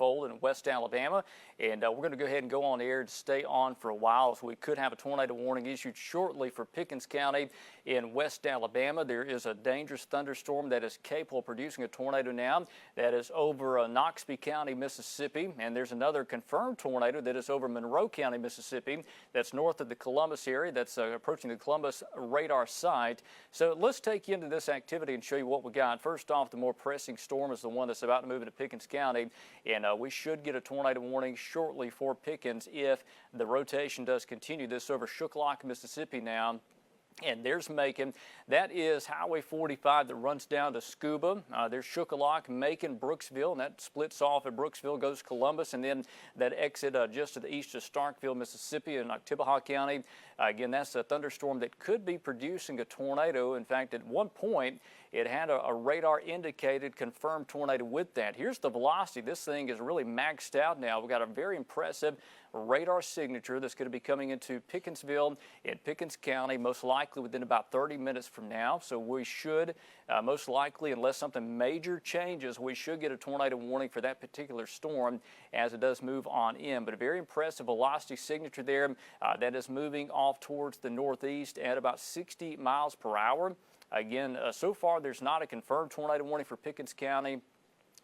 unfold in West Alabama, and we're going to go ahead and go on air and stay on for a while, as we could have a tornado warning issued shortly for Pickens County in West Alabama. There is a dangerous thunderstorm that is capable of producing a tornado now that is over Noxubee County, Mississippi, and there's another confirmed tornado that is over Monroe County, Mississippi, that's north of the Columbus area, that's approaching the Columbus radar site. So let's take you into this activity and show you what we got. First off, the more pressing storm is the one that's about to move into Pickens County, and we should get a tornado warning shortly for Pickens if the rotation does continue. This over Shelby, Mississippi now. And there's Macon. That is Highway 45 that runs down to Scuba. There's Shuqualak, Macon, Brooksville, and that splits off at Brooksville, goes Columbus, and then that exit just to the east of Starkville, Mississippi, in Oktibbeha County. Again, that's a thunderstorm that could be producing a tornado. In fact, at one point, it had a radar indicated confirmed tornado with that. Here's the velocity. This thing is really maxed out now. We've got a very impressive radar signature that's going to be coming into Pickensville in Pickens County, most likely within about 30 minutes from now. So we should most likely, unless something major changes, we should get a tornado warning for that particular storm as it does move on in. But a very impressive velocity signature there that is moving off towards the northeast at about 60 miles per hour. Again, so far there's not a confirmed tornado warning for Pickens County,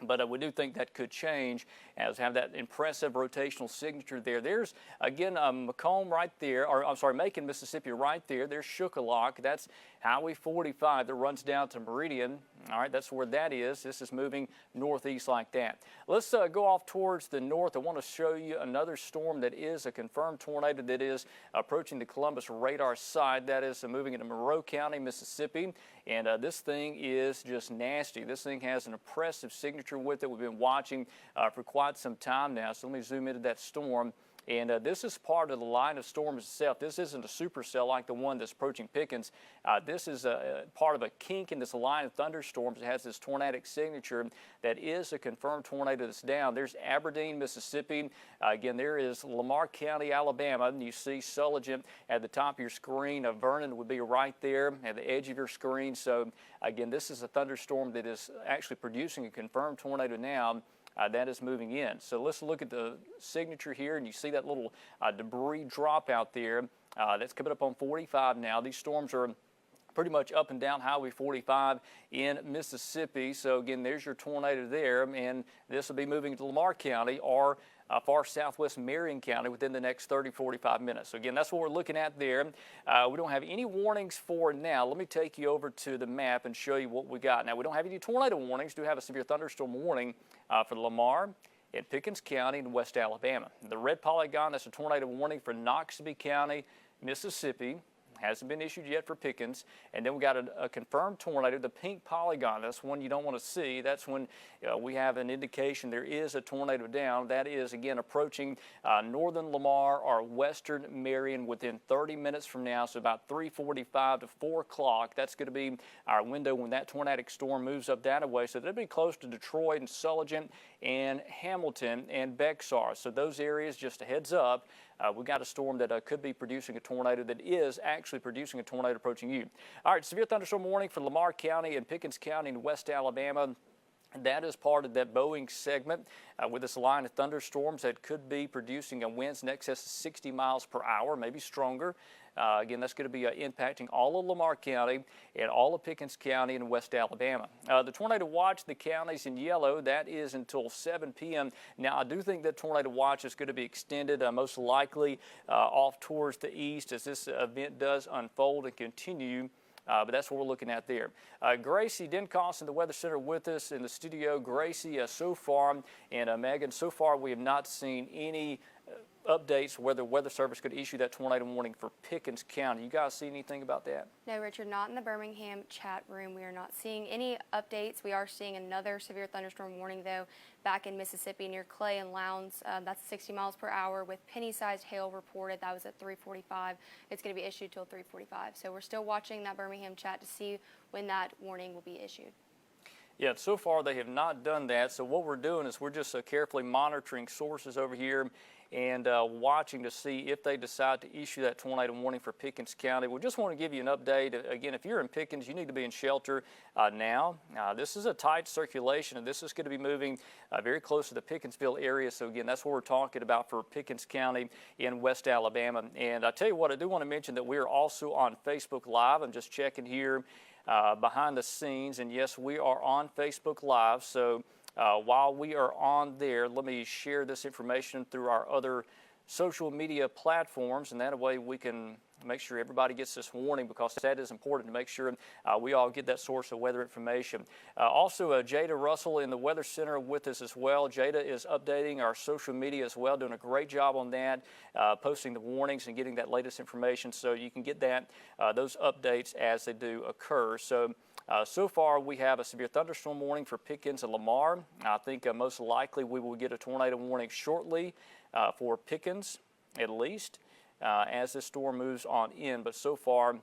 but we do think that could change as have that impressive rotational signature there. There's, again, Macomb right there, or I'm sorry, Macon, Mississippi right there. There's Shuqualak. That's Highway 45 that runs down to Meridian. All right, that's where that is. This is moving northeast like that. Let's go off towards the north. I want to show you another storm that is a confirmed tornado that is approaching the Columbus radar site. That is moving into Monroe County, Mississippi. And this thing is just nasty. This thing has an impressive signature with it. We've been watching for quite some time now. So let me zoom into that storm. And this is part of the line of storms itself. This isn't a supercell like the one that's approaching Pickens. This is part of a kink in this line of thunderstorms. It has this tornadic signature that is a confirmed tornado that's down. There's Aberdeen, Mississippi. Again, there is Lamar County, Alabama. And you see Sulligent at the top of your screen. Vernon would be right there at the edge of your screen. So, again, this is a thunderstorm that is actually producing a confirmed tornado now. That is moving in. So let's look at the signature here, and you see that little debris drop out there. That's coming up on 45 now. These storms are pretty much up and down Highway 45 in Mississippi. So again, there's your tornado there, and this will be moving to Lamar County or far southwest Marion County within the next 30-45 minutes. So again, that's what we're looking at there. We don't have any warnings for now. Let me take you over to the map and show you what we got. Now, we don't have any tornado warnings. We do have a severe thunderstorm warning for Lamar in Pickens County in West Alabama. The red polygon, that's a tornado warning for Noxubee County, Mississippi. Hasn't been issued yet for Pickens. And then we got a confirmed tornado, the pink polygon. That's one you don't want to see. That's when we have an indication there is a tornado down. That is, again, approaching northern Lamar or western Marion within 30 minutes from now, so about 3:45 to 4 o'clock. That's going to be our window when that tornadic storm moves up that way. So that'll be close to Detroit and Sulligent and Hamilton and Bexar. So those areas, just a heads up, we've got a storm that could be producing a tornado that is actually producing a tornado approaching you. All right, severe thunderstorm warning for Lamar County and Pickens County in West Alabama. That is part of that Boeing segment with this line of thunderstorms that could be producing a winds in excess of 60 miles per hour, maybe stronger. Again, that's going to be impacting all of Lamar County and all of Pickens County in West Alabama. The tornado watch, the counties in yellow, that is until 7 p.m. Now, I do think that tornado watch is going to be extended most likely off towards the east as this event does unfold and continue. But that's what we're looking at there. Gracie Denkoss in the Weather Center with us in the studio. Gracie, so far, and Megan, so far we have not seen any updates whether the Weather Service could issue that tornado warning for Pickens County. You guys see anything about that? No, Richard, not in the Birmingham chat room. We are not seeing any updates. We are seeing another severe thunderstorm warning, though, back in Mississippi near Clay and Lowndes. That's 60 miles per hour with penny-sized hail reported. That was at 3:45. It's going to be issued till 3:45. So we're still watching that Birmingham chat to see when that warning will be issued. Yeah, so far they have not done that. So what we're doing is we're just carefully monitoring sources over here and watching to see if they decide to issue that tornado warning for Pickens County. We just want to give you an update. Again, if you're in Pickens, you need to be in shelter now. This is a tight circulation, and this is going to be moving very close to the Pickensville area. So again, that's what we're talking about for Pickens County in West Alabama. And I tell you what, I do want to mention that we are also on Facebook Live. I'm just checking here behind the scenes, and yes, we are on Facebook Live. So while we are on there, let me share this information through our other social media platforms, and that way we can make sure everybody gets this warning, because that is important to make sure we all get that source of weather information. Also, Jada Russell in the Weather Center with us as well. Jada is updating our social media as well, doing a great job on that, posting the warnings and getting that latest information, so you can get that those updates as they do occur. So far, we have a severe thunderstorm warning for Pickens and Lamar. I think most likely we will get a tornado warning shortly for Pickens, at least, as this storm moves on in. But so far,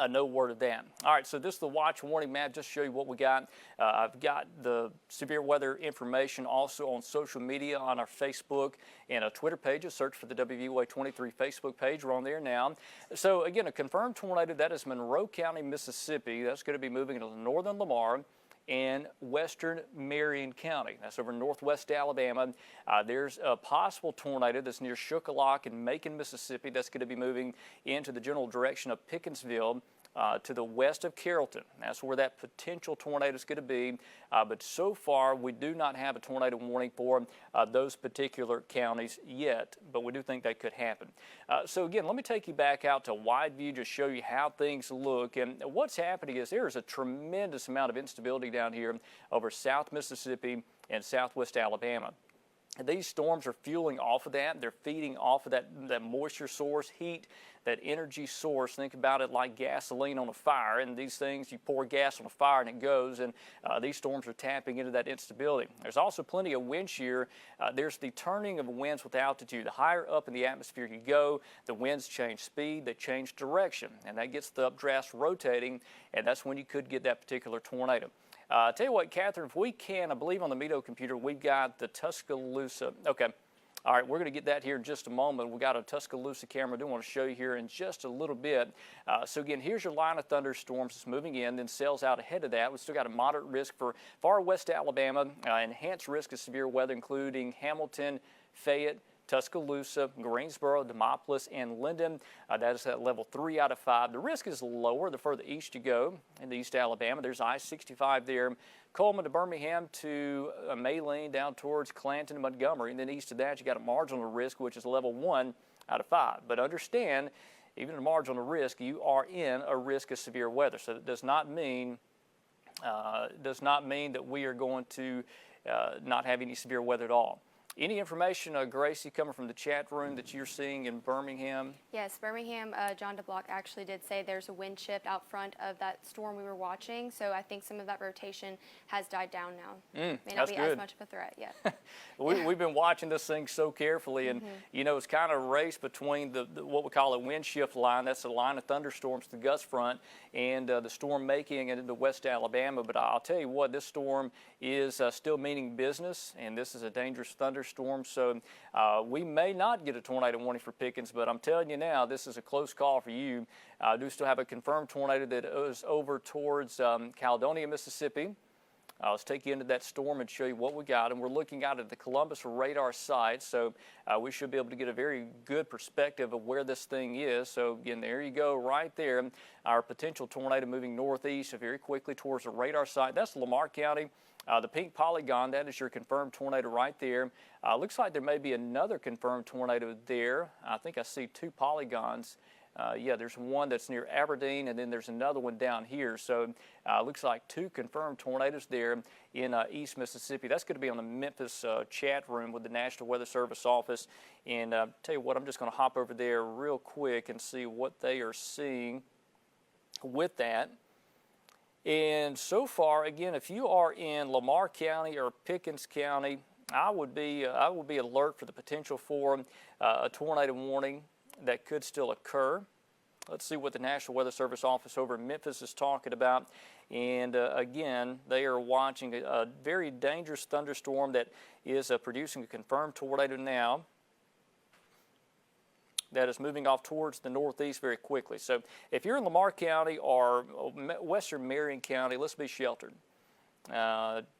no word of that. All right, so this is the watch warning map. Just to show you what we got. I've got the severe weather information also on social media on our Facebook and Twitter pages. Search for the WVOA 23 Facebook page. We're on there now. So again, a confirmed tornado, that is Monroe County, Mississippi. That's going to be moving into northern Lamar and western Marion County. That's over northwest Alabama. There's a possible tornado that's near Shuckalock and Macon, Mississippi. That's going to be moving into the general direction of Pickensville to the west of Carrollton. That's where that potential tornado is going to be. But so far, we do not have a tornado warning for those particular counties yet, but we do think that could happen. So again, let me take you back out to wide view, just show you how things look. And what's happening is there is a tremendous amount of instability down here over South Mississippi and southwest Alabama. These storms are fueling off of that. They're feeding off of that moisture source, heat, that energy source. Think about it like gasoline on a fire. And these things, you pour gas on a fire and it goes. And these storms are tapping into that instability. There's also plenty of wind shear. There's the turning of winds with altitude. The higher up in the atmosphere you go, the winds change speed, they change direction. And that gets the updrafts rotating. And that's when you could get that particular tornado. Tell you what, Catherine, if we can, I believe on the Mito computer, we've got the Tuscaloosa. Okay. All right, we're going to get that here in just a moment. We got a Tuscaloosa camera I do want to show you here in just a little bit. So again, here's your line of thunderstorms that's moving in, then sails out ahead of that. We've still got a moderate risk for far west Alabama, enhanced risk of severe weather, including Hamilton, Fayette, Tuscaloosa, Greensboro, Demopolis, and Linden. That is at level 3 out of 5. The risk is lower the further east you go in East Alabama. There's I-65 there. Coleman to Birmingham to Maylene down towards Clanton and Montgomery. And then east of that, you got a marginal risk, which is level 1 out of 5. But understand, even at a marginal risk, you are in a risk of severe weather. So that does not mean that we are going to not have any severe weather at all. Any information, Gracie, coming from the chat room that you're seeing in Birmingham? Yes, Birmingham, John DeBlock actually did say there's a wind shift out front of that storm we were watching, so I think some of that rotation has died down now. May not be as much of a threat yet. We've been watching this thing so carefully, and you know, it's kind of a race between the what we call a wind shift line. That's the line of thunderstorms, the gust front, and the storm making it into West Alabama. But I'll tell you what, this storm is still meaning business, and this is a dangerous thunderstorm. So we may not get a tornado warning for Pickens, but I'm telling you now, this is a close call for you. I do still have a confirmed tornado that is over towards Caledonia, Mississippi. Let's take you into that storm and show you what we got. And we're looking out at the Columbus radar site, so we should be able to get a very good perspective of where this thing is. So again, there you go right there. Our potential tornado moving northeast very quickly towards the radar site. That's Lamar County. The pink polygon, that is your confirmed tornado right there. Looks like there may be another confirmed tornado there. I think I see 2 polygons. Yeah, there's one that's near Aberdeen, and then there's another one down here. So looks like 2 confirmed tornadoes there in East Mississippi. That's going to be on the Memphis chat room with the National Weather Service office. And tell you what, I'm just going to hop over there real quick and see what they are seeing with that. And so far, again, if you are in Lamar County or Pickens County, I would be alert for the potential for a tornado warning that could still occur. Let's see what the National Weather Service office over in Memphis is talking about. And again, they are watching a very dangerous thunderstorm that is producing a confirmed tornado now that is moving off towards the northeast very quickly. So if you're in Lamar County or western Marion County, let's be sheltered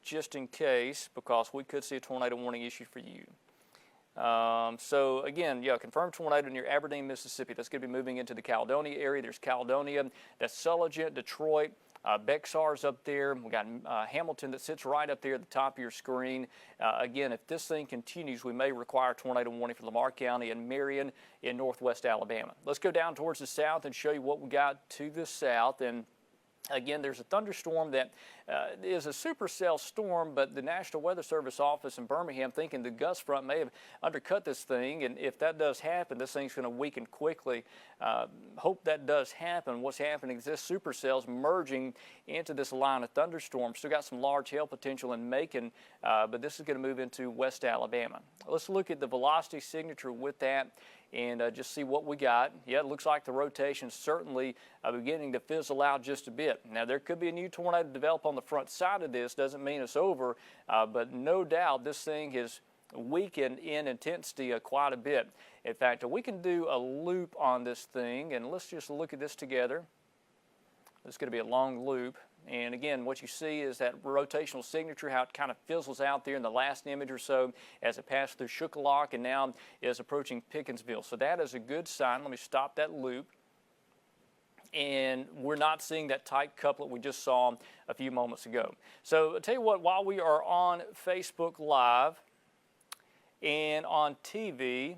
just in case, because we could see a tornado warning issued for you. So again, yeah, confirmed tornado near Aberdeen, Mississippi. That's going to be moving into the Caledonia area. There's Caledonia, that's Sulligent, Detroit, Bexar's up there. We got Hamilton that sits right up there at the top of your screen. Again, if this thing continues, we may require a tornado warning for Lamar County and Marion in northwest Alabama. Let's go down towards the south and show you what we got to the south. And again, there's a thunderstorm that is a supercell storm, but the National Weather Service office in Birmingham thinking the gust front may have undercut this thing, and if that does happen, this thing's going to weaken quickly. Hope that does happen. What's happening is this supercell's merging into this line of thunderstorms. Still got some large hail potential in Macon, but this is going to move into West Alabama. Let's look at the velocity signature with that and just see what we got. Yeah, it looks like the rotation's certainly beginning to fizzle out just a bit. Now, there could be a new tornado develop on the front side of this. Doesn't mean it's over, but no doubt this thing has weakened in intensity quite a bit. In fact, we can do a loop on this thing, and let's just look at this together. It's going to be a long loop. And again, what you see is that rotational signature, how it kind of fizzles out there in the last image or so as it passed through Shuckalock and now is approaching Pickensville. So that is a good sign. Let me stop that loop. And we're not seeing that tight couplet we just saw a few moments ago. So I'll tell you what, while we are on Facebook Live and on TV,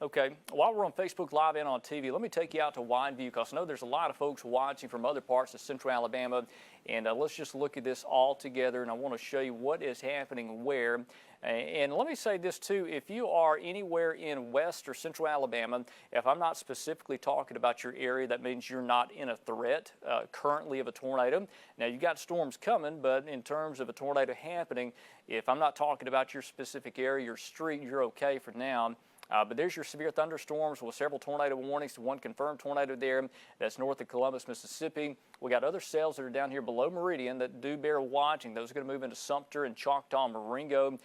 okay, while we're on Facebook Live and on TV, let me take you out to Wineview, because I know there's a lot of folks watching from other parts of central Alabama, and let's just look at this all together, and I want to show you what is happening where. And let me say this too, if you are anywhere in west or central Alabama, if I'm not specifically talking about your area, that means you're not in a threat currently of a tornado. Now, you got storms coming, but in terms of a tornado happening, if I'm not talking about your specific area, your street, you're okay for now. But there's your severe thunderstorms with several tornado warnings. One confirmed tornado there that's north of Columbus, Mississippi. We got other cells that are down here below Meridian that do bear watching. Those are going to move into Sumter and Choctaw, Marengo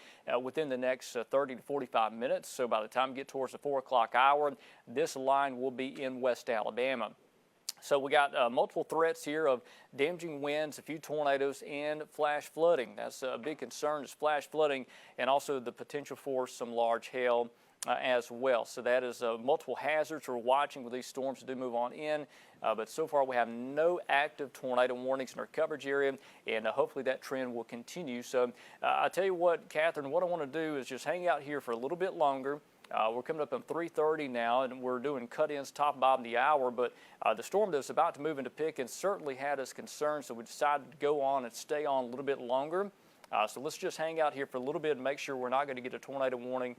within the next 30 to 45 minutes. So by the time we get towards the 4 o'clock hour, this line will be in West Alabama. So we got multiple threats here of damaging winds, a few tornadoes, and flash flooding. That's a big concern, is flash flooding, and also the potential for some large hail as well. So that is multiple hazards we're watching with these storms that do move on in. But so far we have no active tornado warnings in our coverage area, and hopefully that trend will continue. So I tell you what, Catherine, what I want to do is just hang out here for a little bit longer. We're coming up on 3:30 now, and we're doing cut-ins top and bottom of the hour, but the storm that's about to move into Pickens certainly had us concerned, so we decided to go on and stay on a little bit longer. So let's just hang out here for a little bit and make sure we're not going to get a tornado warning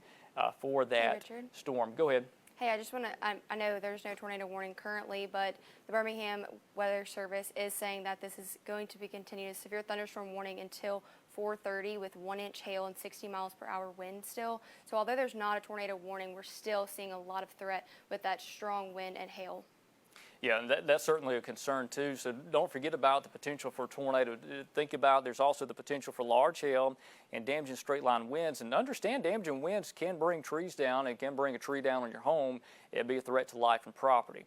for that storm. Go ahead. Hey, I just want to, I know there's no tornado warning currently, but the Birmingham Weather Service is saying that this is going to be continued, a severe thunderstorm warning until 4:30 with 1-inch hail and 60 miles per hour wind still. So although there's not a tornado warning, we're still seeing a lot of threat with that strong wind and hail. Yeah, and that's certainly a concern too. So don't forget about the potential for a tornado. Think about there's also the potential for large hail and damaging straight line winds. And understand damaging winds can bring trees down and can bring a tree down on your home. It'd be a threat to life and property.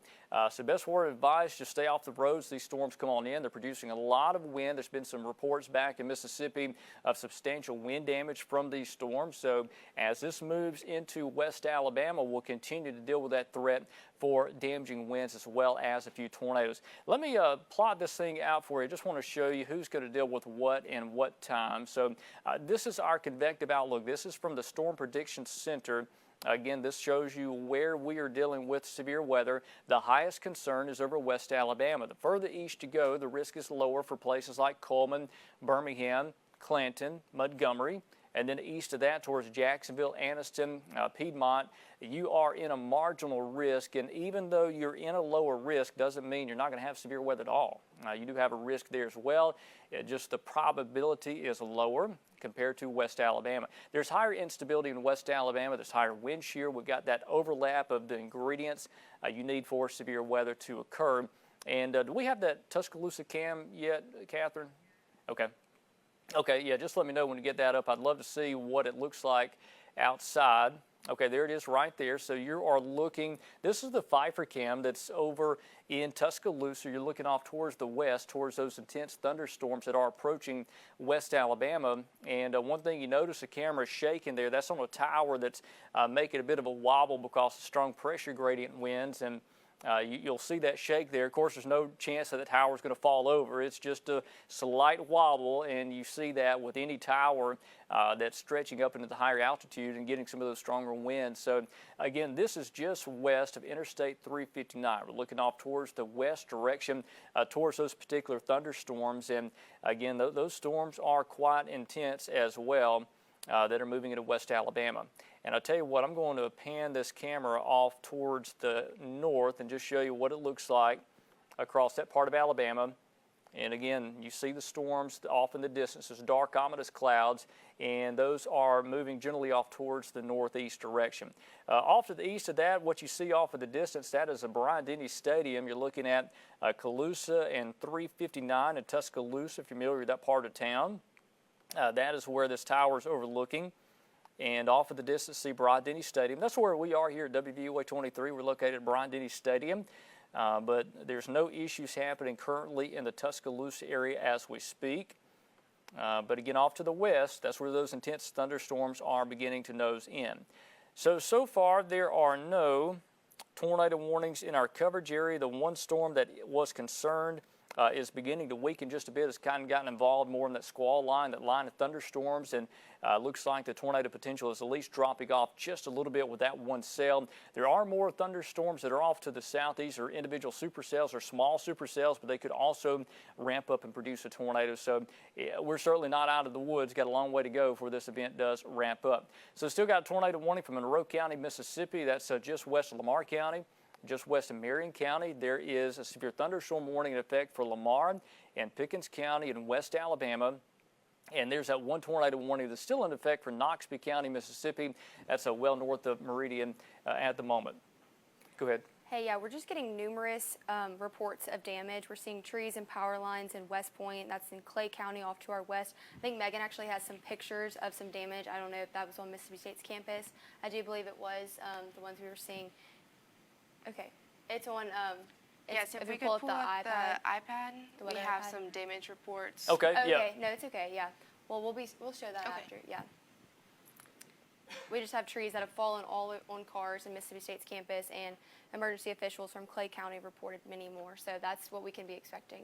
So best word of advice, just stay off the roads. These storms come on in. They're producing a lot of wind. There's been some reports back in Mississippi of substantial wind damage from these storms. So as this moves into West Alabama, we'll continue to deal with that threat for damaging winds as well as a few tornadoes. Let me plot this thing out for you. I just want to show you who's going to deal with what and what time. So this is our convective outlook. This is from the Storm Prediction Center. Again, this shows you where we are dealing with severe weather. The highest concern is over West Alabama. The further east you go, the risk is lower for places like Coleman, Birmingham, Clanton, Montgomery, And then east of that towards Jacksonville, Anniston, Piedmont, you are in a marginal risk. And even though you're in a lower risk, doesn't mean you're not going to have severe weather at all. You do have a risk there as well. Just the probability is lower compared to West Alabama. There's higher instability in West Alabama. There's higher wind shear. We've got that overlap of the ingredients you need for severe weather to occur. And do we have that Tuscaloosa cam yet, Catherine? Okay. Okay, yeah, just let me know when you get that up. I'd love to see what it looks like outside. Okay, there it is right there. So you are looking, this is the Pfeiffer cam that's over in Tuscaloosa. You're looking off towards the west, towards those intense thunderstorms that are approaching West Alabama. And one thing you notice, the camera is shaking there. That's on a tower that's making a bit of a wobble because of strong pressure gradient winds. And you'll see that shake there. Of course, there's no chance that the tower is going to fall over. It's just a slight wobble, and you see that with any tower that's stretching up into the higher altitude and getting some of those stronger winds. So, again, this is just west of Interstate 359. We're looking off towards the west direction, towards those particular thunderstorms. And, again, those storms are quite intense as well that are moving into West Alabama. And I'll tell you what, I'm going to pan this camera off towards the north and just show you what it looks like across that part of Alabama. And again, you see the storms off in the distance. There's dark, ominous clouds, and those are moving generally off towards the northeast direction. Off to the east of that, what you see off in the distance, that is a Bryant-Denny Stadium. You're looking at Calusa and 359 in Tuscaloosa, if you're familiar with that part of town. That is where this tower is overlooking. And off in the distance, see Bryant-Denny Stadium. That's where we are here at WVUA 23. We're located at Bryant-Denny Stadium. But there's no issues happening currently in the Tuscaloosa area as we speak. But again, off to the west, that's where those intense thunderstorms are beginning to nose in. So far, there are no tornado warnings in our coverage area. The one storm that was concerned is beginning to weaken just a bit. It's kind of gotten involved more in that squall line, that line of thunderstorms, and looks like the tornado potential is at least dropping off just a little bit with that one cell. There are more thunderstorms that are off to the south. These are individual supercells or small supercells, but they could also ramp up and produce a tornado. So we're certainly not out of the woods. Got a long way to go before this event does ramp up. So still got a tornado warning from Monroe County, Mississippi. That's just west of Lamar County. Just west of Marion County, there is a severe thunderstorm warning in effect for Lamar and Pickens County in West Alabama. And there's that one tornado warning that's still in effect for Noxubee County, Mississippi. That's well north of Meridian at the moment. Go ahead. Hey, yeah, we're just getting numerous reports of damage. We're seeing trees and power lines in West Point. That's in Clay County off to our west. I think Megan actually has some pictures of some damage. I don't know if that was on Mississippi State's campus. I do believe it was the ones we were seeing. Okay, it's on. Yes, if we could pull up the iPad, we have some damage reports. Okay, yeah. Okay, no, it's okay. Yeah. Well, we'll show that after. Yeah. We just have trees that have fallen all on cars in Mississippi State's campus, and emergency officials from Clay County reported many more. So that's what we can be expecting.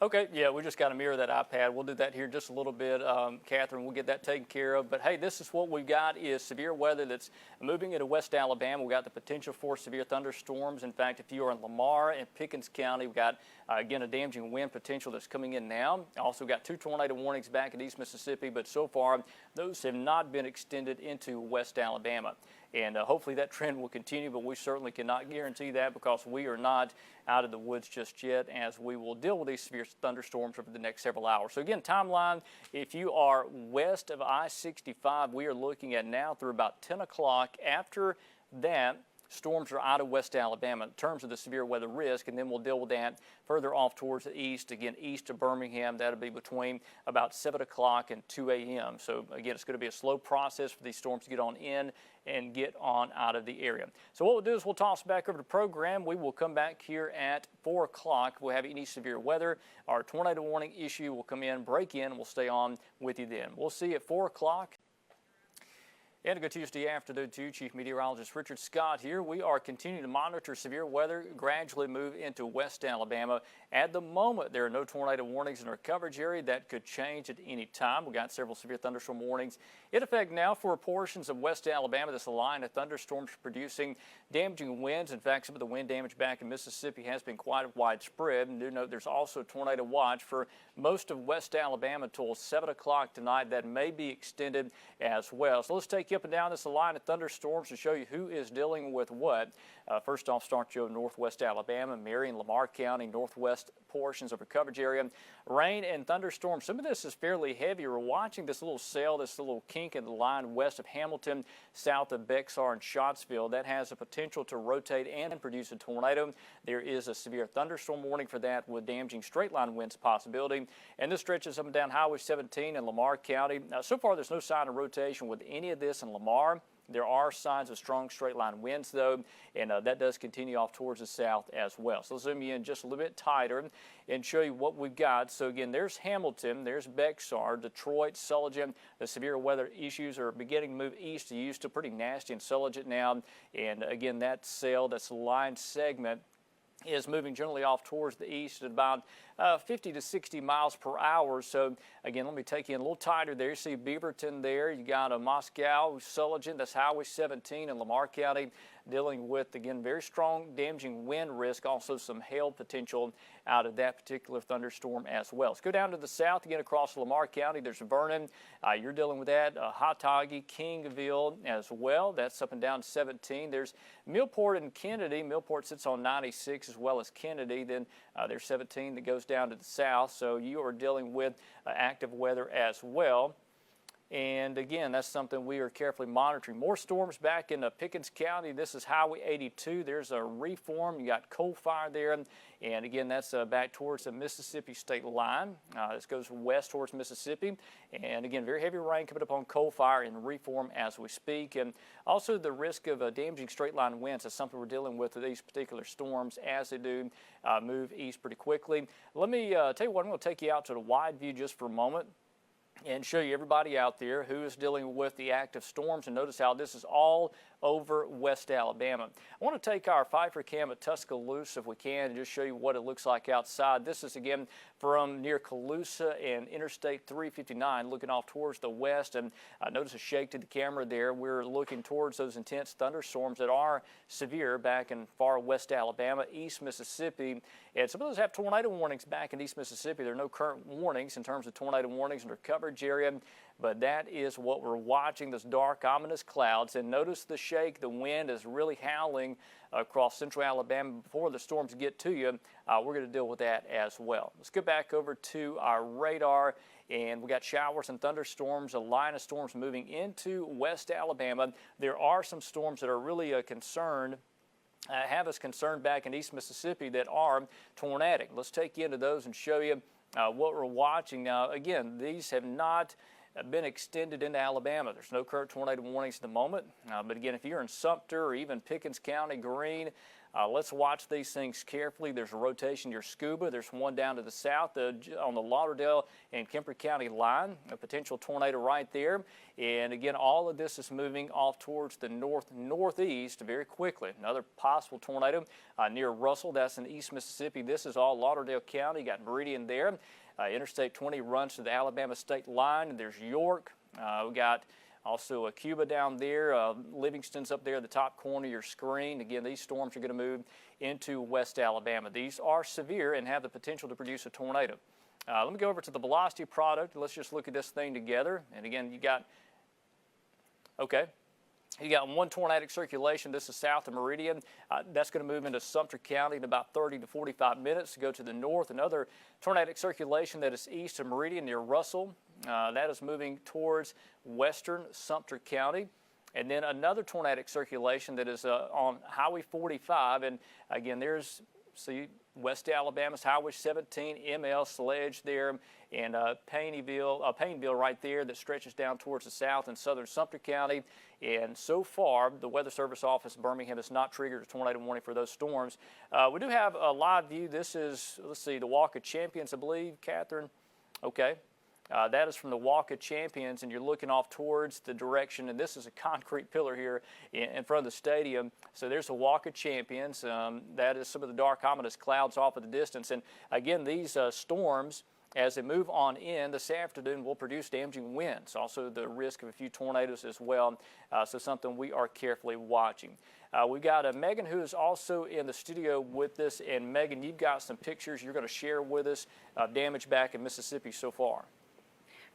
Okay, yeah, we just got to mirror that iPad. We'll do that here in just a little bit. Catherine, we'll get that taken care of. But, hey, this is what we've got is severe weather that's moving into West Alabama. We've got the potential for severe thunderstorms. In fact, if you are in Lamar and Pickens County, we've got, again, a damaging wind potential that's coming in now. Also got 2 tornado warnings back in East Mississippi, but so far those have not been extended into West Alabama. And hopefully that trend will continue, but we certainly cannot guarantee that because we are not out of the woods just yet as we will deal with these severe thunderstorms over the next several hours. So again, timeline, if you are west of I-65, we are looking at now through about 10 o'clock. After that, storms are out of West Alabama in terms of the severe weather risk, and then we'll deal with that further off towards the east, again, east of Birmingham. That'll be between about 7 o'clock and 2 a.m. So, again, it's going to be a slow process for these storms to get on in and get on out of the area. So what we'll do is we'll toss back over to the program. We will come back here at 4 o'clock. We'll have any severe weather. Our tornado warning issue will come in, break in, and we'll stay on with you then. We'll see you at 4 o'clock. And a good Tuesday afternoon to you, Chief Meteorologist Richard Scott here. We are continuing to monitor severe weather gradually move into West Alabama. At the moment, there are no tornado warnings in our coverage area. That could change at any time. We've got several severe thunderstorm warnings in effect now for portions of West Alabama. This line of thunderstorms producing damaging winds. In fact, some of the wind damage back in Mississippi has been quite widespread. And do note there's also a tornado watch for most of West Alabama until 7 o'clock tonight. That may be extended as well. So let's take you up and down this line of thunderstorms to show you who is dealing with what. First off, start you in northwest Alabama, Marion, Lamar County, northwest portions of our coverage area. Rain and thunderstorms. Some of this is fairly heavy. We're watching this little cell, this little kink in the line west of Hamilton, south of Bexar and Scottsville. That has the potential to rotate and produce a tornado. There is a severe thunderstorm warning for that with damaging straight line winds possibility. And this stretches up and down Highway 17 in Lamar County. So far, there's no sign of rotation with any of this in Lamar. There are signs of strong straight line winds, though, and that does continue off towards the south as well. So let's zoom you in just a little bit tighter and show you what we've got. So again, there's Hamilton, there's Bexar, Detroit, Sullivan. The severe weather issues are beginning to move east to you. Still pretty nasty in Sullivan now. And again, that cell, that's the line segment, is moving generally off towards the east at about 50 to 60 miles per hour. So again, let me take you in a little tighter there. You see Beaverton there. You got a Moscow, Sullivan, that's Highway 17 in Lamar County, dealing with, again, very strong damaging wind risk, also some hail potential out of that particular thunderstorm as well. Let's go down to the south again across Lamar County. There's Vernon. You're dealing with that. Hattagee, Kingville as well. That's up and down 17. There's Millport and Kennedy. Millport sits on 96 as well as Kennedy. Then there's 17 that goes down to the south. So you are dealing with active weather as well. And again, that's something we are carefully monitoring. More storms back in Pickens County. This is Highway 82. There's a reform. You got coal fire there. And again, that's back towards the Mississippi state line. This goes west towards Mississippi. And again, very heavy rain coming up on coal fire and reform as we speak. And also the risk of damaging straight line winds is something we're dealing with these particular storms as they do move east pretty quickly. Let me tell you what, I'm going to take you out to the wide view just for a moment and show you everybody out there who is dealing with the active storms. And notice how this is all over West Alabama. I want to take our Pfeiffer cam at Tuscaloosa if we can and just show you what it looks like outside. This is again from near Calusa and Interstate 359 looking off towards the west. And notice a shake to the camera there. We're looking towards those intense thunderstorms that are severe back in far west Alabama, east Mississippi. And some of those have tornado warnings back in east Mississippi. There are no current warnings in terms of tornado warnings in our coverage area. But that is what we're watching, those dark, ominous clouds. And notice the shake. The wind is really howling across central Alabama. Before the storms get to you, we're going to deal with that as well. Let's go back over to our radar. And we got showers and thunderstorms, a line of storms moving into West Alabama. There are some storms that are really have us concerned back in East Mississippi that are tornadic. Let's take you into those and show you what we're watching. Now, again, these have not been extended into Alabama. There's no current tornado warnings at the moment. But again, if you're in Sumter or even Pickens County, Greene, let's watch these things carefully. There's a rotation near Scuba. There's one down to the south on the Lauderdale and Kemper County line, a potential tornado right there. And again, all of this is moving off towards the northeast very quickly. Another possible tornado near Russell. That's in East Mississippi. This is all Lauderdale County. You got Meridian there. Interstate 20 runs to the Alabama state line. And there's York. We got also Cuba down there. Livingston's up there at the top corner of your screen. Again, these storms are going to move into West Alabama. These are severe and have the potential to produce a tornado. Let me go over to the velocity product. Let's just look at this thing together. And again, you got one tornadic circulation. This is south of Meridian. That's going to move into Sumter County in about 30 to 45 minutes to go to the north. Another tornadic circulation that is east of Meridian near Russell. That is moving towards western Sumter County. And then another tornadic circulation that is on Highway 45. And again, there's West Alabama's Highway 17, ML, Sledge there, and Painville right there that stretches down towards the south in southern Sumter County. And so far, the Weather Service office in Birmingham has not triggered a tornado warning for those storms. We do have a live view. This is, let's see, the Walk of Champions, I believe, Catherine. Okay. That is from the Walk of Champions, and you're looking off towards the direction, and this is a concrete pillar here in front of the stadium. So there's the Walk of Champions. That is some of the dark ominous clouds off at the distance. And again, these storms, as they move on in this afternoon, will produce damaging winds. Also the risk of a few tornadoes as well. So something we are carefully watching. We've got Megan, who is also in the studio with us. And Megan, you've got some pictures you're going to share with us of damage back in Mississippi so far.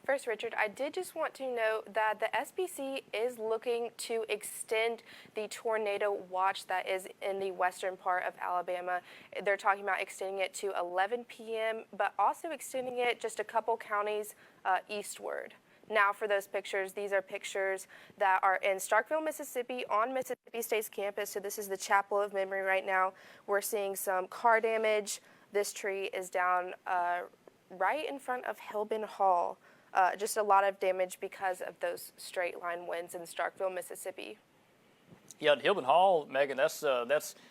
First, Richard, I did just want to note that the SBC is looking to extend the tornado watch that is in the western part of Alabama. They're talking about extending it to 11 p.m., but also extending it just a couple counties eastward. Now for those pictures, these are pictures that are in Starkville, Mississippi, on Mississippi State's campus. So this is the Chapel of Memory right now. We're seeing some car damage. This tree is down right in front of Hilbin Hall. Just a lot of damage because of those straight line winds in Starkville, Mississippi. Yeah, Hilbin Hall, Megan, that's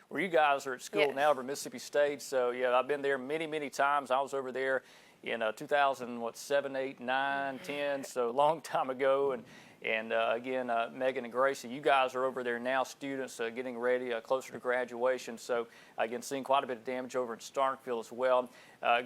where you guys are at school now over Mississippi State. So, yeah, I've been there many, many times. I was over there in 2007, 8, 9, 10, so a long time ago. And again, Megan and Gracie, you guys are over there now, students getting ready, closer to graduation. So, again, seeing quite a bit of damage over in Starkville as well.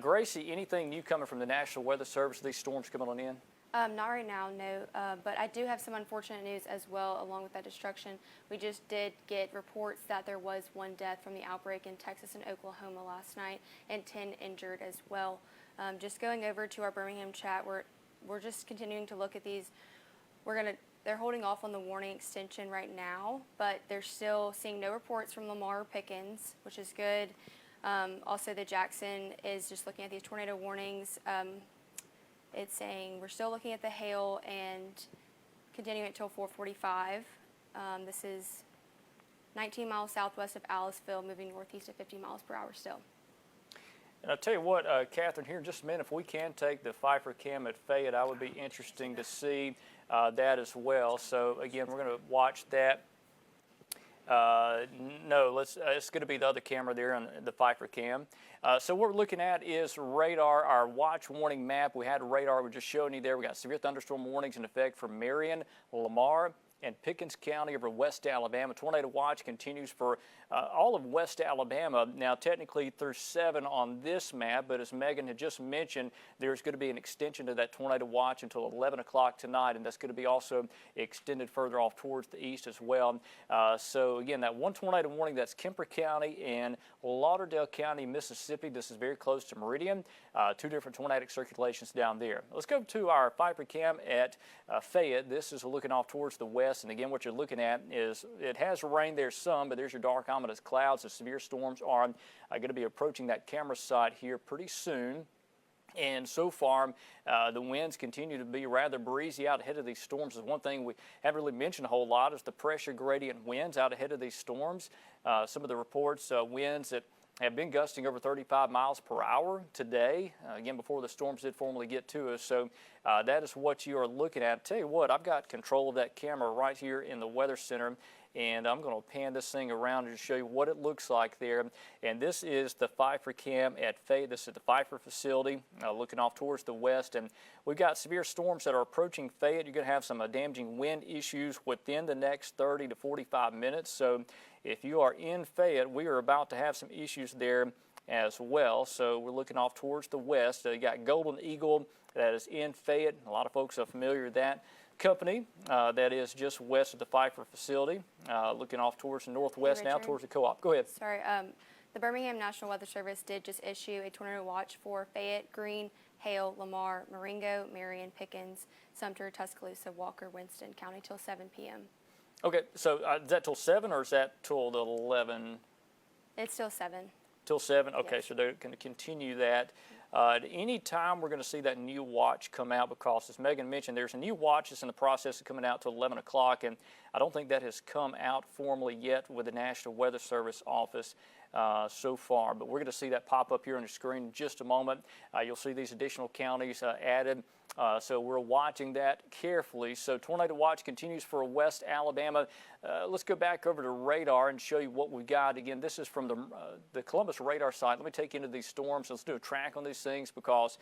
Gracie, anything new coming from the National Weather Service, these storms coming on in? Not right now, no. But I do have some unfortunate news as well along with that destruction. We just did get reports that there was one death from the outbreak in Texas and Oklahoma last night and 10 injured as well. Just going over to our Birmingham chat, we're just continuing to look at these. They're holding off on the warning extension right now, but they're still seeing no reports from Lamar or Pickens, which is good. Also, the Jackson is just looking at these tornado warnings. It's saying we're still looking at the hail and continuing until 4:45. This is 19 miles southwest of Aliceville, moving northeast at 50 miles per hour still. And I'll tell you what, Catherine, here in just a minute, if we can take the Pfeiffer cam at Fayette, that would be interesting to see that as well. So, again, we're going to watch that. No, it's going to be the other camera there on the Pfeiffer cam. So what we're looking at is radar, our watch warning map. We had radar, we're just showing you there. We got severe thunderstorm warnings in effect for Marion, Lamar, and Pickens County over West Alabama. Tornado watch continues for all of West Alabama. Now, technically through 7 on this map, but as Megan had just mentioned, there's going to be an extension to that tornado watch until 11 o'clock tonight, and that's going to be also extended further off towards the east as well. So, again, that one tornado warning, that's Kemper County and Lauderdale County, Mississippi. This is very close to Meridian. 2 different tornadic circulations down there. Let's go to our Pfeiffer cam at Fayette. This is looking off towards the west, and again, what you're looking at is it has rained there some, but there's your dark ominous clouds. The severe storms are going to be approaching that camera site here pretty soon. And so far, the winds continue to be rather breezy out ahead of these storms. One thing we haven't really mentioned a whole lot is the pressure gradient winds out ahead of these storms. Some of the reports, winds that have been gusting over 35 miles per hour today, again, before the storms did formally get to us. So that is what you are looking at. I'll tell you what, I've got control of that camera right here in the Weather Center, and I'm going to pan this thing around and show you what it looks like there. And this is the Pfeiffer cam at Fayette. This is the Pfeiffer facility looking off towards the west. And we've got severe storms that are approaching Fayette. You're going to have some damaging wind issues within the next 30 to 45 minutes. So if you are in Fayette, we are about to have some issues there as well. So we're looking off towards the west. You got Golden Eagle that is in Fayette. A lot of folks are familiar with that company that is just west of the Pfeiffer facility, looking off towards the northwest now towards the co-op. Go ahead. Sorry, the Birmingham National Weather Service did just issue a tornado watch for Fayette, Greene, Hale, Lamar, Marengo, Marion, Pickens, Sumter, Tuscaloosa, Walker, Winston County till 7 p.m. Okay, so is that till 7 or is that till the 11? It's till 7. Till 7? Okay, yes. So they're going to continue that. At any time, we're going to see that new watch come out because, as Megan mentioned, there's a new watch that's in the process of coming out till 11 o'clock, and I don't think that has come out formally yet with the National Weather Service office so far, but we're going to see that pop up here on the screen in just a moment. You'll see these additional counties added So we're watching that carefully. So tornado watch continues for West Alabama. Let's go back over to radar and show you what we got. Again, this is from the Columbus radar site. Let me take you into these storms. Let's do a track on these things because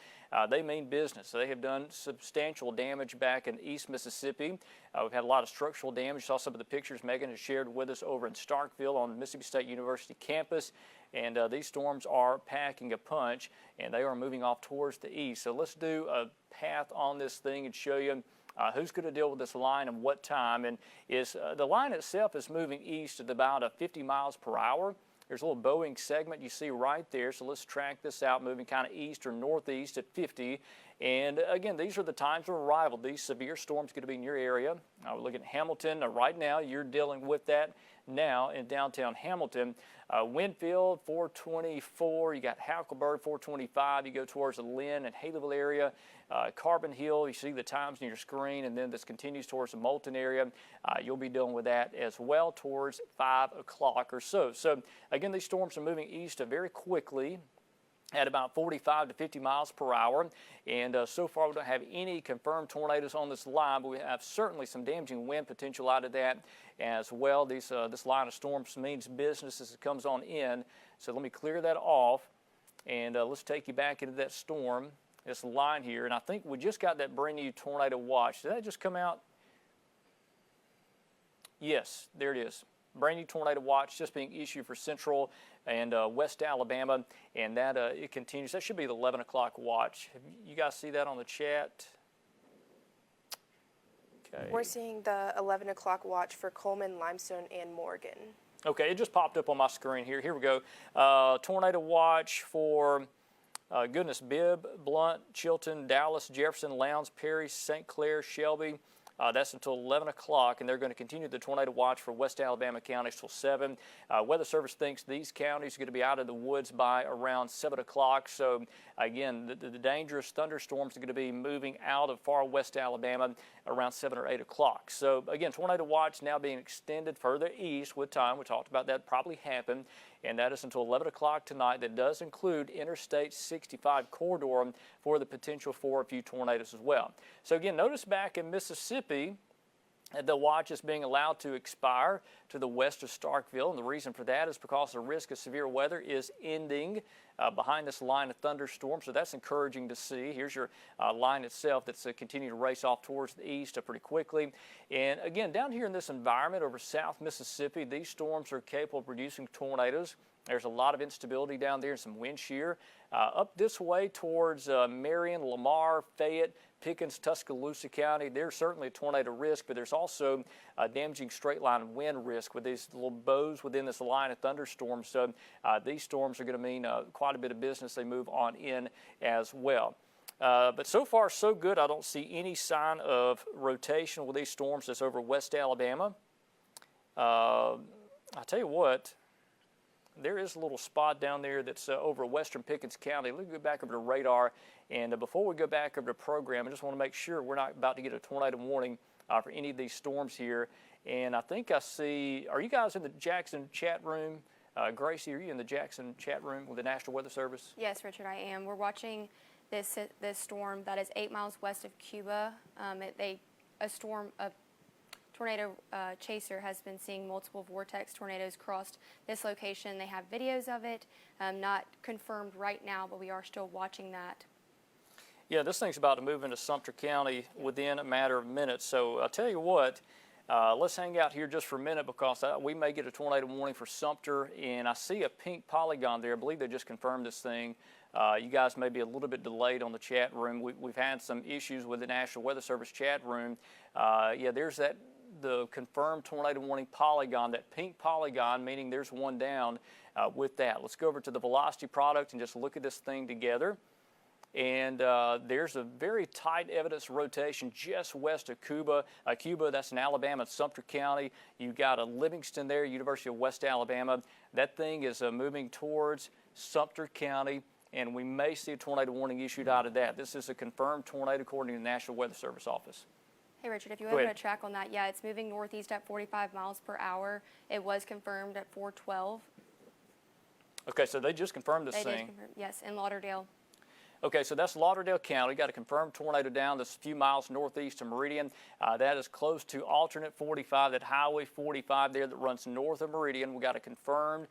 they mean business. They have done substantial damage back in East Mississippi. We've had a lot of structural damage. Saw some of the pictures Megan has shared with us over in Starkville on the Mississippi State University campus. And these storms are packing a punch, and they are moving off towards the east. So let's do a path on this thing and show you who's going to deal with this line and what time. And the line itself is moving east at about 50 miles per hour. There's a little Boeing segment you see right there. So let's track this out, moving kind of east or northeast at 50. And again, these are the times of arrival. These severe storms going to be in your area. We're looking at Hamilton right now. You're dealing with that now in downtown Hamilton. Winfield 424, you got Hackleburg 425, you go towards the Lynn and Haleyville area. Carbon Hill, you see the times on your screen, and then this continues towards the Moulton area. You'll be dealing with that as well towards 5 o'clock or so. So again, these storms are moving east very quickly at about 45 to 50 miles per hour. And so far we don't have any confirmed tornadoes on this line, but we have certainly some damaging wind potential out of that as well. This line of storms means business as it comes on in. So let me clear that off, and let's take you back into that storm, this line here. And I think we just got that brand new tornado watch. Did that just come out? Yes, there it is. Brand new tornado watch just being issued for Central and West Alabama, and that it continues. That should be the 11 o'clock watch. You guys see that on the chat? Okay. We're seeing the 11 o'clock watch for Coleman, Limestone, and Morgan. Okay, it just popped up on my screen here. Here we go. Tornado watch for Bibb, Blunt, Chilton, Dallas, Jefferson, Lowndes, Perry, St. Clair, Shelby. That's until 11 o'clock, and they're going to continue the tornado watch for West Alabama counties till 7. Weather Service thinks these counties are going to be out of the woods by around 7 o'clock. So, again, the dangerous thunderstorms are going to be moving out of far west Alabama around 7 or 8 o'clock. So, again, tornado watch now being extended further east with time. We talked about that probably happened, and that is until 11 o'clock tonight. That does include Interstate 65 corridor for the potential for a few tornadoes as well. So, again, notice back in Mississippi, the watch is being allowed to expire to the west of Starkville, and the reason for that is because the risk of severe weather is ending behind this line of thunderstorms, so that's encouraging to see. Here's your line itself that's continuing to race off towards the east pretty quickly. And again, down here in this environment over South Mississippi, these storms are capable of producing tornadoes. There's a lot of instability down there and some wind shear. Up this way towards Marion, Lamar, Fayette, Pickens, Tuscaloosa County, there's certainly a tornado risk, but there's also a damaging straight line wind risk with these little bows within this line of thunderstorms. So these storms are going to mean quite a bit of business. They move on in as well. But so far, so good. I don't see any sign of rotation with these storms that's over West Alabama. I'll tell you what. There is a little spot down there that's over western Pickens County. Let's go back over to radar. And before we go back over to program, I just want to make sure we're not about to get a tornado warning for any of these storms here. And I think I see, are you guys in the Jackson chat room? Gracie, are you in the Jackson chat room with the National Weather Service? Yes, Richard, I am. We're watching this storm that is 8 miles west of Cuba. A tornado chaser has been seeing multiple vortex tornadoes cross this location. They have videos of it, not confirmed right now, but we are still watching that. Yeah, this thing's about to move into Sumter County within a matter of minutes. So I'll tell you what, let's hang out here just for a minute because we may get a tornado warning for Sumter, and I see a pink polygon there. I believe they just confirmed this thing. You guys may be a little bit delayed on the chat room. We've had some issues with the National Weather Service chat room. Yeah, there's the confirmed tornado warning polygon, that pink polygon, meaning there's one down with that. Let's go over to the velocity product and just look at this thing together. And there's a very tight evidence rotation just west of Cuba. That's in Alabama, Sumter County. You've got a Livingston there, University of West Alabama. That thing is moving towards Sumter County, and we may see a tornado warning issued out of that. This is a confirmed tornado according to the National Weather Service office. Hey, Richard, if you want to track on that, yeah, it's moving northeast at 45 miles per hour. It was confirmed at 412. Okay, so they just confirmed this thing. Yes, in Lauderdale. Okay, so that's Lauderdale County. Got a confirmed tornado down that's a few miles northeast of Meridian. That is close to alternate 45, that Highway 45 there that runs north of Meridian. We got a confirmed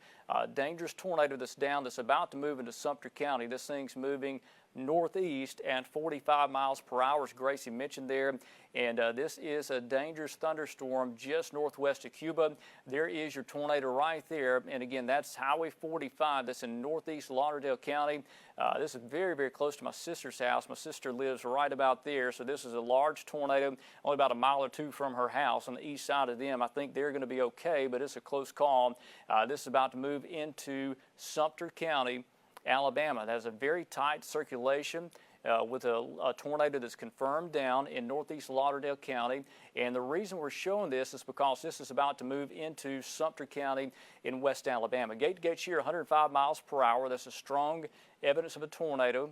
dangerous tornado that's down that's about to move into Sumter County. This thing's moving northeast at 45 miles per hour, as Gracie mentioned there. And this is a dangerous thunderstorm just northwest of Cuba. There is your tornado right there. And again, that's Highway 45. That's in northeast Lauderdale County. This is very, very close to my sister's house. My sister lives right about there. So this is a large tornado, only about a mile or two from her house on the east side of them. I think they're going to be okay, but it's a close call. This is about to move into Sumter County, Alabama. That has a very tight circulation with a tornado that's confirmed down in northeast Lauderdale County. And the reason we're showing this is because this is about to move into Sumter County in West Alabama. Gate to gate shear 105 miles per hour. That's a strong evidence of a tornado.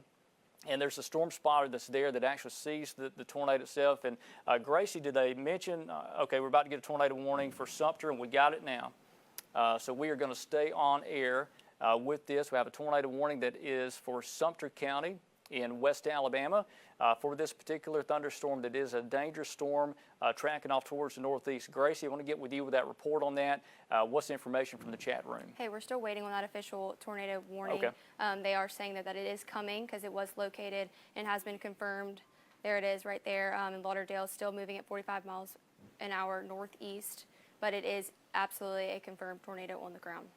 And there's a storm spotter that's there that actually sees the tornado itself. And Gracie, did they mention, okay, we're about to get a tornado warning for Sumter, and we got it now. So we are going to stay on air with this. We have a tornado warning that is for Sumter County in West Alabama for this particular thunderstorm that is a dangerous storm tracking off towards the northeast. Gracie, I want to get with you with that report on that. What's the information from the chat room? Hey, we're still waiting on that official tornado warning. Okay. They are saying that it is coming because it was located and has been confirmed. There it is right there in Lauderdale, still moving at 45 miles an hour northeast, but it is absolutely a confirmed tornado on the ground.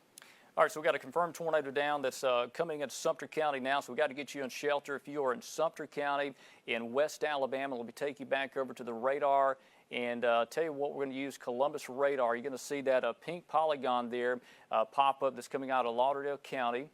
All right, so we've got a confirmed tornado down that's coming into Sumter County now, so we've got to get you in shelter. If you are in Sumter County in West Alabama, let me take you back over to the radar and tell you what we're going to use, Columbus radar. You're going to see that pink polygon there pop up that's coming out of Lauderdale County,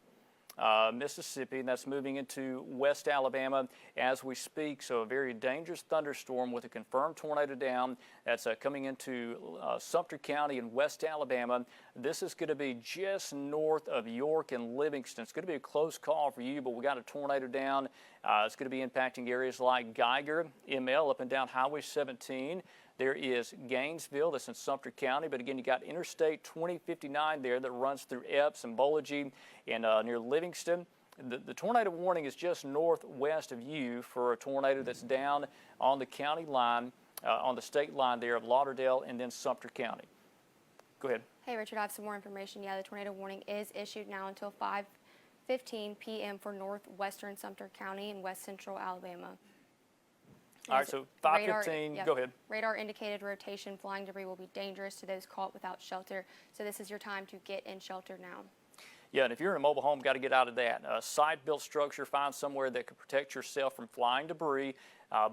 Mississippi, and that's moving into West Alabama as we speak. So a very dangerous thunderstorm with a confirmed tornado down that's coming into Sumter County in West Alabama. This is going to be just north of York and Livingston. It's going to be a close call for you, but we got a tornado down. It's going to be impacting areas like Geiger, ML, up and down Highway 17. There is Gainesville, that's in Sumter County, but again, you got Interstate 2059 there that runs through Epps and Bolagie and near Livingston. The tornado warning is just northwest of you for a tornado that's down on the county line, on the state line there of Lauderdale and then Sumter County. Go ahead. Hey, Richard, I have some more information. Yeah, the tornado warning is issued now until 5:15 p.m. for northwestern Sumter County and west central Alabama. All right, so 5:15, go ahead. Radar indicated rotation flying debris will be dangerous to those caught without shelter. So this is your time to get in shelter now. Yeah, and if you're in a mobile home, got to get out of that. Site-built structure, find somewhere that can protect yourself from flying debris.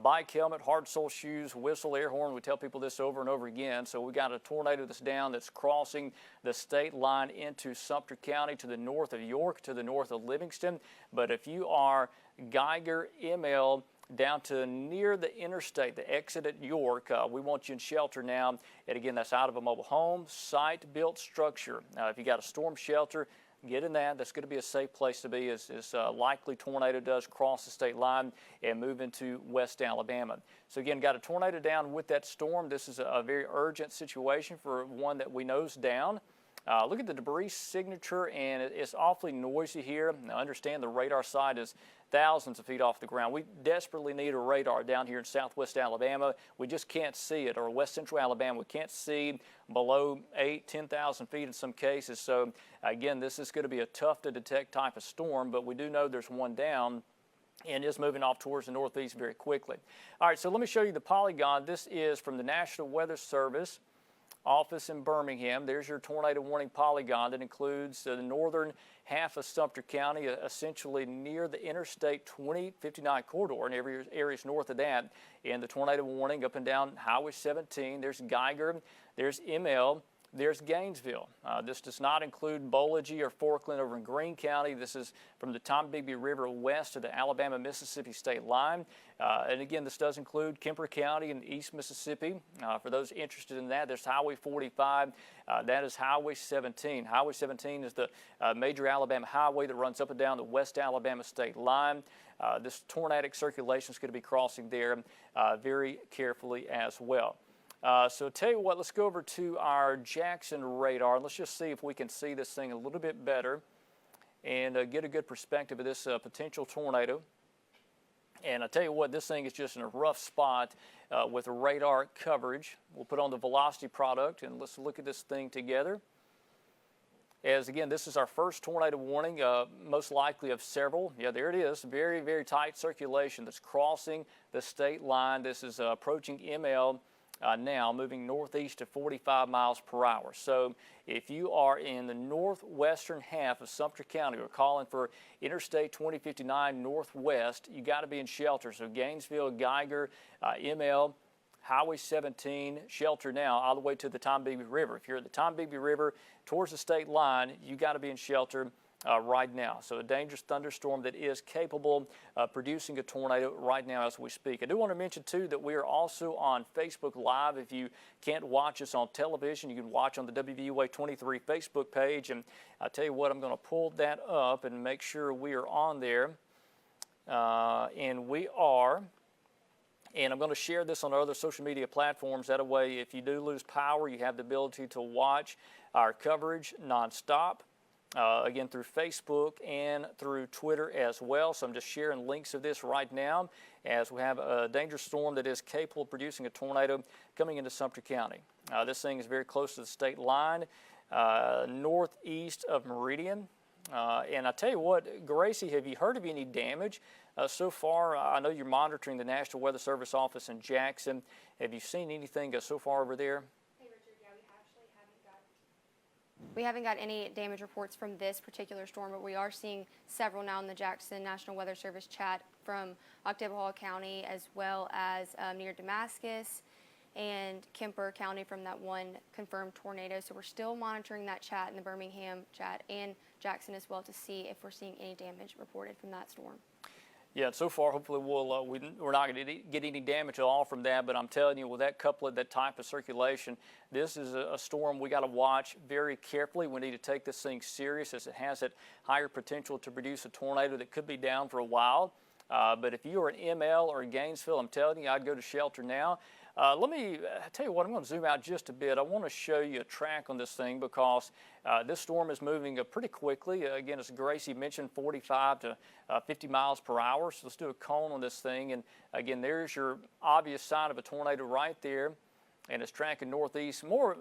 Bike helmet, hard sole shoes, whistle, air horn. We tell people this over and over again. So we got a tornado that's down that's crossing the state line into Sumter County to the north of York, to the north of Livingston. But if you are Geiger, ML, down to near the interstate, the exit at York, we want you in shelter now. And again, that's out of a mobile home, site-built structure. If you got a storm shelter, get in that. That's going to be a safe place to be as likely tornado does cross the state line and move into West Alabama. So again, got a tornado down with that storm. This is a very urgent situation for one that we know is down. Look at the debris signature, and it's awfully noisy here. Now, understand the radar site is thousands of feet off the ground. We desperately need a radar down here in southwest Alabama. We just can't see it, or west central Alabama. We can't see below 10,000 feet in some cases. So, again, this is going to be a tough to detect type of storm, but we do know there's one down and is moving off towards the northeast very quickly. All right, so let me show you the polygon. This is from the National Weather Service office in Birmingham. There's your tornado warning polygon that includes the northern half of Sumter County, essentially near the Interstate 2059 corridor and areas north of that. And the tornado warning up and down Highway 17. There's Geiger, there's ML, there's Gainesville. This does not include Bolagie or Forkland over in Greene County. This is from the Tombigbee River west of the Alabama-Mississippi state line. And again, this does include Kemper County and East Mississippi. For those interested in that, there's Highway 45. That is Highway 17. Highway 17 is the major Alabama highway that runs up and down the West Alabama state line. This tornadic circulation is going to be crossing there very carefully as well. So tell you what, let's go over to our Jackson radar. Let's just see if we can see this thing a little bit better and get a good perspective of this potential tornado. And I tell you what, this thing is just in a rough spot with radar coverage. We'll put on the velocity product, and let's look at this thing together. As again, this is our first tornado warning, most likely of several. Yeah, there it is. Very, very tight circulation that's crossing the state line. This is approaching ML now, moving northeast to 45 miles per hour. So if you are in the northwestern half of Sumter County, we're calling for Interstate 2059 Northwest, you got to be in shelter. So Gainesville, Geiger, ML, Highway 17, shelter now, all the way to the Tombigbee River. If you're at the Tombigbee River towards the state line, you got to be in shelter right now. So a dangerous thunderstorm that is capable of producing a tornado right now as we speak. I do want to mention, too, that we are also on Facebook Live. If you can't watch us on television, you can watch on the WVUA 23 Facebook page. And I'll tell you what, I'm going to pull that up and make sure we are on there. And we are. And I'm going to share this on our other social media platforms. That way, if you do lose power, you have the ability to watch our coverage nonstop. Again, through Facebook and through Twitter as well. So I'm just sharing links of this right now as we have a dangerous storm that is capable of producing a tornado coming into Sumter County. This thing is very close to the state line, northeast of Meridian. And I tell you what, Gracie, have you heard of any damage so far? I know you're monitoring the National Weather Service office in Jackson. Have you seen anything so far over there? We haven't got any damage reports from this particular storm, but we are seeing several now in the Jackson National Weather Service chat from Oktibbeha County, as well as near Damascus and Kemper County from that one confirmed tornado. So we're still monitoring that chat in the Birmingham chat and Jackson as well to see if we're seeing any damage reported from that storm. Yeah, so far, hopefully we're not going to get any damage at all from that, but I'm telling you, with that couplet, that type of circulation, this is a storm we got to watch very carefully. We need to take this thing serious as it has that higher potential to produce a tornado that could be down for a while. But if you are in ML or in Gainesville, I'm telling you, I'd go to shelter now. Let me tell you what, I'm going to zoom out just a bit. I want to show you a track on this thing because this storm is moving pretty quickly. Again, as Gracie mentioned, 45 to 50 miles per hour. So let's do a cone on this thing. And again, there's your obvious sign of a tornado right there. And it's tracking northeast, more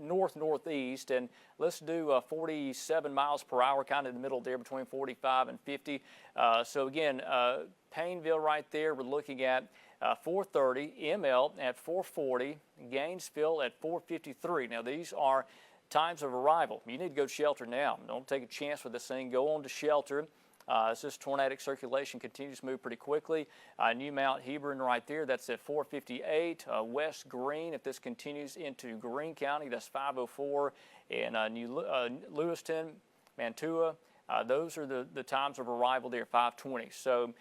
north-northeast. And let's do 47 miles per hour, kind of in the middle there between 45 and 50. So again, Painville right there, we're looking at 430, ML at 440, Gainesville at 453. Now, these are times of arrival. You need to go to shelter now. Don't take a chance with this thing. Go on to shelter. As this tornadic circulation continues to move pretty quickly. New Mount Hebron right there, that's at 458. West Greene, if this continues into Greene County, that's 504. And Lewiston, Mantua, those are the times of arrival there, 520. So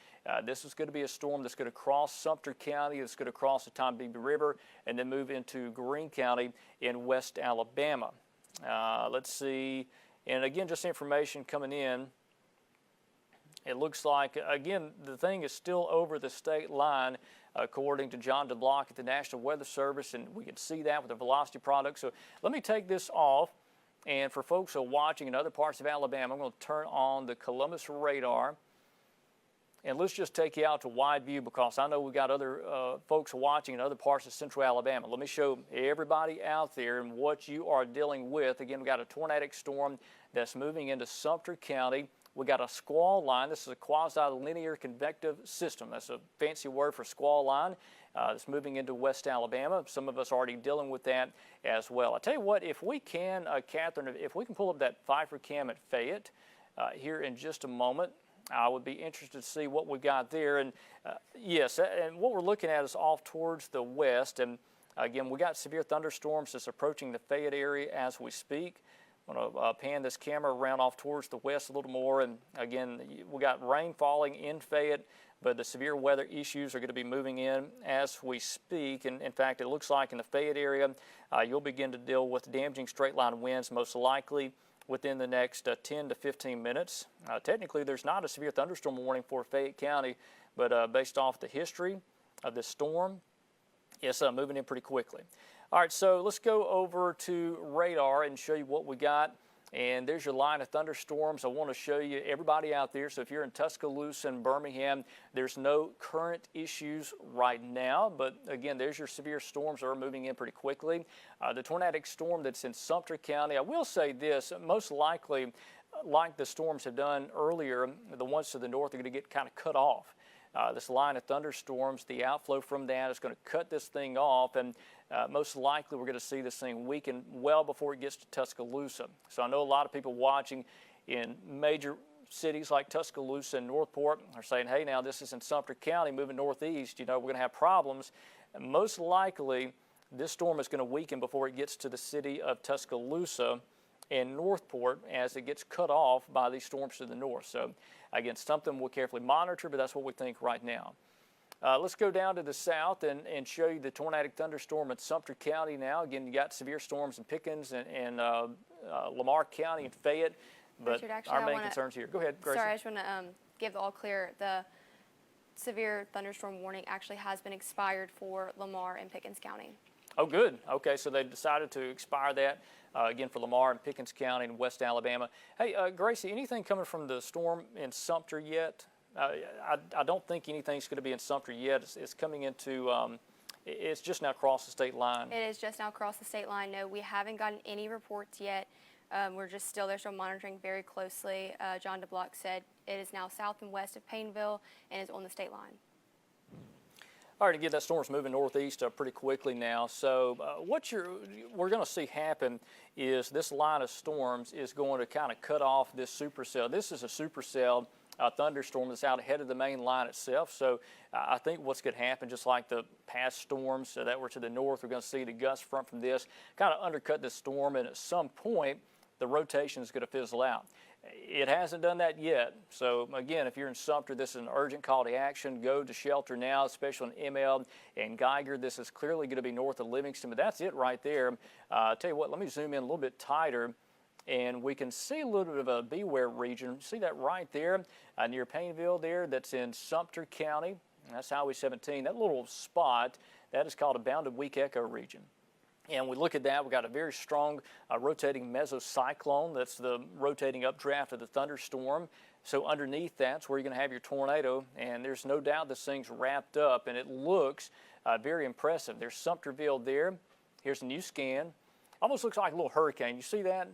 this is going to be a storm that's going to cross Sumter County, it's going to cross the Tombigbee River, and then move into Greene County in West Alabama. Let's see. And again, just information coming in. It looks like, again, the thing is still over the state line, according to John DeBlock at the National Weather Service, and we can see that with the velocity product. So let me take this off. And for folks who are watching in other parts of Alabama, I'm going to turn on the Columbus radar. And let's just take you out to wide view because I know we've got other folks watching in other parts of central Alabama. Let me show everybody out there and what you are dealing with. Again, we've got a tornadic storm that's moving into Sumter County. We got a squall line. This is a quasi-linear convective system. That's a fancy word for squall line. It's moving into West Alabama. Some of us are already dealing with that as well. I tell you what, if we can, Catherine, if we can pull up that Pfeiffer cam at Fayette here in just a moment, I would be interested to see what we've got there. And yes, and what we're looking at is off towards the west. And again, we got severe thunderstorms that's approaching the Fayette area as we speak. I'm going to pan this camera around off towards the west a little more. And again, we got rain falling in Fayette, but the severe weather issues are going to be moving in as we speak. And in fact, it looks like in the Fayette area, you'll begin to deal with damaging straight line winds most likely within the next 10 to 15 minutes. Technically, there's not a severe thunderstorm warning for Fayette County, but based off the history of this storm, it's moving in pretty quickly. All right, so let's go over to radar and show you what we got. And there's your line of thunderstorms. I want to show you everybody out there. So if you're in Tuscaloosa and Birmingham, there's no current issues right now. But again, there's your severe storms that are moving in pretty quickly. The tornadic storm that's in Sumter County, I will say this, most likely, like the storms have done earlier, the ones to the north are going to get kind of cut off. This line of thunderstorms, the outflow from that is going to cut this thing off, and most likely we're going to see this thing weaken well before it gets to Tuscaloosa. So I know a lot of people watching in major cities like Tuscaloosa and Northport are saying, hey, now this is in Sumter County moving northeast, you know, we're going to have problems. And most likely this storm is going to weaken before it gets to the city of Tuscaloosa and Northport as it gets cut off by these storms to the north. So again, something we'll carefully monitor, but that's what we think right now. Let's go down to the south and show you the tornadic thunderstorm in Sumter County now. Again, you got severe storms in Pickens and Lamar County and Fayette, but Richard, actually, our main concerns here. Go ahead, Gracie. Sorry, I just want to give the all clear. The severe thunderstorm warning actually has been expired for Lamar and Pickens County. Oh, good. Okay, so they decided to expire that, again, for Lamar and Pickens County in West Alabama. Hey, Gracie, anything coming from the storm in Sumter yet? I don't think anything's going to be in Sumter yet. It's coming into, it's just now crossed the state line. It is just now across the state line. No, we haven't gotten any reports yet. We're just still monitoring very closely. John DeBlock said it is now south and west of Painville and is on the state line. All right, again, that storm's moving northeast pretty quickly now. So we're going to see happen is this line of storms is going to kind of cut off this supercell. This is a supercell thunderstorm that's out ahead of the main line itself. So I think what's going to happen, just like the past storms that were to the north, we're going to see the gust front from this kind of undercut this storm, and at some point the rotation is going to fizzle out. It hasn't done that yet. So again, if you're in Sumter, this is an urgent call to action. Go to shelter now, especially on ML and Geiger. This is clearly going to be north of Livingston, but that's it right there. I'll tell you what, let me zoom in a little bit tighter, and we can see a little bit of a beware region. See that right there near Painville there? That's in Sumter County. That's Highway 17. That little spot, that is called a bounded weak echo region. And we look at that, we've got a very strong rotating mesocyclone. That's the rotating updraft of the thunderstorm. So underneath that's where you're going to have your tornado, and there's no doubt this thing's wrapped up, and it looks very impressive. There's Sumterville there. Here's a new scan. Almost looks like a little hurricane. You see that?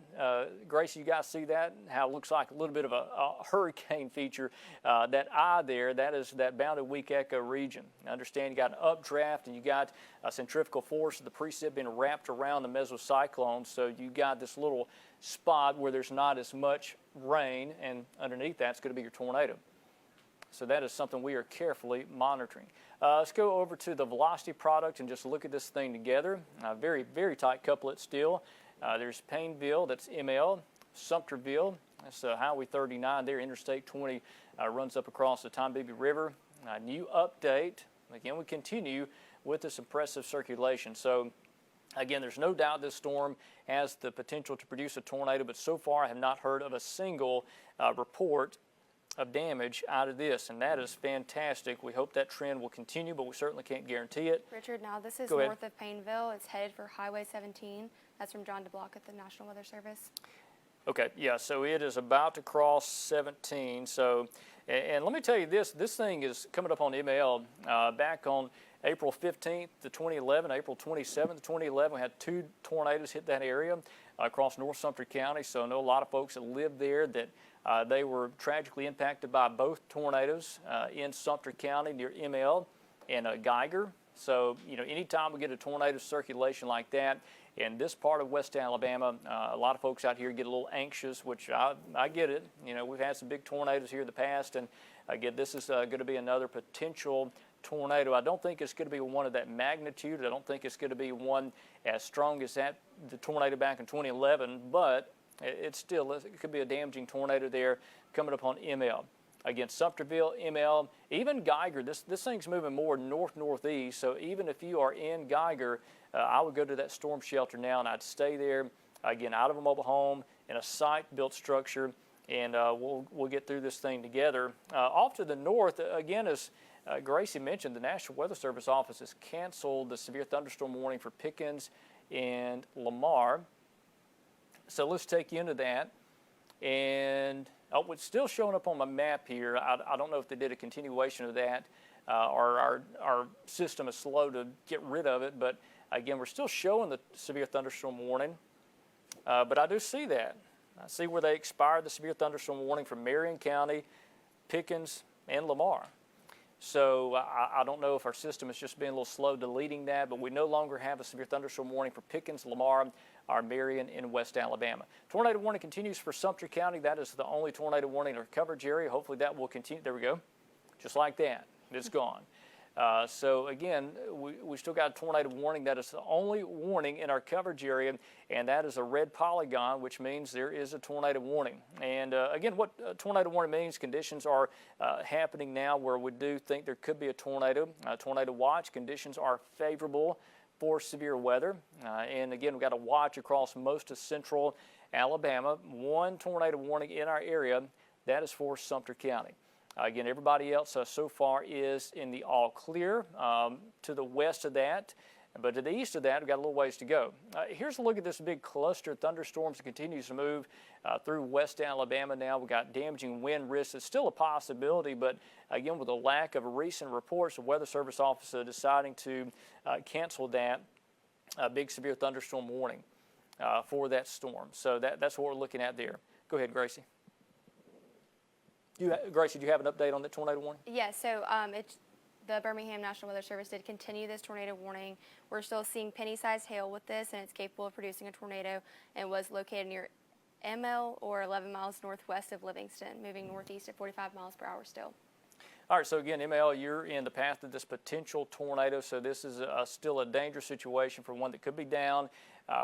Gracie, you guys see that? How it looks like a little bit of a hurricane feature. That eye there, that is that bounded weak echo region. I understand you got an updraft and you got a centrifugal force of the precip being wrapped around the mesocyclone. So you got this little spot where there's not as much rain, and underneath that's going to be your tornado. So that is something we are carefully monitoring. Let's go over to the velocity product and just look at this thing together. Very, very tight couplet still. There's Painville, that's ML. Sumterville, that's Highway 39 there. Interstate 20 runs up across the Tombigbee River. New update. Again, we continue with this impressive circulation. So again, there's no doubt this storm has the potential to produce a tornado, but so far I have not heard of a single report of damage out of this, and that is fantastic. We hope that trend will continue, but we certainly can't guarantee it. Richard, now this is Go ahead. north of Painville. It's headed for Highway 17. That's from John DeBlock at the National Weather Service. Okay, yeah, so it is about to cross 17. So, and let me tell you this thing is coming up on ML. Back on April 15th to 2011, April 27th to 2011, we had 2 tornadoes hit that area across North Sumter County. So I know a lot of folks that live there that they were tragically impacted by both tornadoes in Sumter County near ML and Geiger. So, you know, anytime we get a tornado circulation like that in this part of West Alabama, a lot of folks out here get a little anxious, which I get it. You know, we've had some big tornadoes here in the past, and again, this is going to be another potential tornado. I don't think it's going to be one of that magnitude. I don't think it's going to be one as strong as the tornado back in 2011, but it could be a damaging tornado there coming up on ML. Again, Sumterville, ML, even Geiger, this thing's moving more north-northeast, so even if you are in Geiger, I would go to that storm shelter now, and I'd stay there, again, out of a mobile home, in a site-built structure, and we'll get through this thing together. Off to the north, again, as Gracie mentioned, the National Weather Service office has canceled the severe thunderstorm warning for Pickens and Lamar. So let's take you into that. And it's still showing up on my map here. I don't know if they did a continuation of that or our system is slow to get rid of it. But again, we're still showing the severe thunderstorm warning. But I do see that. I see where they expired the severe thunderstorm warning for Marion County, Pickens, and Lamar. So I don't know if our system is just being a little slow deleting that, but we no longer have a severe thunderstorm warning for Pickens, Lamar, or Marion in West Alabama. Tornado warning continues for Sumter County. That is the only tornado warning in our coverage area. Hopefully that will continue. There we go. Just like that. It's gone. So again, we still got a tornado warning. That is the only warning in our coverage area, and that is a red polygon, which means there is a tornado warning. And again, what a tornado warning means, conditions are happening now where we do think there could be a tornado. Tornado watch, conditions are favorable for severe weather. And again, we've got a watch across most of central Alabama. One tornado warning in our area, that is for Sumter County. Again, everybody else so far is in the all clear. To the west of that, but to the east of that, we've got a little ways to go. Here's a look at this big cluster of thunderstorms that continues to move through West Alabama now. We've got damaging wind risks. It's still a possibility, but again, with the lack of recent reports, the Weather Service office deciding to cancel that big severe thunderstorm warning for that storm. So that's what we're looking at there. Go ahead, Gracie. Gracie, do you have an update on the tornado warning? Yeah, so the Birmingham National Weather Service did continue this tornado warning. We're still seeing penny-sized hail with this, and it's capable of producing a tornado, and was located near ML or 11 miles northwest of Livingston, moving northeast at 45 miles per hour still. All right, so again, ML, you're in the path of this potential tornado, so this is still a dangerous situation for one that could be down.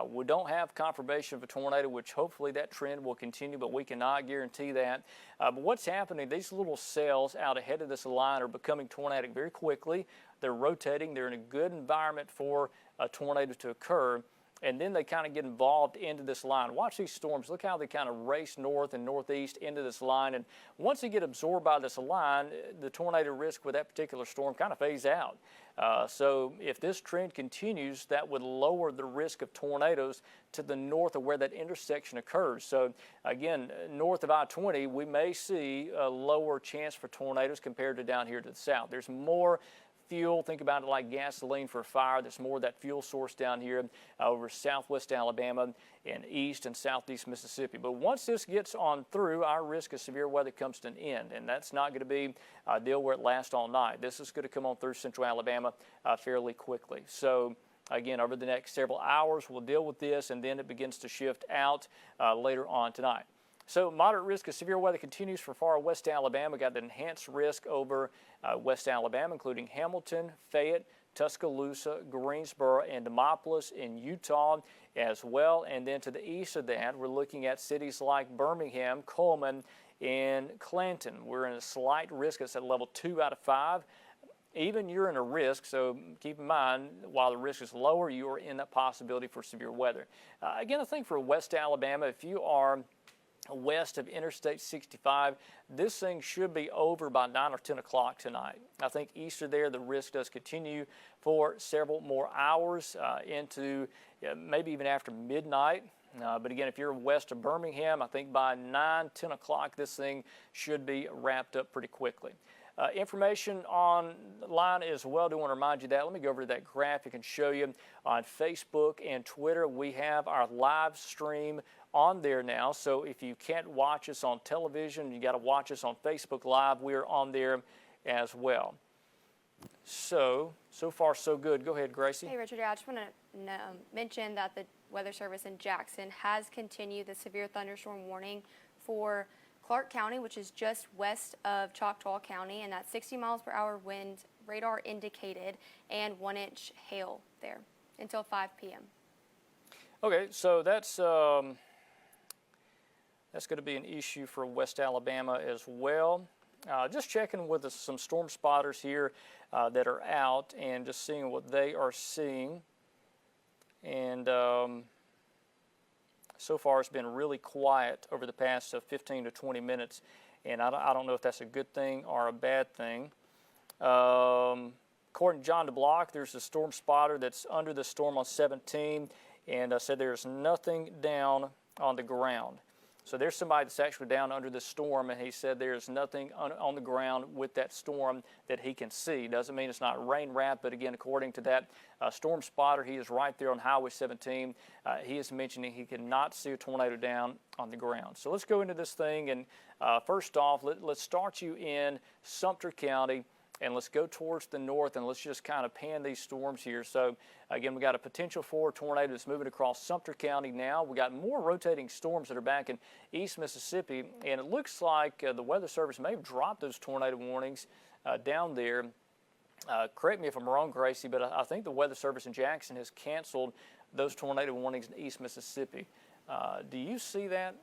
We don't have confirmation of a tornado, which hopefully that trend will continue, but we cannot guarantee that. But what's happening, these little cells out ahead of this line are becoming tornadic very quickly. They're rotating. They're in a good environment for a tornado to occur. And then they kind of get involved into this line. Watch these storms. Look how they kind of race north and northeast into this line. And once they get absorbed by this line, the tornado risk with that particular storm kind of fades out. So if this trend continues, that would lower the risk of tornadoes to the north of where that intersection occurs. So again, north of I-20, we may see a lower chance for tornadoes compared to down here to the south. There's more fuel. Think about it like gasoline for a fire. There's more of that fuel source down here over southwest Alabama and east and southeast Mississippi. But once this gets on through, our risk of severe weather comes to an end, and that's not going to be a deal where it lasts all night. This is going to come on through central Alabama fairly quickly. So again, over the next several hours, we'll deal with this, and then it begins to shift out later on tonight. So moderate risk of severe weather continues for far west Alabama. Got the enhanced risk over west Alabama, including Hamilton, Fayette, Tuscaloosa, Greensboro, and Demopolis in Utah as well. And then to the east of that, we're looking at cities like Birmingham, Coleman, and Clanton. We're in a slight risk. It's at level 2 out of 5. Even you're in a risk, so keep in mind, while the risk is lower, you are in that possibility for severe weather. Again, I think for west Alabama, if you are west of Interstate 65, this thing should be over by 9 or 10 o'clock tonight. I think east of there, the risk does continue for several more hours into maybe even after midnight. But again, if you're west of Birmingham, I think by 9, 10 o'clock, this thing should be wrapped up pretty quickly. Information online as well. Do want to remind you that. Let me go over to that graphic and show you on Facebook and Twitter. We have our live stream on there now. So if you can't watch us on television, you got to watch us on Facebook Live. We're on there as well. So far so good. Go ahead, Gracie. Hey, Richard, I just want to mention that the Weather Service in Jackson has continued the severe thunderstorm warning for Clark County, which is just west of Choctaw County, and that's 60 miles per hour wind, radar indicated, and 1-inch hail there until 5 p.m. Okay, so that's going to be an issue for West Alabama as well. Just checking with some storm spotters here that are out and just seeing what they are seeing. And so far it's been really quiet over the past 15 to 20 minutes. And I don't know if that's a good thing or a bad thing. According to John DeBlock, there's a storm spotter that's under the storm on 17. And said there's nothing down on the ground. So there's somebody that's actually down under the storm, and he said there's nothing on the ground with that storm that he can see. Doesn't mean it's not rain wrapped, but again, according to that storm spotter, he is right there on Highway 17. He is mentioning he cannot see a tornado down on the ground. So let's go into this thing, and first off, let's start you in Sumter County. And let's go towards the north, and let's just kind of pan these storms here. So, again, we got a potential for a tornado that's moving across Sumter County now. We got more rotating storms that are back in East Mississippi, and it looks like the Weather Service may have dropped those tornado warnings down there. Correct me if I'm wrong, Gracie, but I think the Weather Service in Jackson has canceled those tornado warnings in East Mississippi. Do you see that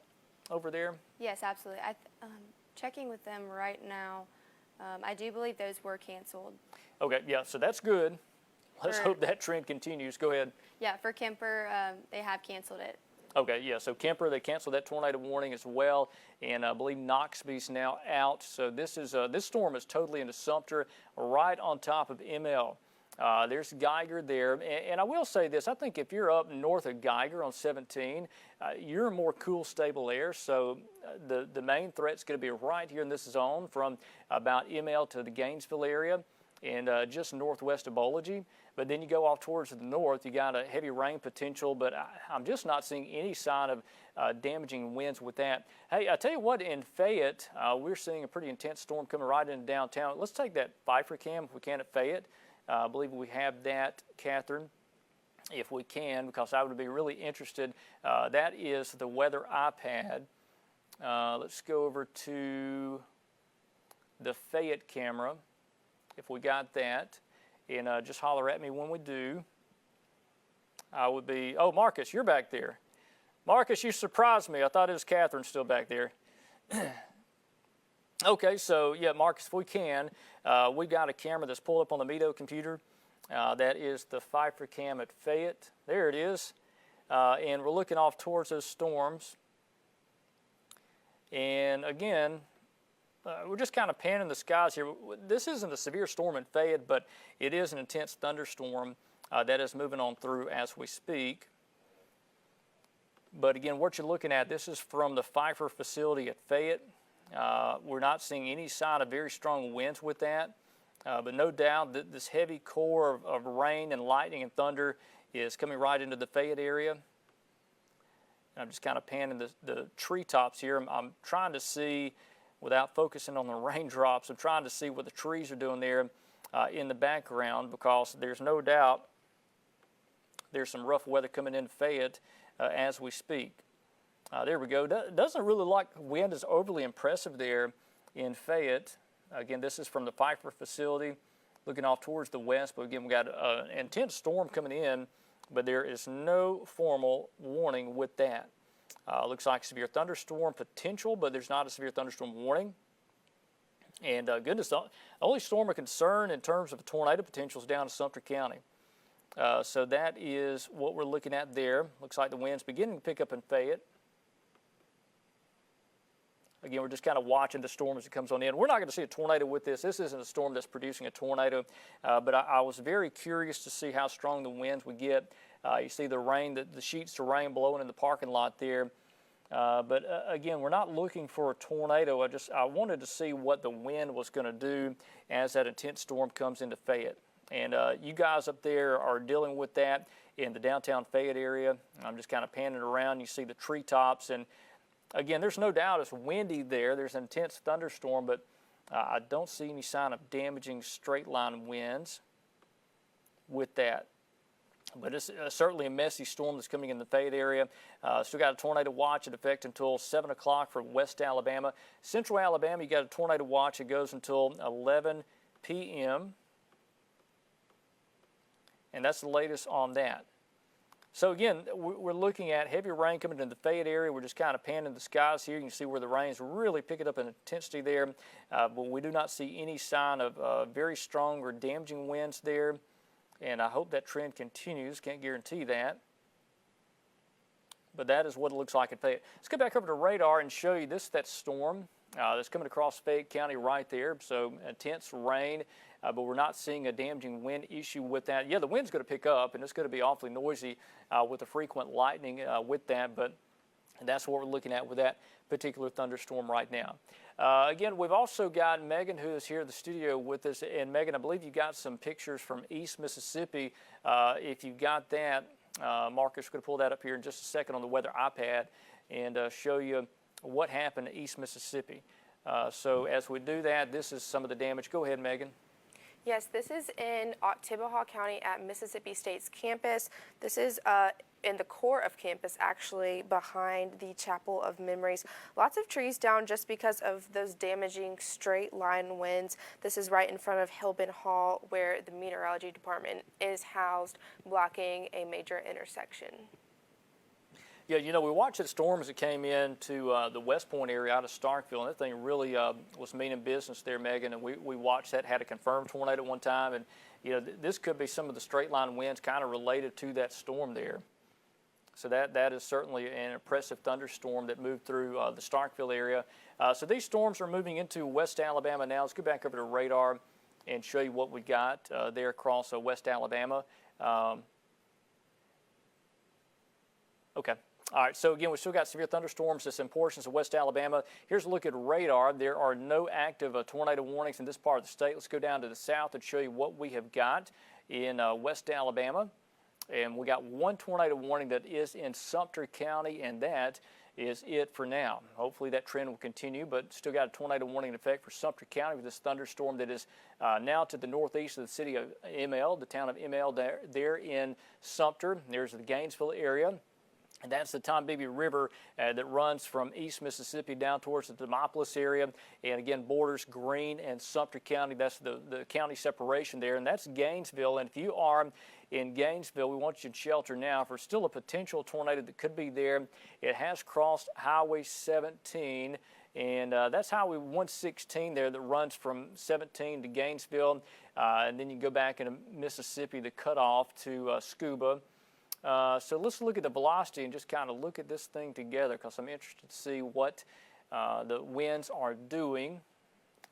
over there? Yes, absolutely. Checking with them right now. I do believe those were canceled. Okay, yeah, so that's good. Let's hope that trend continues. Go ahead. Yeah, for Kemper, they have canceled it. Okay, yeah, so Kemper, they canceled that tornado warning as well, and I believe Knoxby's now out. So this storm is totally into Sumter, right on top of ML. There's Geiger there, and I will say this, I think if you're up north of Geiger on 17, you're in more cool, stable air, so the main threat's going to be right here in this zone from about ML to the Gainesville area and just northwest of Bology. But then you go off towards the north, you got a heavy rain potential, but I'm just not seeing any sign of damaging winds with that. Hey, I tell you what, in Fayette, we're seeing a pretty intense storm coming right into downtown. Let's take that Pfeiffer cam if we can at Fayette. I believe we have that, Catherine, if we can, because I would be really interested. That is the weather iPad. Let's go over to the Fayette camera, if we got that, and just holler at me when we do. I would be, oh, Marcus, you're back there. Marcus, you surprised me. I thought it was Catherine still back there. Okay, so yeah, Marcus, if we can, we've got a camera that's pulled up on the Mito computer. That is the Pfeiffer cam at Fayette. There it is. And we're looking off towards those storms. And again, we're just kind of panning the skies here. This isn't a severe storm in Fayette, but it is an intense thunderstorm that is moving on through as we speak. But again, what you're looking at, this is from the Pfeiffer facility at Fayette. We're not seeing any sign of very strong winds with that, but no doubt that this heavy core of rain and lightning and thunder is coming right into the Fayette area. And I'm just kind of panning the treetops here. I'm trying to see, without focusing on the raindrops, I'm trying to see what the trees are doing there in the background, because there's no doubt there's some rough weather coming into Fayette as we speak. There we go. Doesn't really look like wind is overly impressive there in Fayette. Again, this is from the Pfeiffer facility, looking off towards the west. But again, we got an intense storm coming in, but there is no formal warning with that. Looks like severe thunderstorm potential, but there's not a severe thunderstorm warning. And goodness, the only storm of concern in terms of tornado potential is down in Sumter County. So that is what we're looking at there. Looks like the wind's beginning to pick up in Fayette. Again, we're just kind of watching the storm as it comes on in. We're not going to see a tornado with this. This isn't a storm that's producing a tornado, but I was very curious to see how strong the winds would get. You see the rain, the sheets of rain blowing in the parking lot there. But again, we're not looking for a tornado. I wanted to see what the wind was going to do as that intense storm comes into Fayette. And you guys up there are dealing with that in the downtown Fayette area. I'm just kind of panning around. You see the treetops, and again, there's no doubt it's windy there. There's an intense thunderstorm, but I don't see any sign of damaging straight-line winds with that. But it's certainly a messy storm that's coming in the Fayette area. Still got a tornado watch in effect until 7 o'clock for West Alabama. Central Alabama, you got a tornado watch. It goes until 11 p.m. And that's the latest on that. So again, we're looking at heavy rain coming into the Fayette area. We're just kind of panning the skies here. You can see where the rain's really picking up in intensity there. But we do not see any sign of very strong or damaging winds there. And I hope that trend continues. Can't guarantee that. But that is what it looks like in Fayette. Let's go back over to radar and show you that storm that's coming across Fayette County right there. So intense rain. But we're not seeing a damaging wind issue with that. Yeah, the wind's going to pick up, and it's going to be awfully noisy with the frequent lightning with that. But And that's what we're looking at with that particular thunderstorm right now. Again, we've also got Megan, who is here in the studio with us. And Megan, I believe you got some pictures from East Mississippi. If you got that, Marcus, we're going to pull that up here in just a second on the weather iPad and show you what happened in East Mississippi. So as we do that, this is some of the damage. Go ahead, Megan. Yes, this is in Ottawa County at Mississippi State's campus. This is in the core of campus, actually, behind the Chapel of Memories. Lots of trees down just because of those damaging straight line winds. This is right in front of Hillbin Hall, where the meteorology department is housed, blocking a major intersection. Yeah, you know, we watched that storm as it came into the West Point area out of Starkville, and that thing really was meaning business there, Megan, and we watched that, had a confirmed tornado one time, and, you know, this could be some of the straight line winds kind of related to that storm there. So that is certainly an impressive thunderstorm that moved through the Starkville area. So these storms are moving into West Alabama now. Let's go back over to radar and show you what we got there across West Alabama. Okay. All right, so again, we still got severe thunderstorms in some portions of West Alabama. Here's a look at radar. There are no active tornado warnings in this part of the state. Let's go down to the south and show you what we have got in West Alabama. And we got one tornado warning that is in Sumter County, and that is it for now. Hopefully that trend will continue, but still got a tornado warning in effect for Sumter County with this thunderstorm that is now to the northeast of the city of ML, the town of ML there in Sumter. There's the Gainesville area. And that's the Tombigbee River that runs from East Mississippi down towards the Demopolis area. And again, borders Greene and Sumter County. That's the county separation there. And that's Gainesville. And if you are in Gainesville, we want you in shelter now for still a potential tornado that could be there. It has crossed Highway 17. And that's Highway 116 there that runs from 17 to Gainesville. And then you go back into Mississippi, the cutoff to Scuba. So let's look at the velocity and just kind of look at this thing together, because I'm interested to see what the winds are doing.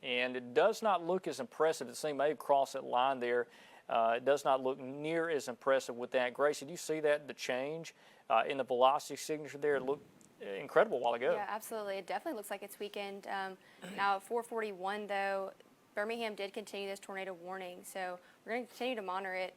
And it does not look as impressive. This thing may have crossed that line there. It does not look near as impressive with that. Gracie, do you see that, the change in the velocity signature there? It looked incredible a while ago. Yeah, absolutely. It definitely looks like it's weakened. Now at 4:41, though, Birmingham did continue this tornado warning, so we're going to continue to monitor it.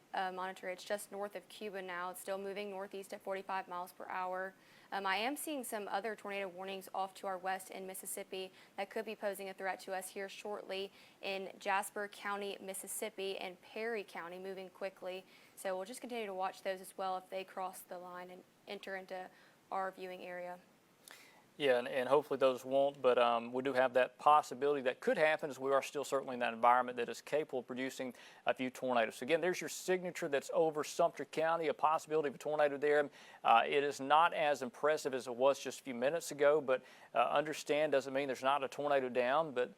It's just north of Cuba now. It's still moving northeast at 45 miles per hour. I am seeing some other tornado warnings off to our west in Mississippi that could be posing a threat to us here shortly in Jasper County, Mississippi, and Perry County, moving quickly. So we'll just continue to watch those as well if they cross the line and enter into our viewing area. Yeah, and hopefully those won't, but we do have that possibility that could happen, as we are still certainly in that environment that is capable of producing a few tornadoes. So again, there's your signature that's over Sumter County, a possibility of a tornado there. It is not as impressive as it was just a few minutes ago, but understand doesn't mean there's not a tornado down. But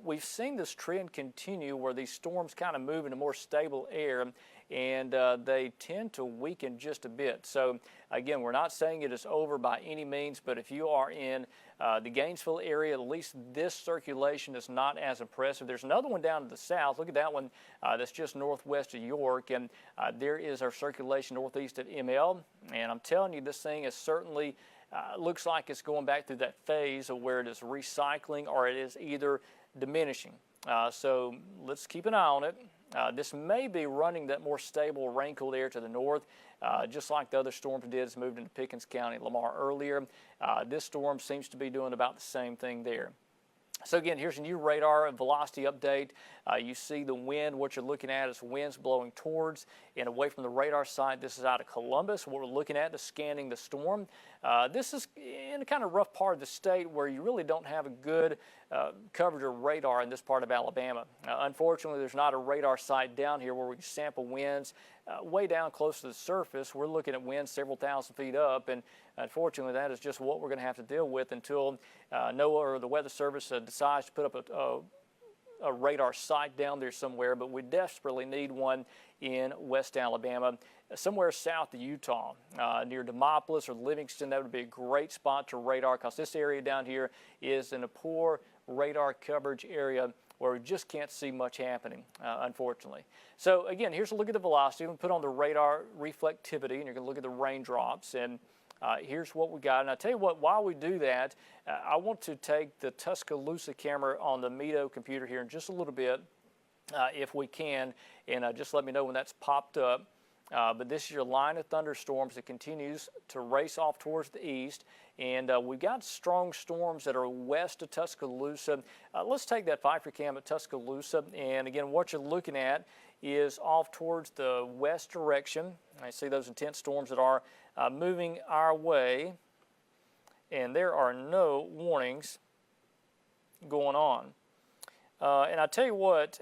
we've seen this trend continue where these storms kind of move into more stable air, and they tend to weaken just a bit. So again, we're not saying it is over by any means, but if you are in the Gainesville area, at least this circulation is not as impressive. There's another one down to the south. Look at that one. That's just northwest of York, and there is our circulation northeast of ML. And I'm telling you, this thing is certainly looks like it's going back through that phase of where it is recycling or it is either diminishing. So let's keep an eye on it. This may be running that more stable rain-cooled air to the north, just like the other storms did. It's moved into Pickens County, Lamar earlier. This storm seems to be doing about the same thing there. So again, here's a new radar velocity update. You see the wind. What you're looking at is winds blowing towards and away from the radar side. This is out of Columbus. What we're looking at is scanning the storm. This is in a kind of rough part of the state where you really don't have a good coverage of radar in this part of Alabama. Unfortunately, there's not a radar site down here where we can sample winds way down close to the surface. We're looking at winds several thousand feet up, and unfortunately, that is just what we're going to have to deal with until NOAA or the Weather Service decides to put up a radar site down there somewhere. But we desperately need one in West Alabama, somewhere south of Utah, near Demopolis or Livingston. That would be a great spot to radar, because this area down here is in a poor radar coverage area where we just can't see much happening, unfortunately. So again, here's a look at the velocity. We put on the radar reflectivity, and you're going to look at the raindrops. And Here's what we got. And I tell you what, while we do that, I want to take the Tuscaloosa camera on the Mito computer here in just a little bit, if we can, and just let me know when that's popped up. But this is your line of thunderstorms that continues to race off towards the east. And we've got strong storms that are west of Tuscaloosa. Let's take that Viper cam at Tuscaloosa. And again, what you're looking at is off towards the west direction. I see those intense storms that are moving our way. And there are no warnings going on. And I tell you what,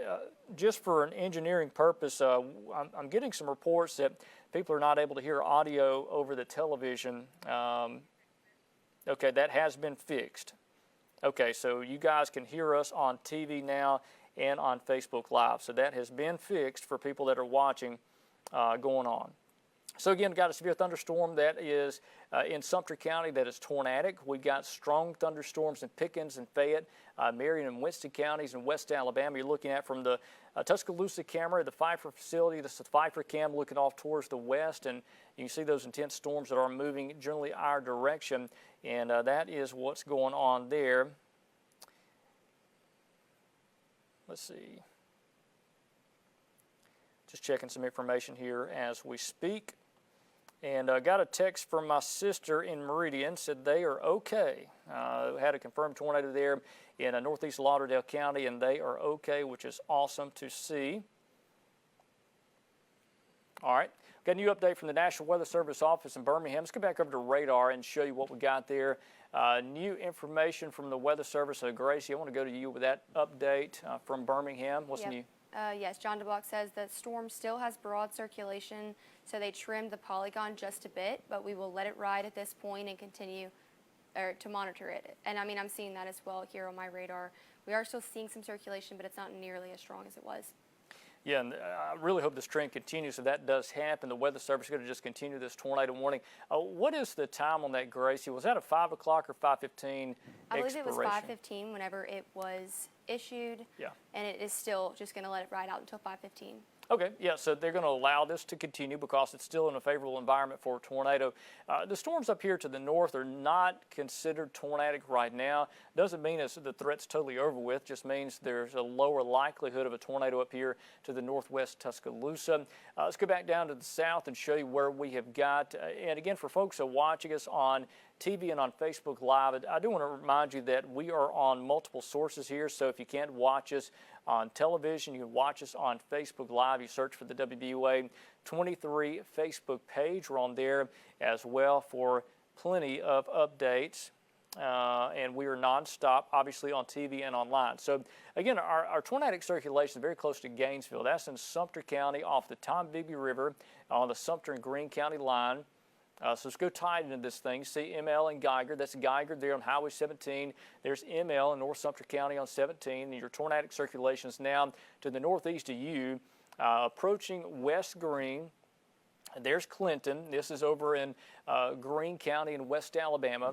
just for an engineering purpose, I'm getting some reports that people are not able to hear audio over the television. Okay, that has been fixed. Okay, so you guys can hear us on TV now and on Facebook Live. So that has been fixed for people that are watching going on. So again, got a severe thunderstorm that is in Sumter County that is tornadic. We've got strong thunderstorms in Pickens and Fayette, Marion and Winston counties in West Alabama. You're looking at from the Tuscaloosa camera, the Pfeiffer facility. This is the Pfeiffer cam looking off towards the west, and you can see those intense storms that are moving generally our direction, and that is what's going on there. Let's see. Just checking some information here as we speak. And I got a text from my sister in Meridian, said they are okay. Had a confirmed tornado there in northeast Lauderdale County, and they are okay, which is awesome to see. All right, got a new update from the National Weather Service office in Birmingham. Let's go back over to radar and show you what we got there. New information from the Weather Service. Gracie, I want to go to you with that update from Birmingham. What's new? Yes, John DeBlock says the storm still has broad circulation, so they trimmed the polygon just a bit, but we will let it ride at this point and continue to monitor it. And I mean, I'm seeing that as well here on my radar. We are still seeing some circulation, but it's not nearly as strong as it was. Yeah, and I really hope this trend continues. If that does happen, the Weather Service is going to just continue this tornado warning. What is the time on that, Gracie? Was that a 5 o'clock or 5:15 I believe expiration? it was 5:15 whenever it was issued. Yeah. And it is still just going to let it ride out until 5:15. Okay, yeah, so they're going to allow this to continue because it's still in a favorable environment for a tornado. The storms up here to the north are not considered tornadic right now. Doesn't mean the threat's totally over with, just means there's a lower likelihood of a tornado up here to the northwest Tuscaloosa. Let's go back down to the south and show you where we have got, and again, for folks watching us on TV and on Facebook Live, I do want to remind you that we are on multiple sources here, so if you can't watch us on television, you can watch us on Facebook Live. You search for the WBUA 23 Facebook page. We're on there as well for plenty of updates, and we are nonstop, obviously, on TV and online. So, again, our tornadic circulation is very close to Gainesville. That's in Sumter County off the Tombigbee River on the Sumter and Greene County line. So let's go tight into this thing. See ML and Geiger. That's Geiger there on Highway 17. There's ML in North Sumter County on 17. And your tornadic circulation is now to the northeast of you, approaching West Greene. There's Clinton. This is over in Greene County in West Alabama.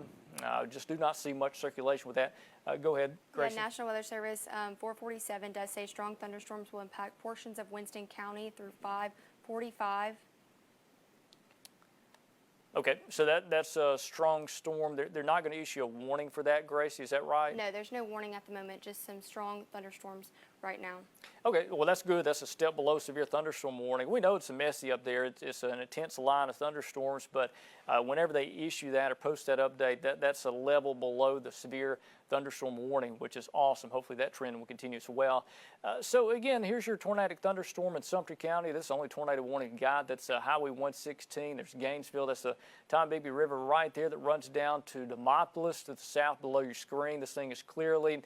Just do not see much circulation with that. Go ahead, Gracie. The National Weather Service 447 does say strong thunderstorms will impact portions of Winston County through 5:45. Okay, so that's a strong storm. They're not going to issue a warning for that, Gracie, is that right? No, there's no warning at the moment, just some strong thunderstorms right now. Okay, well, that's good. That's a step below severe thunderstorm warning. We know it's messy up there. It's an intense line of thunderstorms, but whenever they issue that or post that update, that's a level below the severe thunderstorm warning, which is awesome. Hopefully that trend will continue as well. So again, here's your tornadic thunderstorm in Sumter County. This is the only tornado warning guide. That's Highway 116. There's Gainesville. That's the Tombigbee River right there that runs down to Demopolis to the south below your screen. This thing is clearly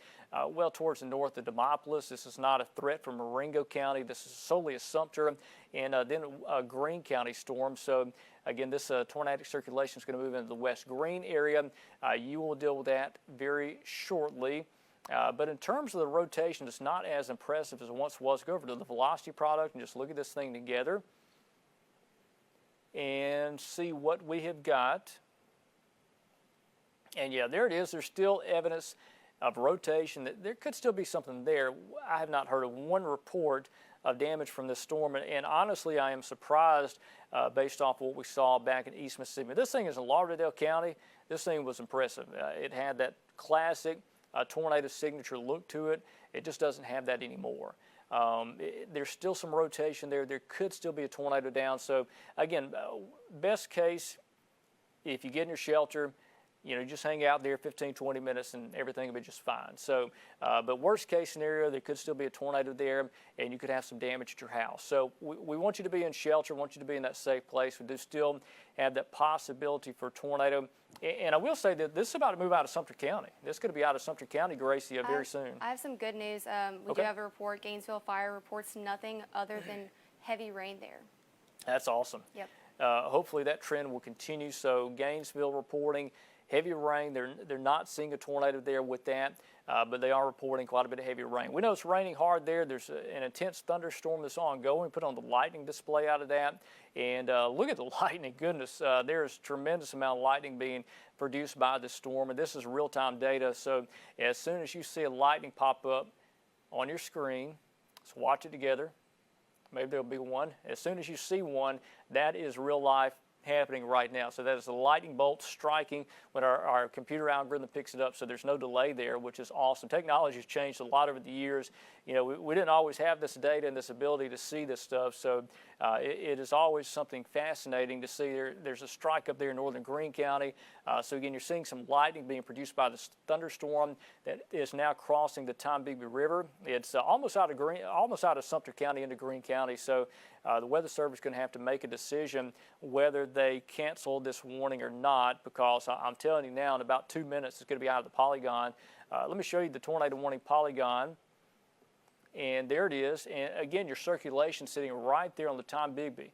well towards the north of Demopolis. This is not a threat from Marengo County. This is solely a Sumter and then a Greene County storm. So again, this tornadic circulation is going to move into the West Greene area. You will deal with that very shortly. But in terms of the rotation, it's not as impressive as it once was. Go over to the velocity product and just look at this thing together and see what we have got. And yeah, there it is. There's still evidence of rotation. There could still be something there. I have not heard of one report of damage from this storm. And honestly, I am surprised based off what we saw back in East Mississippi. This thing is in Lauderdale County. This thing was impressive. It had that classic tornado signature look to it. It just doesn't have that anymore. There's still some rotation there. There could still be a tornado down. So again, best case, if you get in your shelter, just hang out there 15, 20 minutes and everything will be just fine. So, but worst case scenario, there could still be a tornado there and you could have some damage at your house. So we want you to be in shelter, want you to be in that safe place. We do still have that possibility for a tornado. And I will say that this is about to move out of Sumter County. This is going to be out of Sumter County, Gracie, very soon. I have some good news. We Okay. do have a report. Gainesville Fire reports nothing other than heavy rain there. That's awesome. Yep. Hopefully that trend will continue. So Gainesville reporting heavy rain. They're not seeing a tornado there with that, but they are reporting quite a bit of heavy rain. We know it's raining hard there. There's an intense thunderstorm that's ongoing. Put on the lightning display out of that. And look at the lightning. Goodness, there is tremendous amount of lightning being produced by this storm. And this is real-time data. So as soon as you see a lightning pop up on your screen, let's watch it together. Maybe there'll be one. As soon as you see one, that is real life happening right now. So that is a lightning bolt striking when our computer algorithm picks it up, so there's no delay there, which is awesome. Technology has changed a lot over the years. We didn't always have this data and this ability to see this stuff, so it is always something fascinating to see. There's a strike up there in northern Greene County. So again, you're seeing some lightning being produced by this thunderstorm that is now crossing the Tombigbee River. It's almost out of Sumter County into Greene County. So the Weather Service is going to have to make a decision whether they cancel this warning or not, because I'm telling you now, in about 2 minutes, it's going to be out of the polygon. Let me show you the tornado warning polygon. And there it is. And again, your circulation sitting right there on the Tombigbee.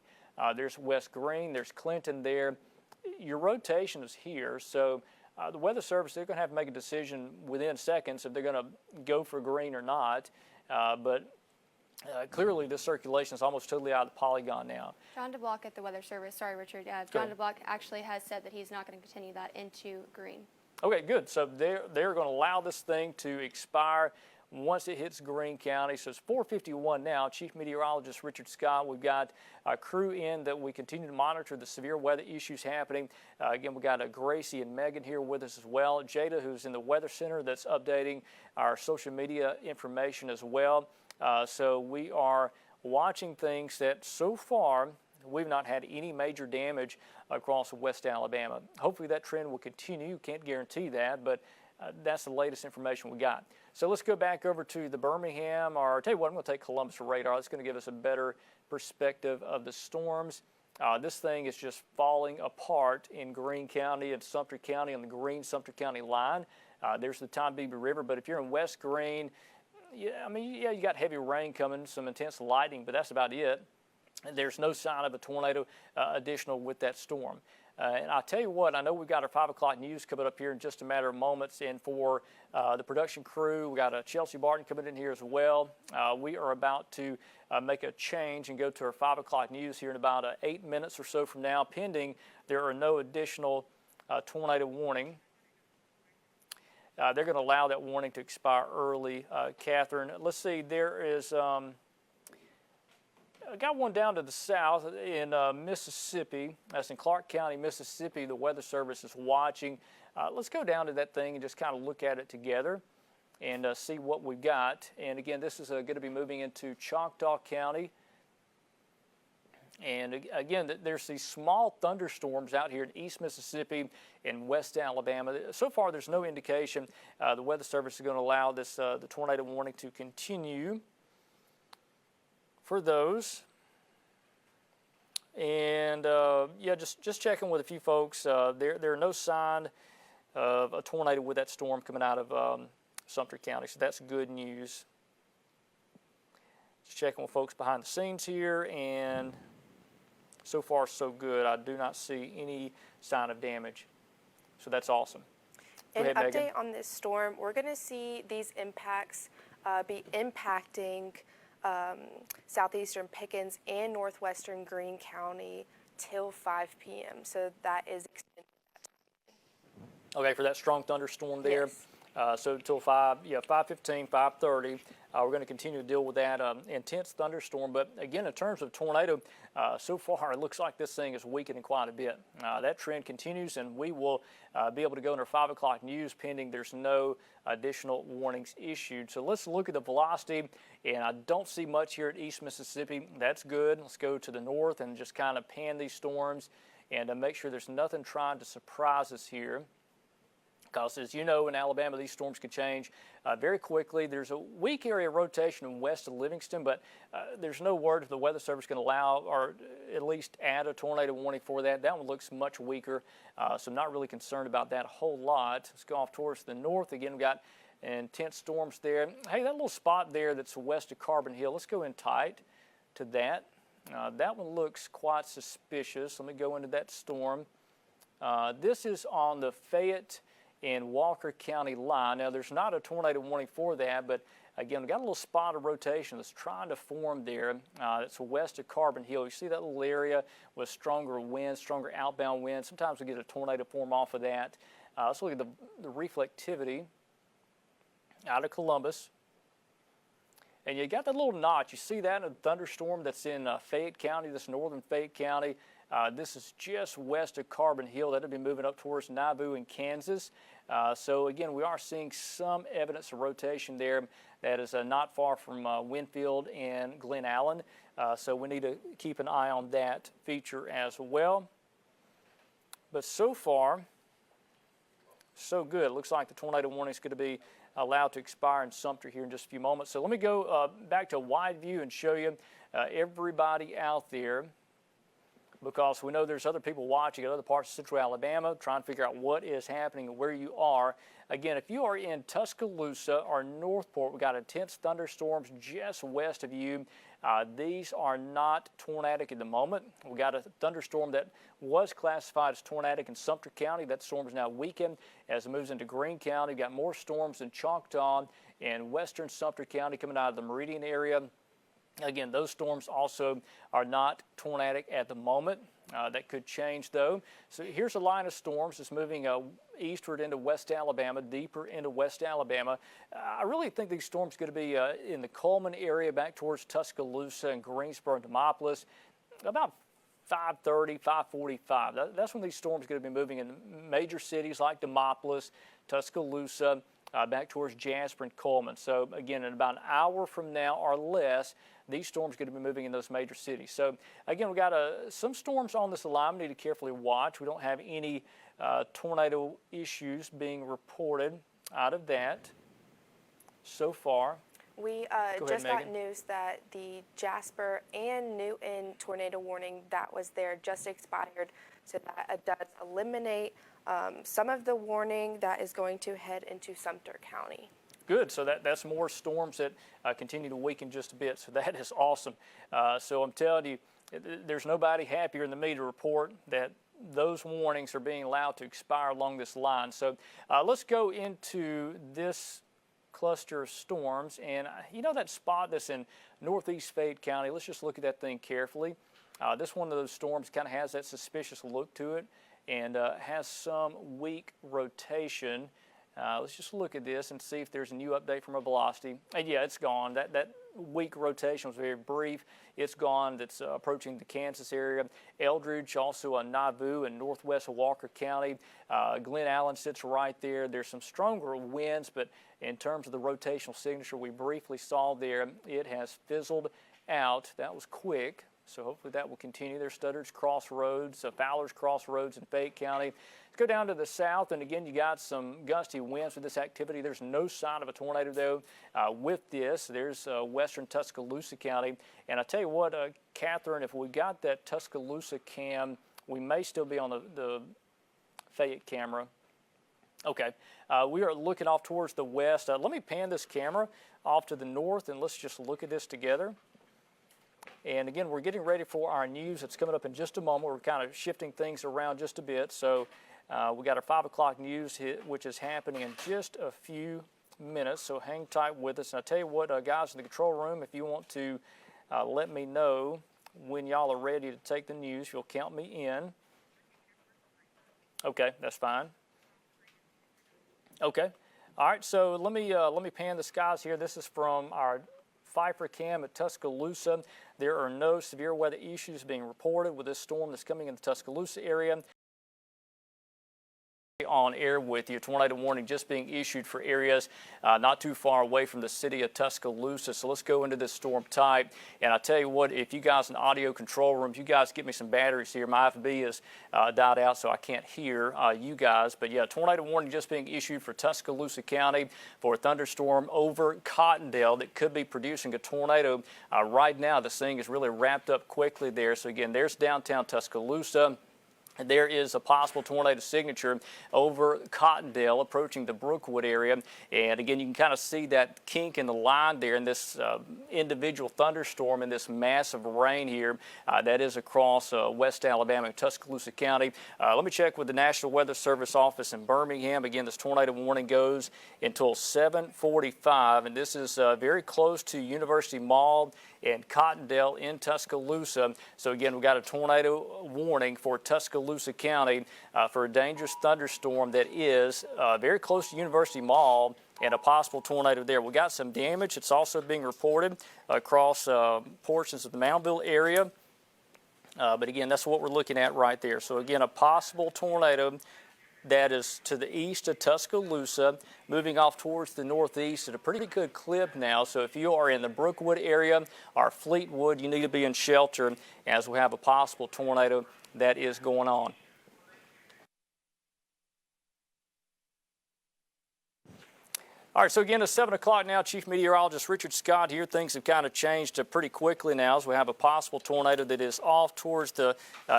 There's West Greene, there's Clinton there. Your rotation is here. So the Weather Service, they're going to have to make a decision within seconds if they're going to go for Greene or not. But clearly, this circulation is almost totally out of the polygon now. John DeBlock at the Weather Service, sorry, Richard. John DeBlock actually has said that he's not going to continue that into Greene. Okay, good. So they're going to allow this thing to expire once it hits Greene County. So it's 4:51 now. Chief Meteorologist Richard Scott, we've got a crew in that we continue to monitor the severe weather issues happening. Again, we've got Gracie and Megan here with us as well. Jada, who's in the Weather Center, that's updating our social media information as well. So we are watching things that so far we've not had any major damage across West Alabama. Hopefully that trend will continue. Can't guarantee that, but that's the latest information we got. So let's go back over to the Birmingham, or I'll tell you what, I'm going to take Columbus radar. That's going to give us a better perspective of the storms. This thing is just falling apart in Greene County and Sumter County on the Greene-Sumter County line. There's the Tombigbee River, but if you're in West Greene, you got heavy rain coming, some intense lightning, but that's about it. There's no sign of a tornado additional with that storm. And I'll tell you what, I know we've got our 5 o'clock news coming up here in just a matter of moments. And for the production crew, we got Chelsea Barton coming in here as well. We are about to make a change and go to our 5 o'clock news here in about 8 minutes or so from now, pending there are no additional tornado warning. They're going to allow that warning to expire early. Catherine, let's see, there is... I got one down to the south in Mississippi. That's in Clark County, Mississippi. The Weather Service is watching. Let's go down to that thing and just kind of look at it together and see what we've got. And again, this is going to be moving into Choctaw County. And again, there's these small thunderstorms out here in East Mississippi and West Alabama. So far, there's no indication the Weather Service is going to allow this the tornado warning to continue for those. And just checking with a few folks. There are no sign of a tornado with that storm coming out of Sumter County, so that's good news. Just checking with folks behind the scenes here, and so far so good. I do not see any sign of damage, so that's awesome. An update on this storm, we're going to see these impacts be impacting southeastern Pickens and northwestern Greene County till 5 p.m. So that is extended. Okay, for that strong thunderstorm there. Yes. So until 5:15, 5:30, we're going to continue to deal with that intense thunderstorm. But again, in terms of tornado, so far it looks like this thing is weakening quite a bit. That trend continues, and we will be able to go into 5 o'clock news pending there's no additional warnings issued. So let's look at the velocity, and I don't see much here at East Mississippi. That's good. Let's go to the north and just kind of pan these storms and make sure there's nothing trying to surprise us here. Because as you know, in Alabama, these storms can change very quickly. There's a weak area of rotation west of Livingston, but there's no word if the Weather Service can allow or at least add a tornado warning for that. That one looks much weaker, so I'm not really concerned about that a whole lot. Let's go off towards the north. Again, we've got intense storms there. Hey, that little spot there that's west of Carbon Hill, let's go in tight to that. That one looks quite suspicious. Let me go into that storm. This is on the Fayette and Walker County line. Now, there's not a tornado warning for that, but again, we've got a little spot of rotation that's trying to form there. It's west of Carbon Hill. You see that little area with stronger winds, stronger outbound winds. Sometimes we get a tornado form off of that. Let's look at the reflectivity out of Columbus. And you got that little notch. You see that in a thunderstorm that's in Fayette County, this northern Fayette County. This is just west of Carbon Hill. That'll be moving up towards Nauvoo in Kansas. So again, we are seeing some evidence of rotation there. That is not far from Winfield and Glen Allen. So we need to keep an eye on that feature as well. But so far, so good. It looks like the tornado warning is going to be allowed to expire in Sumter here in just a few moments. So let me go back to a wide view and show you everybody out there, because we know there's other people watching at other parts of central Alabama trying to figure out what is happening and where you are. Again, if you are in Tuscaloosa or Northport, we've got intense thunderstorms just west of you. These are not tornadic at the moment. We've got a thunderstorm that was classified as tornadic in Sumter County. That storm is now weakened as it moves into Greene County. We've got more storms in Choctaw and western Sumter County coming out of the Meridian area. Again, those storms also are not tornadic at the moment. That could change, though. So here's a line of storms that's moving eastward into West Alabama, deeper into West Alabama. I really think these storms are going to be in the Coleman area back towards Tuscaloosa and Greensboro and Demopolis about 5:30, 5:45. That's when these storms are going to be moving in major cities like Demopolis, Tuscaloosa, back towards Jasper and Coleman. So again, in about an hour from now or less, these storms are going to be moving in those major cities. So again, we've got some storms on this alignment we need to carefully watch. We don't have any tornado issues being reported out of that so far. We Go just ahead, got news that the Jasper and Newton tornado warning that was there just expired. So that does eliminate some of the warning that is going to head into Sumter County. Good. So that's more storms that continue to weaken just a bit. So that is awesome. So I'm telling you, there's nobody happier than me to report that those warnings are being allowed to expire along this line. So let's go into this cluster of storms. And you know that spot that's in northeast Fayette County? Let's just look at that thing carefully. This one of those storms kind of has that suspicious look to it and has some weak rotation. Let's just look at this and see if there's a new update from a velocity. And yeah, it's gone. That weak rotation was very brief. It's gone. That's approaching the Kansas area. Eldridge, also Nauvoo and northwest of Walker County. Glen Allen sits right there. There's some stronger winds, but in terms of the rotational signature we briefly saw there, it has fizzled out. That was quick. So hopefully that will continue. There's Studdard's Crossroads, Fowler's Crossroads in Fayette County. Let's go down to the south, and again, you got some gusty winds with this activity. There's no sign of a tornado, though, with this. There's western Tuscaloosa County. And I tell you what, Catherine, if we got that Tuscaloosa cam, we may still be on the Fayette camera. Okay, we are looking off towards the west. Let me pan this camera off to the north, and let's just look at this together. And again, we're getting ready for our news that's coming up in just a moment. We're kind of shifting things around just a bit. So we got our 5 o'clock news, which is happening in just a few minutes. So hang tight with us. And I tell you what, guys in the control room, if you want to let me know when y'all are ready to take the news, you'll count me in. Okay, that's fine. Okay. All right, so let me pan the skies here. This is from our Pfeiffer cam at Tuscaloosa. There are no severe weather issues being reported with this storm that's coming in the Tuscaloosa area. On air with you. Tornado warning just being issued for areas not too far away from the city of Tuscaloosa. So let's go into this storm type. And I tell you what, if you guys in the audio control room, if you guys get me some batteries here, my FB is died out, so I can't hear you guys. But yeah, tornado warning just being issued for Tuscaloosa County for a thunderstorm over Cottondale that could be producing a tornado. Right now, this thing is really wrapped up quickly there. So again, there's downtown Tuscaloosa. There is a possible tornado signature over Cottondale approaching the Brookwood area. And again, you can kind of see that kink in the line there in this individual thunderstorm and this massive rain here that is across West Alabama and Tuscaloosa County. Let me check with the National Weather Service office in Birmingham. Again, this tornado warning goes until 7:45, and this is very close to University Mall and Cottondale in Tuscaloosa. So again, we've got a tornado warning for Tuscaloosa County for a dangerous thunderstorm that is very close to University Mall and a possible tornado there. We got some damage. It's also being reported across portions of the Moundville area. But again, that's what we're looking at right there. So again, a possible tornado that is to the east of Tuscaloosa, moving off towards the northeast at a pretty good clip now. So if you are in the Brookwood area or Fleetwood, you need to be in shelter as we have a possible tornado that is going on. All right, so again, it's 7 o'clock now. Chief Meteorologist Richard Scott here. Things have kind of changed pretty quickly now as we have a possible tornado that is off towards the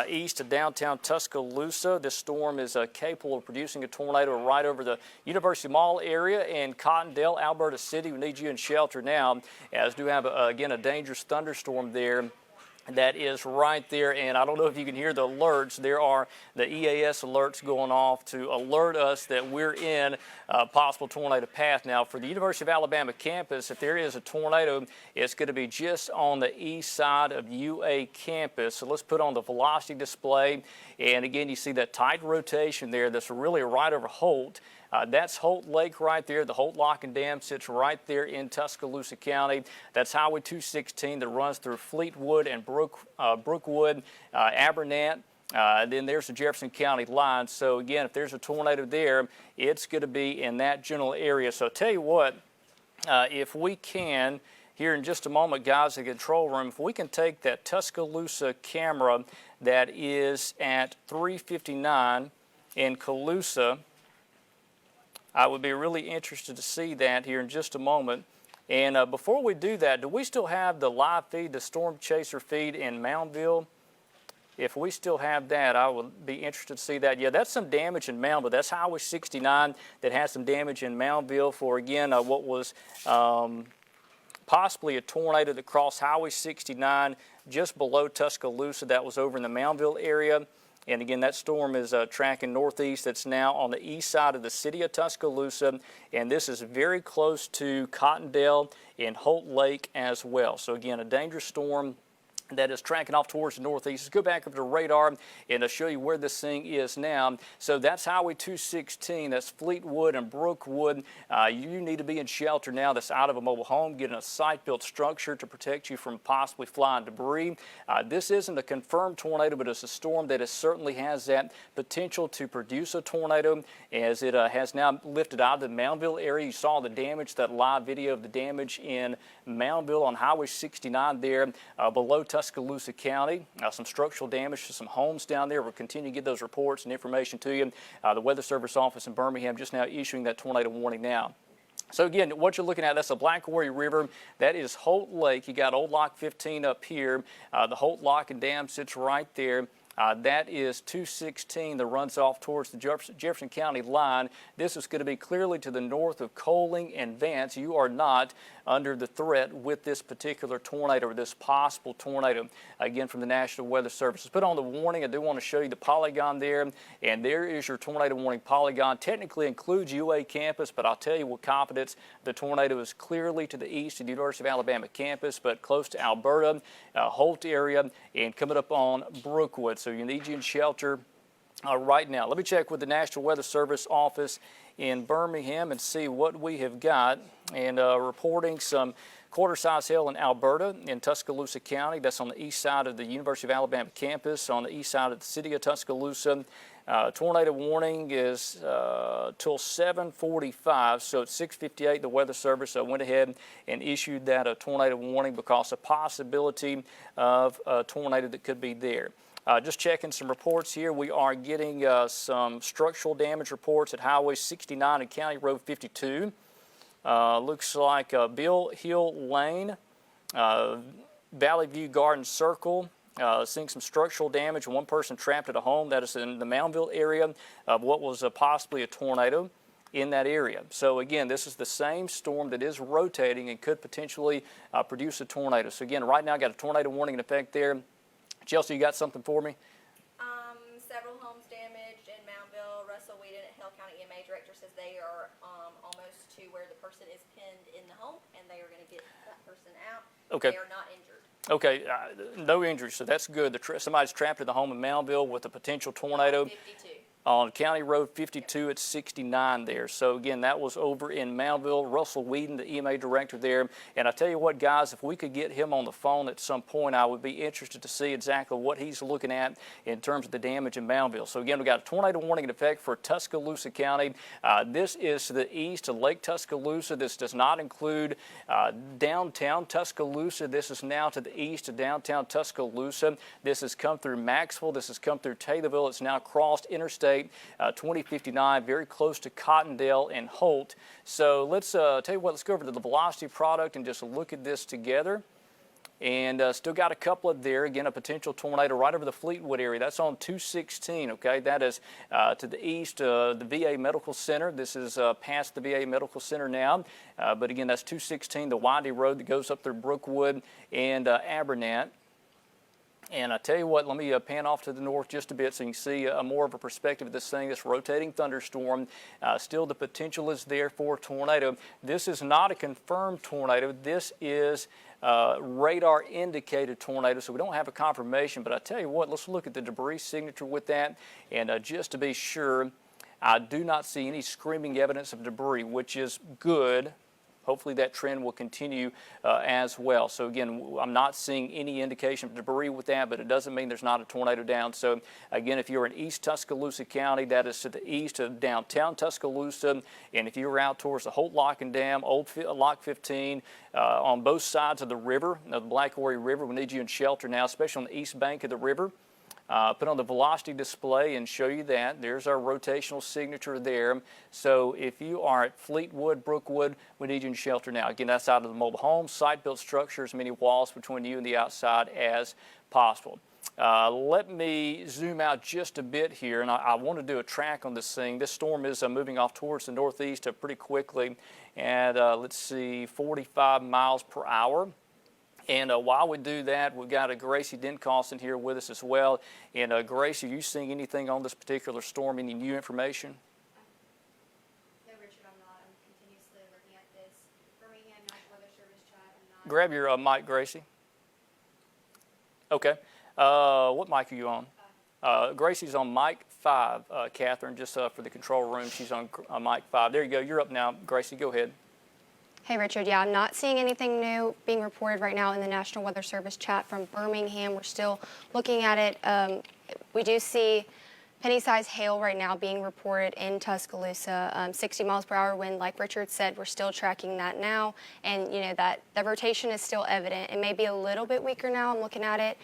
east of downtown Tuscaloosa. This storm is capable of producing a tornado right over the University Mall area and Cottondale, Alberta City. We need you in shelter now, as do have, again, a dangerous thunderstorm there. That is right there, and I don't know if you can hear the alerts. There are the EAS alerts going off to alert us that we're in a possible tornado path. Now, for the University of Alabama campus, if there is a tornado, it's going to be just on the east side of UA campus. So let's put on the velocity display, and again, you see that tight rotation there that's really right over Holt. That's Holt Lake right there. The Holt Lock and Dam sits right there in Tuscaloosa County. That's Highway 216 that runs through Fleetwood and Brookwood, Abernant. Then there's the Jefferson County line. So again, if there's a tornado there, it's going to be in that general area. So I'll tell you what, if we can, here in just a moment, guys, in the control room, if we can take that Tuscaloosa camera that is at 359 in Colusa, I would be really interested to see that here in just a moment. And before we do that, do we still have the live feed, the Storm Chaser feed in Moundville? If we still have that, I would be interested to see that. Yeah, that's some damage in Moundville. That's Highway 69 that has some damage in Moundville for, again, what was possibly a tornado that crossed Highway 69 just below Tuscaloosa. That was over in the Moundville area. And again, that storm is tracking northeast. That's now on the east side of the city of Tuscaloosa. And this is very close to Cottondale and Holt Lake as well. So again, a dangerous storm that is tracking off towards the northeast. Let's go back up to radar and I'll show you where this thing is now. So that's Highway 216. That's Fleetwood and Brookwood. You need to be in shelter now. That's out of a mobile home, getting a site-built structure to protect you from possibly flying debris. This isn't a confirmed tornado, but it's a storm that certainly has that potential to produce a tornado, as it has now lifted out of the Moundville area. You saw the damage, that live video of the damage in Moundville on Highway 69 there below Tuscaloosa County. Some structural damage to some homes down there. We'll continue to get those reports and information to you. The Weather Service office in Birmingham just now issuing that tornado warning now. So again, what you're looking at, that's the Black Warrior River. That is Holt Lake. You got Old Lock 15 up here. The Holt Lock and Dam sits right there. That is 216 that runs off towards the Jefferson County line. This is going to be clearly to the north of Coaling and Vance. You are not under the threat with this particular tornado or this possible tornado. Again, from the National Weather Service. Put on the warning. I do want to show you the polygon there. And there is your tornado warning polygon. Technically includes UA campus, but I'll tell you with confidence the tornado is clearly to the east of the University of Alabama campus, but close to Alberta, Holt area, and coming up on Brookwood. So you need you in shelter right now. Let me check with the National Weather Service office in Birmingham and see what we have got. And reporting some quarter-size hail in Alberta, in Tuscaloosa County. That's on the east side of the University of Alabama campus, on the east side of the city of Tuscaloosa. Tornado warning is till 7:45, so at 6:58 the Weather Service went ahead and issued that tornado warning because of possibility of a tornado that could be there. Just checking some reports here. We are getting some structural damage reports at Highway 69 and County Road 52. Looks like Bill Hill Lane, Valley View Garden Circle, seeing some structural damage. One person trapped at a home that is in the Moundville area of what was possibly a tornado in that area. So again, this is the same storm that is rotating and could potentially produce a tornado. So again, right now I got a tornado warning in effect there. Chelsea, you got something for me? Several homes damaged in Moundville. Russell Whedon at Hill County EMA director says they are almost to where the person is pinned in the home, and they are going to get that person out. Okay. They are not injured. Okay, no injuries, so that's good. Somebody's trapped in the home in Moundville with a potential tornado. 52. On County Road 52 at 69 there. So again, that was over in Moundville. Russell Whedon, the EMA director there. And I tell you what, guys, if we could get him on the phone at some point, I would be interested to see exactly what he's looking at in terms of the damage in Moundville. So again, we got a tornado warning in effect for Tuscaloosa County. This is to the east of Lake Tuscaloosa. This does not include downtown Tuscaloosa. This is now to the east of downtown Tuscaloosa. This has come through Maxwell. This has come through Taylorville. It's now crossed Interstate 2059, very close to Cottondale and Holt. So let's tell you what, let's go over to the velocity product and just look at this together. And still got a couple of there. Again, a potential tornado right over the Fleetwood area. That's on 216, okay? That is to the east, the VA Medical Center. This is past the VA Medical Center now. But again, that's 216, the windy road that goes up through Brookwood and Abernat. And I tell you what, let me pan off to the north just a bit so you can see more of a perspective of this thing, this rotating thunderstorm. Still the potential is there for a tornado. This is not a confirmed tornado. This is radar indicated tornado, so we don't have a confirmation. But I tell you what, let's look at the debris signature with that. And just to be sure, I do not see any screaming evidence of debris, which is good. Hopefully that trend will continue as well. So again, I'm not seeing any indication of debris with that, but it doesn't mean there's not a tornado down. So again, if you're in East Tuscaloosa County, that is to the east of downtown Tuscaloosa. And if you're out towards the Holt Lock and Dam, Old Lock 15, on both sides of the river, the Black Warrior River, we need you in shelter now, especially on the east bank of the river. Put on the velocity display and show you that. There's our rotational signature there. So if you are at Fleetwood, Brookwood, we need you in shelter now. Again, that's out of the mobile home, site-built structures, many walls between you and the outside as possible. Let me zoom out just a bit here, and I want to do a track on this thing. This storm is moving off towards the northeast pretty quickly, and let's see, 45 miles per hour. And while we do that, we've got Gracie Dencost here with us as well. And Gracie, are you seeing anything on this particular storm, any new information? No, Richard, I'm not. I'm continuously looking at this. Birmingham National Weather Service chat. I'm not. Grab your mic, Gracie. Okay. What mic are you on? Gracie's on mic 5, Catherine, just for the control room. She's on mic 5. There you go. You're up now, Gracie. Go ahead. Hey, Richard. Yeah, I'm not seeing anything new being reported right now in the National Weather Service chat from Birmingham. We're still looking at it. We do see penny-sized hail right now being reported in Tuscaloosa, 60 miles per hour wind. Like Richard said, we're still tracking that now. And, you know, that the rotation is still evident. It may be a little bit weaker now. I'm looking at it.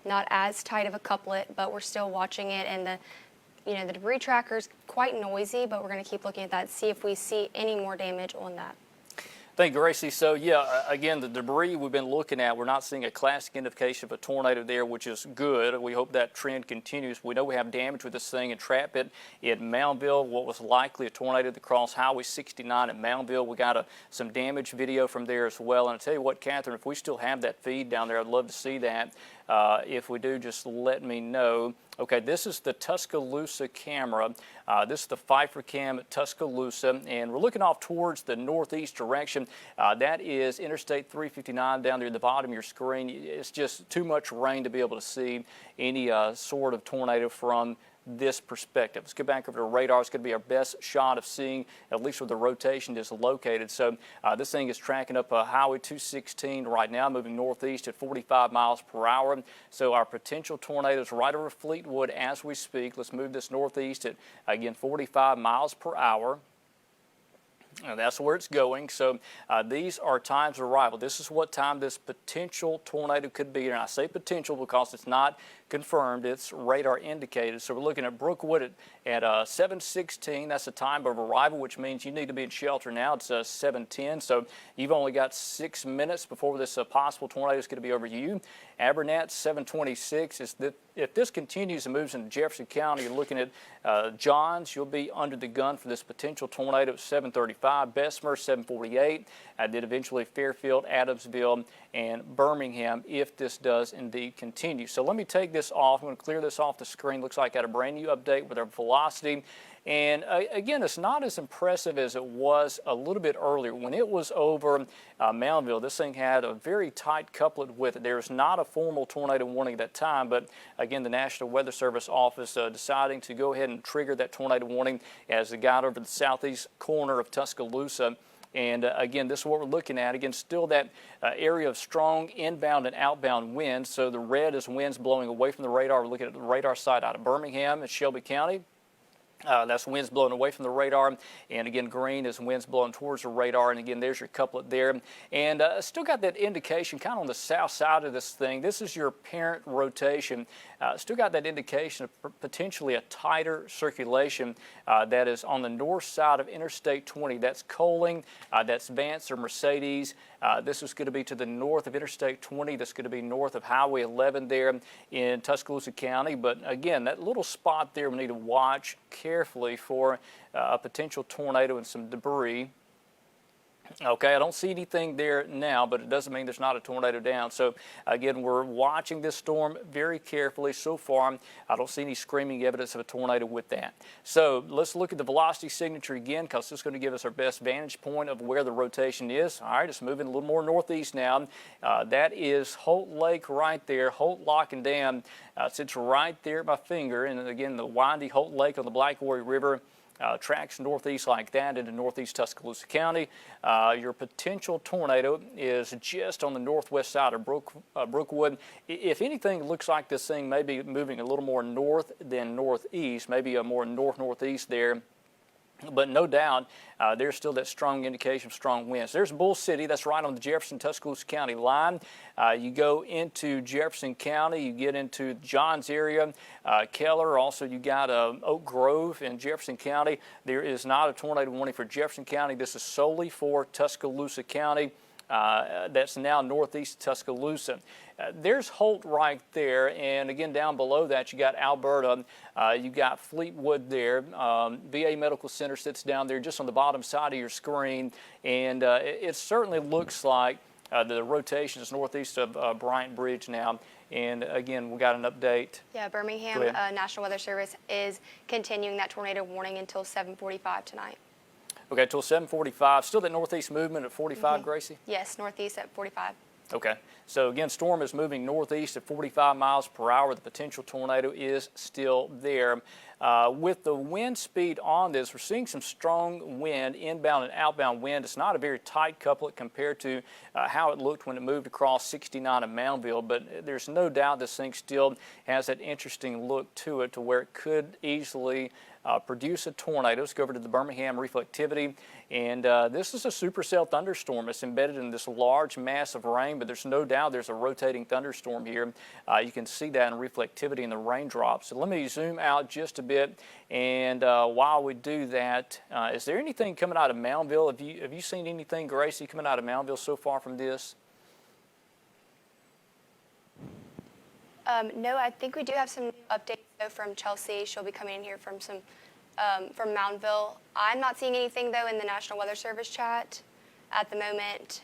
Not as tight of a couplet, but we're still watching it. And the debris tracker is quite noisy, but we're going to keep looking at that, see if we see any more damage on that. Thank you, Gracie. So, yeah, again, the debris we've been looking at, we're not seeing a classic indication of a tornado there, which is good. We hope that trend continues. We know we have damage with this thing and trap it in Moundville, what was likely a tornado that crossed Highway 69 at Moundville. We got some damage video from there as well. And I tell you what, Catherine, if we still have that feed down there, I'd love to see that. If we do, just let me know. Okay, this is the Tuscaloosa camera. This is the Pfeiffer cam at Tuscaloosa, and we're looking off towards the northeast direction. That is Interstate 359 down there at the bottom of your screen. It's just too much rain to be able to see any sort of tornado from this perspective. Let's go back over to radar. It's going to be our best shot of seeing at least where the rotation is located. So this thing is tracking up Highway 216 right now, moving northeast at 45 miles per hour. So our potential tornadoes right over Fleetwood as we speak. Let's move this northeast at, again, 45 miles per hour. And that's where it's going. So these are times of arrival. This is what time this potential tornado could be. And I say potential because it's not confirmed. It's radar indicated. So we're looking at Brookwood at 7:16. That's the time of arrival, which means you need to be in shelter now. It's 7:10. So you've only got 6 minutes before this possible tornado is going to be over you. Abernathy, 7:26. If this continues and moves into Jefferson County, you're looking at Johns, you'll be under the gun for this potential tornado at 7:35. Bessemer, 7:48. Then eventually Fairfield, Adamsville, and Birmingham if this does indeed continue. So let me take this off. I'm going to clear this off the screen. Looks like I got a brand new update with our velocity. And again, it's not as impressive as it was a little bit earlier. When it was over Moundville, this thing had a very tight couplet with it. There was not a formal tornado warning at that time, but again, the National Weather Service office deciding to go ahead and trigger that tornado warning as it got over the southeast corner of Tuscaloosa. And again, this is what we're looking at. Again, still that area of strong inbound and outbound winds. So the red is winds blowing away from the radar. We're looking at the radar side out of Birmingham and Shelby County. That's winds blowing away from the radar, and again, green is winds blowing towards the radar, and again, there's your couplet there. And still got that indication kind of on the south side of this thing. This is your parent rotation. Still got that indication of potentially a tighter circulation that is on the north side of Interstate 20. That's Coaling, that's Vance or Mercedes. This is going to be to the north of Interstate 20. That's going to be north of Highway 11 there in Tuscaloosa County. But again, that little spot there we need to watch carefully for a potential tornado and some debris. Okay, I don't see anything there now, but it doesn't mean there's not a tornado down. So, again, we're watching this storm very carefully. So far, I don't see any screaming evidence of a tornado with that. So, let's look at the velocity signature again, because this is going to give us our best vantage point of where the rotation is. All right, it's moving a little more northeast now. That is Holt Lake right there, Holt Lock and Dam. Sits right there at my finger. And, again, the windy Holt Lake on the Black Warrior River. Tracks northeast like that into northeast Tuscaloosa County. Your potential tornado is just on the northwest side of Brookwood. If anything, it looks like this thing may be moving a little more north than northeast, maybe a more north-northeast there. But no doubt, there's still that strong indication of strong winds. There's Bull City. That's right on the Jefferson-Tuscaloosa County line. You go into Jefferson County. You get into Johns area. Keller. Also, you got Oak Grove in Jefferson County. There is not a tornado warning for Jefferson County. This is solely for Tuscaloosa County. That's now northeast Tuscaloosa. There's Holt right there, and again down below that you got Alberta, you got Fleetwood there. VA Medical Center sits down there just on the bottom side of your screen, and it certainly looks like the rotation is northeast of Bryant Bridge now. And again, we got an update. Yeah, Birmingham National Weather Service is continuing that tornado warning until 7:45 tonight. Okay, until 7:45. Still that northeast movement at 45, Gracie? Yes, northeast at 45. Okay. So again, storm is moving northeast at 45 miles per hour. The potential tornado is still there. With the wind speed on this, we're seeing some strong wind, inbound and outbound wind. It's not a very tight couplet compared to how it looked when it moved across 69 and Moundville, but there's no doubt this thing still has that interesting look to it to where it could easily produce a tornado. Let's go over to the Birmingham reflectivity, and this is a supercell thunderstorm. It's embedded in this large mass of rain, but there's no doubt there's a rotating thunderstorm here. You can see that in reflectivity in the raindrops. So let me zoom out just a bit, and while we do that, is there anything coming out of Moundville? Have you seen anything, Gracie, coming out of Moundville so far from this? No, I think we do have some updates though from Chelsea. She'll be coming in here from from Moundville. I'm not seeing anything though in the National Weather Service chat at the moment.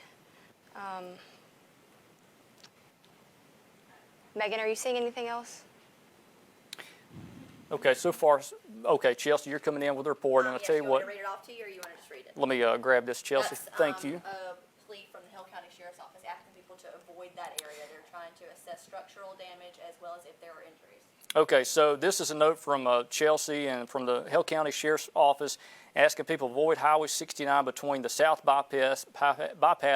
Megan, are you seeing anything else? Okay, so far, okay, Chelsea, you're coming in with a report, and I'll tell you what. You want me to read it off to you, or you want to just read it? Let me grab this, Chelsea. That's, Thank you. A plea from the Hill County Sheriff's Office asking people to avoid that area. They're trying to assess structural damage as well as if there are injuries. Okay, so this is a note from Chelsea and from the Hill County Sheriff's Office asking people to avoid Highway 69 between the South Bypass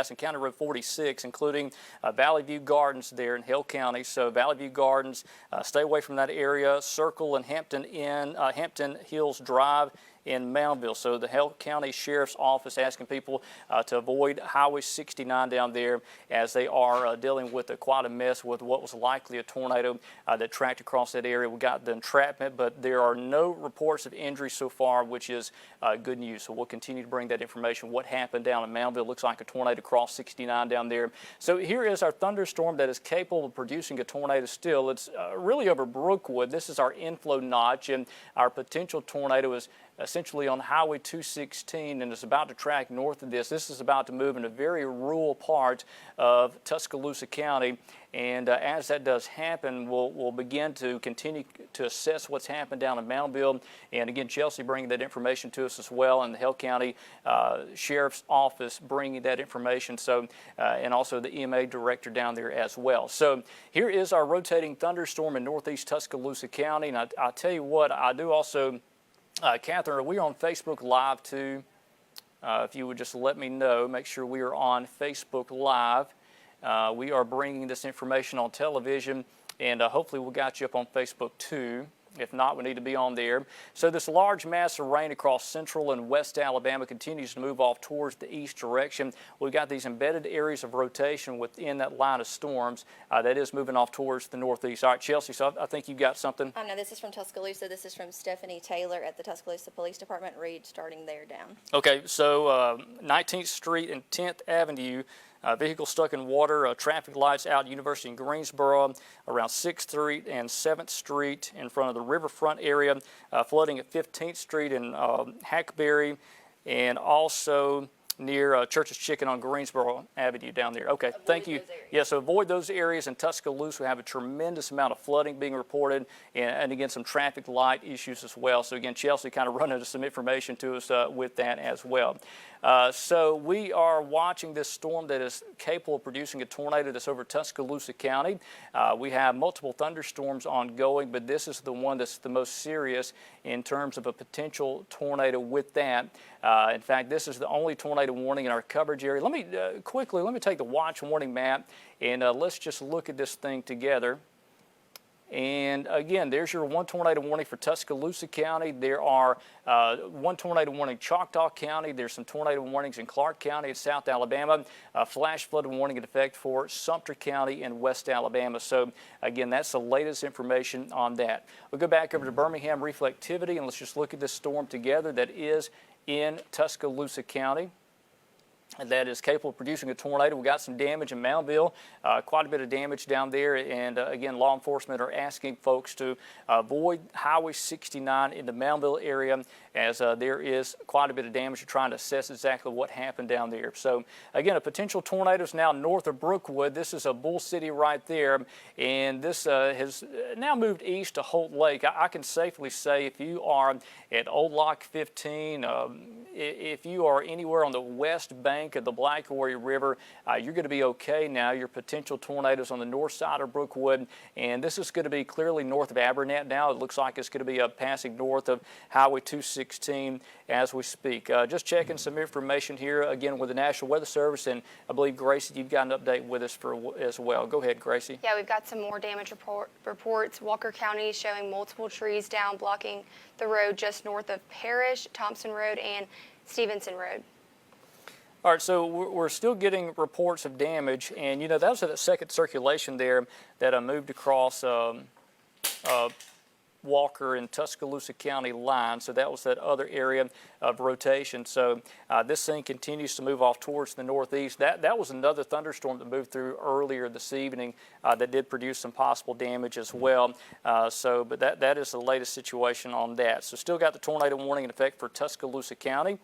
and County Road 46, including Valley View Gardens there in Hill County. So Valley View Gardens, stay away from that area. Circle and Hampton Hills Drive in Moundville. So the Hill County Sheriff's Office asking people to avoid Highway 69 down there as they are dealing with quite a mess with what was likely a tornado that tracked across that area. We got the entrapment, but there are no reports of injury so far, which is good news. So we'll continue to bring that information. What happened down in Moundville? Looks like a tornado crossed 69 down there. So here is our thunderstorm that is capable of producing a tornado still. It's really over Brookwood. This is our inflow notch, and our potential tornado is essentially on Highway 216 and is about to track north of this. This is about to move in a very rural part of Tuscaloosa County, and as that does happen, we'll begin to continue to assess what's happened down in Moundville. And again, Chelsea bringing that information to us as well, and the Hill County Sheriff's Office bringing that information. So, and also the EMA director down there as well. So here is our rotating thunderstorm in northeast Tuscaloosa County, and I'll tell you what, I do also. Catherine, are we on Facebook Live too? If you would just let me know, make sure we are on Facebook Live. We are bringing this information on television, and hopefully we'll get you up on Facebook too. If not, we need to be on there. So this large mass of rain across central and west Alabama continues to move off towards the east direction. We've got these embedded areas of rotation within that line of storms that is moving off towards the northeast. All right, Chelsea, so I think you got something. No, this is from Tuscaloosa. This is from Stephanie Taylor at the Tuscaloosa Police Department. Read starting there down. Okay, so 19th Street and 10th Avenue. Vehicle stuck in water, traffic lights out at University in Greensboro, around 6th Street and 7th Street in front of the riverfront area, flooding at 15th Street in Hackberry, and also near Church's Chicken on Greensboro Avenue down there. Okay, thank you. Yeah, so avoid those areas. In Tuscaloosa, we have a tremendous amount of flooding being reported, and again, some traffic light issues as well. So again, Chelsea kind of running some information to us with that as well. So we are watching this storm that is capable of producing a tornado that's over Tuscaloosa County. We have multiple thunderstorms ongoing, but this is the one that's the most serious in terms of a potential tornado with that. In fact, this is the only tornado warning in our coverage area. Let me quickly take the watch warning map, and let's just look at this thing together. And again, there's your one tornado warning for Tuscaloosa County. There are one tornado warning in Choctaw County. There's some tornado warnings in Clark County in South Alabama. Flash flood warning in effect for Sumter County in West Alabama. So again, that's the latest information on that. We'll go back over to Birmingham reflectivity, and let's just look at this storm together that is in Tuscaloosa County. And that is capable of producing a tornado. We got some damage in Moundville, quite a bit of damage down there. And again, law enforcement are asking folks to avoid Highway 69 in the Moundville area, as there is quite a bit of damage. You're trying to assess exactly what happened down there. So again, a potential tornado is now north of Brookwood. This is a Bull City right there, and this has now moved east to Holt Lake. I can safely say if you are at Old Lock 15, if you are anywhere on the west bank of the Black Warrior River, you're going to be okay now. Your potential tornadoes on the north side of Brookwood, and this is going to be clearly north of Abernat now. It looks like it's going to be passing north of Highway 216 as we speak. Just checking some information here again with the National Weather Service, and I believe, Gracie, you've got an update with us as well. Go ahead, Gracie. Yeah, we've got some more damage reports. Walker County showing multiple trees down, blocking the road just north of Parrish, Thompson Road, and Stevenson Road. All right, so we're still getting reports of damage, and you know that was that second circulation there that moved across Walker and Tuscaloosa County line. So that was that other area of rotation. So this thing continues to move off towards the northeast. That was another thunderstorm that moved through earlier this evening that did produce some possible damage as well. But that is the latest situation on that. So still got the tornado warning in effect for Tuscaloosa County.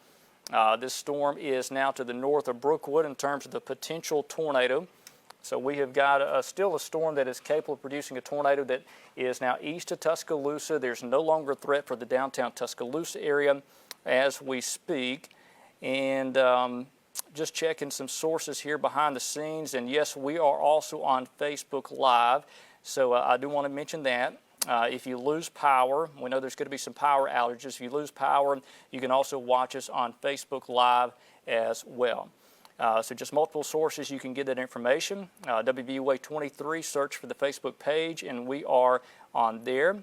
This storm is now to the north of Brookwood in terms of the potential tornado. So we have got still a storm that is capable of producing a tornado that is now east of Tuscaloosa. There's no longer a threat for the downtown Tuscaloosa area as we speak. And just checking some sources here behind the scenes. And yes, we are also on Facebook Live. So I do want to mention that. if you lose power, we know there's going to be some power outages. If you lose power, you can also watch us on Facebook Live as well. So just multiple sources you can get that information. WVUA 23, search for the Facebook page, and we are on there.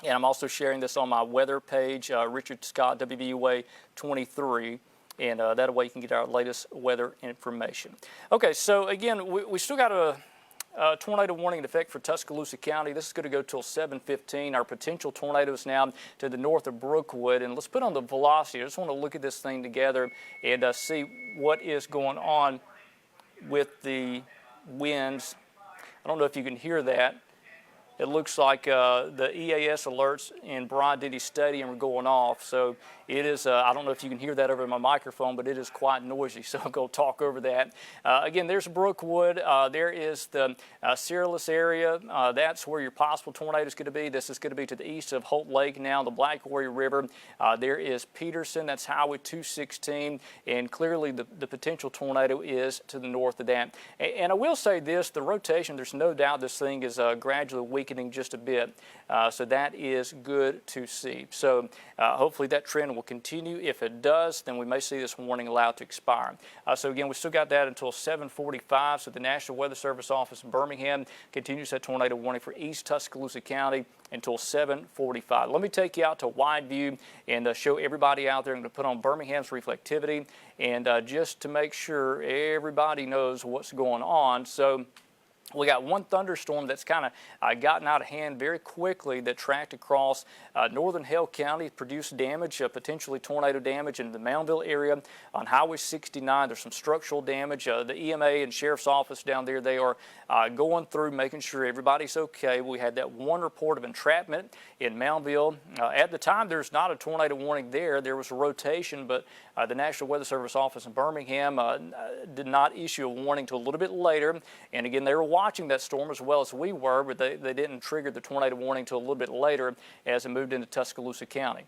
And I'm also sharing this on my weather page, Richard Scott, WVUA 23. And that way you can get our latest weather information. Okay, so again, we still got a tornado warning in effect for Tuscaloosa County. This is going to go till 7:15. Our potential tornadoes now to the north of Brookwood. And let's put on the velocity. I just want to look at this thing together and see what is going on with the winds. I don't know if you can hear that. It looks like the EAS alerts in Bryant-Denny Stadium are going off. So it is, I don't know if you can hear that over my microphone, but it is quite noisy. So I'm going to talk over that. Again, there's Brookwood. There is the Cyrillus area. That's where your possible tornado is going to be. This is going to be to the east of Holt Lake now, the Black Warrior River. There is Peterson. That's Highway 216. And clearly the potential tornado is to the north of that. And I will say this, the rotation, there's no doubt this thing is gradually weakening just a bit. So that is good to see. So hopefully that trend will continue. If it does, then we may see this warning allowed to expire. So again, we still got that until 7:45. So the National Weather Service office in Birmingham continues that tornado warning for East Tuscaloosa County until 7:45. Let me take you out to wide view and show everybody out there. I'm going to put on Birmingham's reflectivity and just to make sure everybody knows what's going on. So we got one thunderstorm that's kind of gotten out of hand very quickly that tracked across northern Hale County, produced damage, potentially tornado damage in the Moundville area on Highway 69. There's some structural damage. The EMA and Sheriff's Office down there, they are going through making sure everybody's okay. We had that one report of entrapment in Moundville. At the time, there's not a tornado warning there. There was a rotation, but the National Weather Service office in Birmingham did not issue a warning until a little bit later. And again, they were watching that storm as well as we were, but they didn't trigger the tornado warning until a little bit later as it moved into Tuscaloosa County.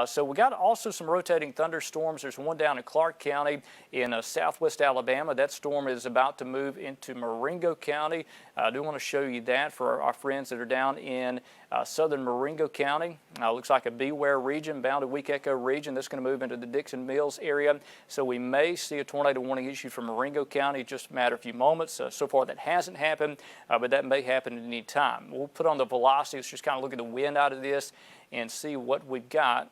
So we got also some rotating thunderstorms. There's one down in Clark County in southwest Alabama. That storm is about to move into Marengo County. I do want to show you that for our friends that are down in southern Marengo County. Looks like a beware region, bound to weak echo region. That's going to move into the Dixon Mills area. So we may see a tornado warning issued from Marengo County in just a matter of a few moments. So far that hasn't happened, but that may happen at any time. We'll put on the velocity. Let's just kind of look at the wind out of this and see what we've got.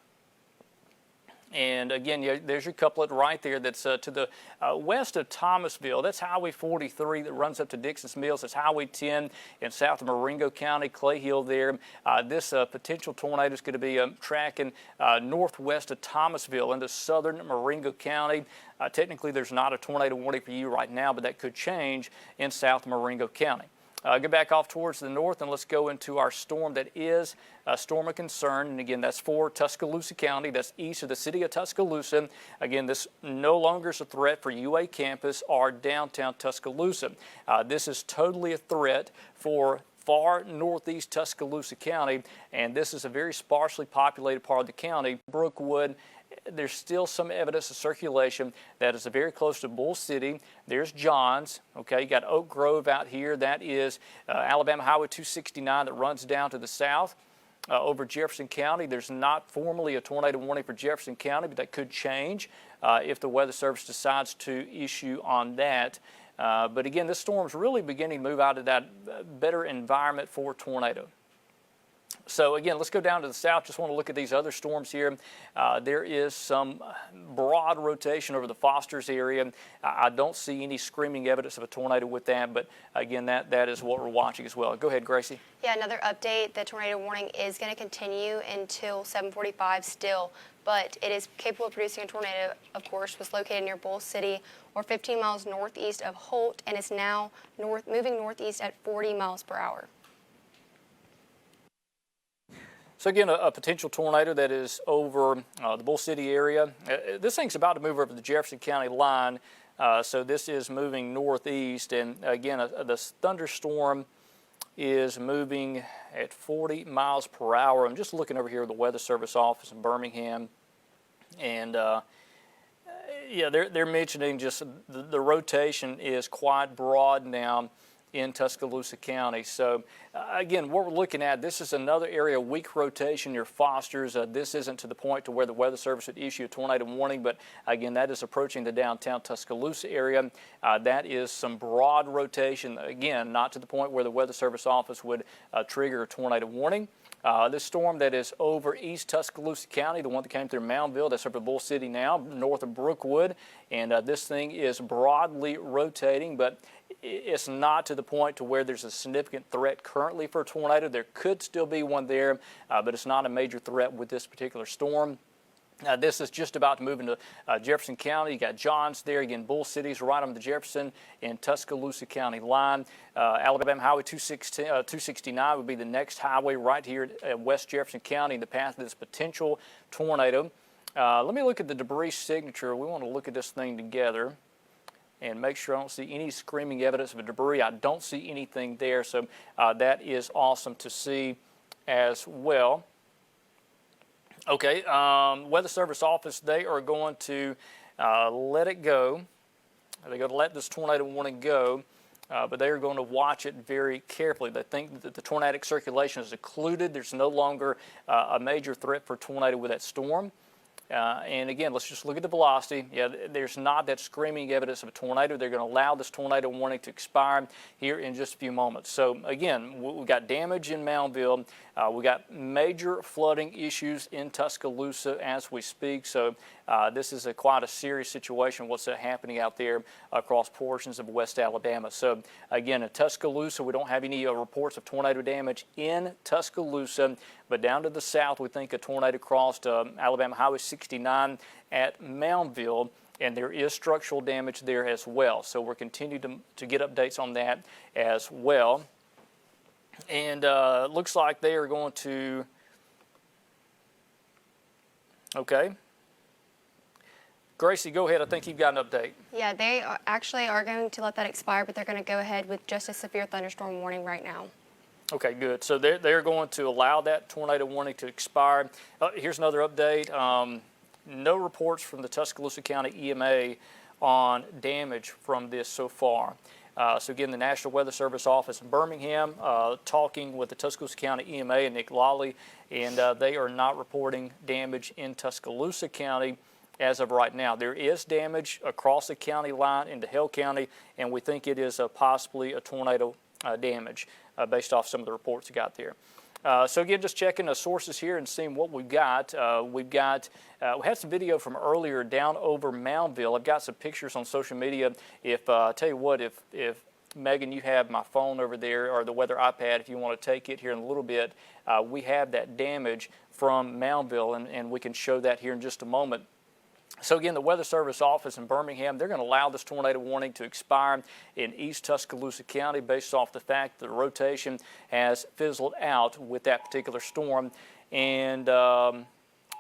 And again, there's your couplet right there that's to the west of Thomasville. That's Highway 43 that runs up to Dixon's Mills. That's Highway 10 in south of Marengo County, Clay Hill there. This potential tornado is going to be tracking northwest of Thomasville into southern Marengo County. Technically, there's not a tornado warning for you right now, but that could change in south Marengo County. Get back off towards the north and let's go into our storm that is a storm of concern. And again, that's for Tuscaloosa County. That's east of the city of Tuscaloosa. Again, this no longer is a threat for UA campus or downtown Tuscaloosa. This is totally a threat for far northeast Tuscaloosa County, and this is a very sparsely populated part of the county. Brookwood, there's still some evidence of circulation that is very close to Bull City. There's Johns. Okay, you got Oak Grove out here. That is Alabama Highway 269 that runs down to the south over Jefferson County. There's not formally a tornado warning for Jefferson County, but that could change if the Weather Service decides to issue on that. But again, this storm is really beginning to move out of that better environment for tornado. So again, let's go down to the south. Just want to look at these other storms here. There is some broad rotation over the Foster's area. I don't see any screaming evidence of a tornado with that, but again, that is what we're watching as well. Go ahead, Gracie. Yeah, another update. The tornado warning is going to continue until 7:45 still, but it is capable of producing a tornado, of course, was located near Bull City or 15 miles northeast of Holt and is now moving northeast at 40 miles per hour. So again, a potential tornado that is over the Bull City area. This thing's about to move over the Jefferson County line, so this is moving northeast. And again, this thunderstorm is moving at 40 miles per hour. I'm just looking over here at the Weather Service office in Birmingham, and yeah, they're mentioning just the rotation is quite broad now. in Tuscaloosa County. So again, what we're looking at, this is another area, weak rotation near Foster's. This isn't to the point to where the Weather Service would issue a tornado warning, but again, that is approaching the downtown Tuscaloosa area. That is some broad rotation, again, not to the point where the Weather Service office would trigger a tornado warning. This storm that is over East Tuscaloosa County, the one that came through Moundville, that's over Bull City now, north of Brookwood, and this thing is broadly rotating, but it's not to the point to where there's a significant threat currently for a tornado. There could still be one there, but it's not a major threat with this particular storm. This is just about to move into Jefferson County. You got Johns there. Again, Bull City's right on the Jefferson and Tuscaloosa County line. Alabama Highway 269 would be the next highway right here at West Jefferson County in the path of this potential tornado. Let me look at the debris signature. We want to look at this thing together and make sure I don't see any screaming evidence of a debris. I don't see anything there, so that is awesome to see as well. Okay, Weather Service office, they are going to let it go. They're going to let this tornado warning go, but they are going to watch it very carefully. They think that the tornadic circulation is occluded. There's no longer a major threat for a tornado with that storm. And again, let's just look at the velocity. Yeah, there's not that screaming evidence of a tornado. They're going to allow this tornado warning to expire here in just a few moments. So again, we've got damage in Moundville. We got major flooding issues in Tuscaloosa as we speak. So this is quite a serious situation, what's happening out there across portions of West Alabama. So again, in Tuscaloosa, we don't have any reports of tornado damage in Tuscaloosa, but down to the south, we think a tornado crossed Alabama Highway 69 at Moundville, and there is structural damage there as well. So we're continuing to get updates on that as well. And looks like they are going to, okay. Gracie, go ahead. I think you've got an update. Yeah, they actually are going to let that expire, but they're going to go ahead with just a severe thunderstorm warning right now. Okay, good. So they're going to allow that tornado warning to expire. Here's another update. No reports from the Tuscaloosa County EMA on damage from this so far. So again, the National Weather Service office in Birmingham talking with the Tuscaloosa County EMA and Nick Lawley, and they are not reporting damage in Tuscaloosa County as of right now. There is damage across the county line into Hale County, and we think it is possibly a tornado damage based off some of the reports we got there. So again, just checking the sources here and seeing what we've got. We had some video from earlier down over Moundville. I've got some pictures on social media. If I tell you what, if Megan, you have my phone over there or the weather iPad, if you want to take it here in a little bit, we have that damage from Moundville, and we can show that here in just a moment. So again, the Weather Service office in Birmingham, they're going to allow this tornado warning to expire in East Tuscaloosa County based off the fact that the rotation has fizzled out with that particular storm. And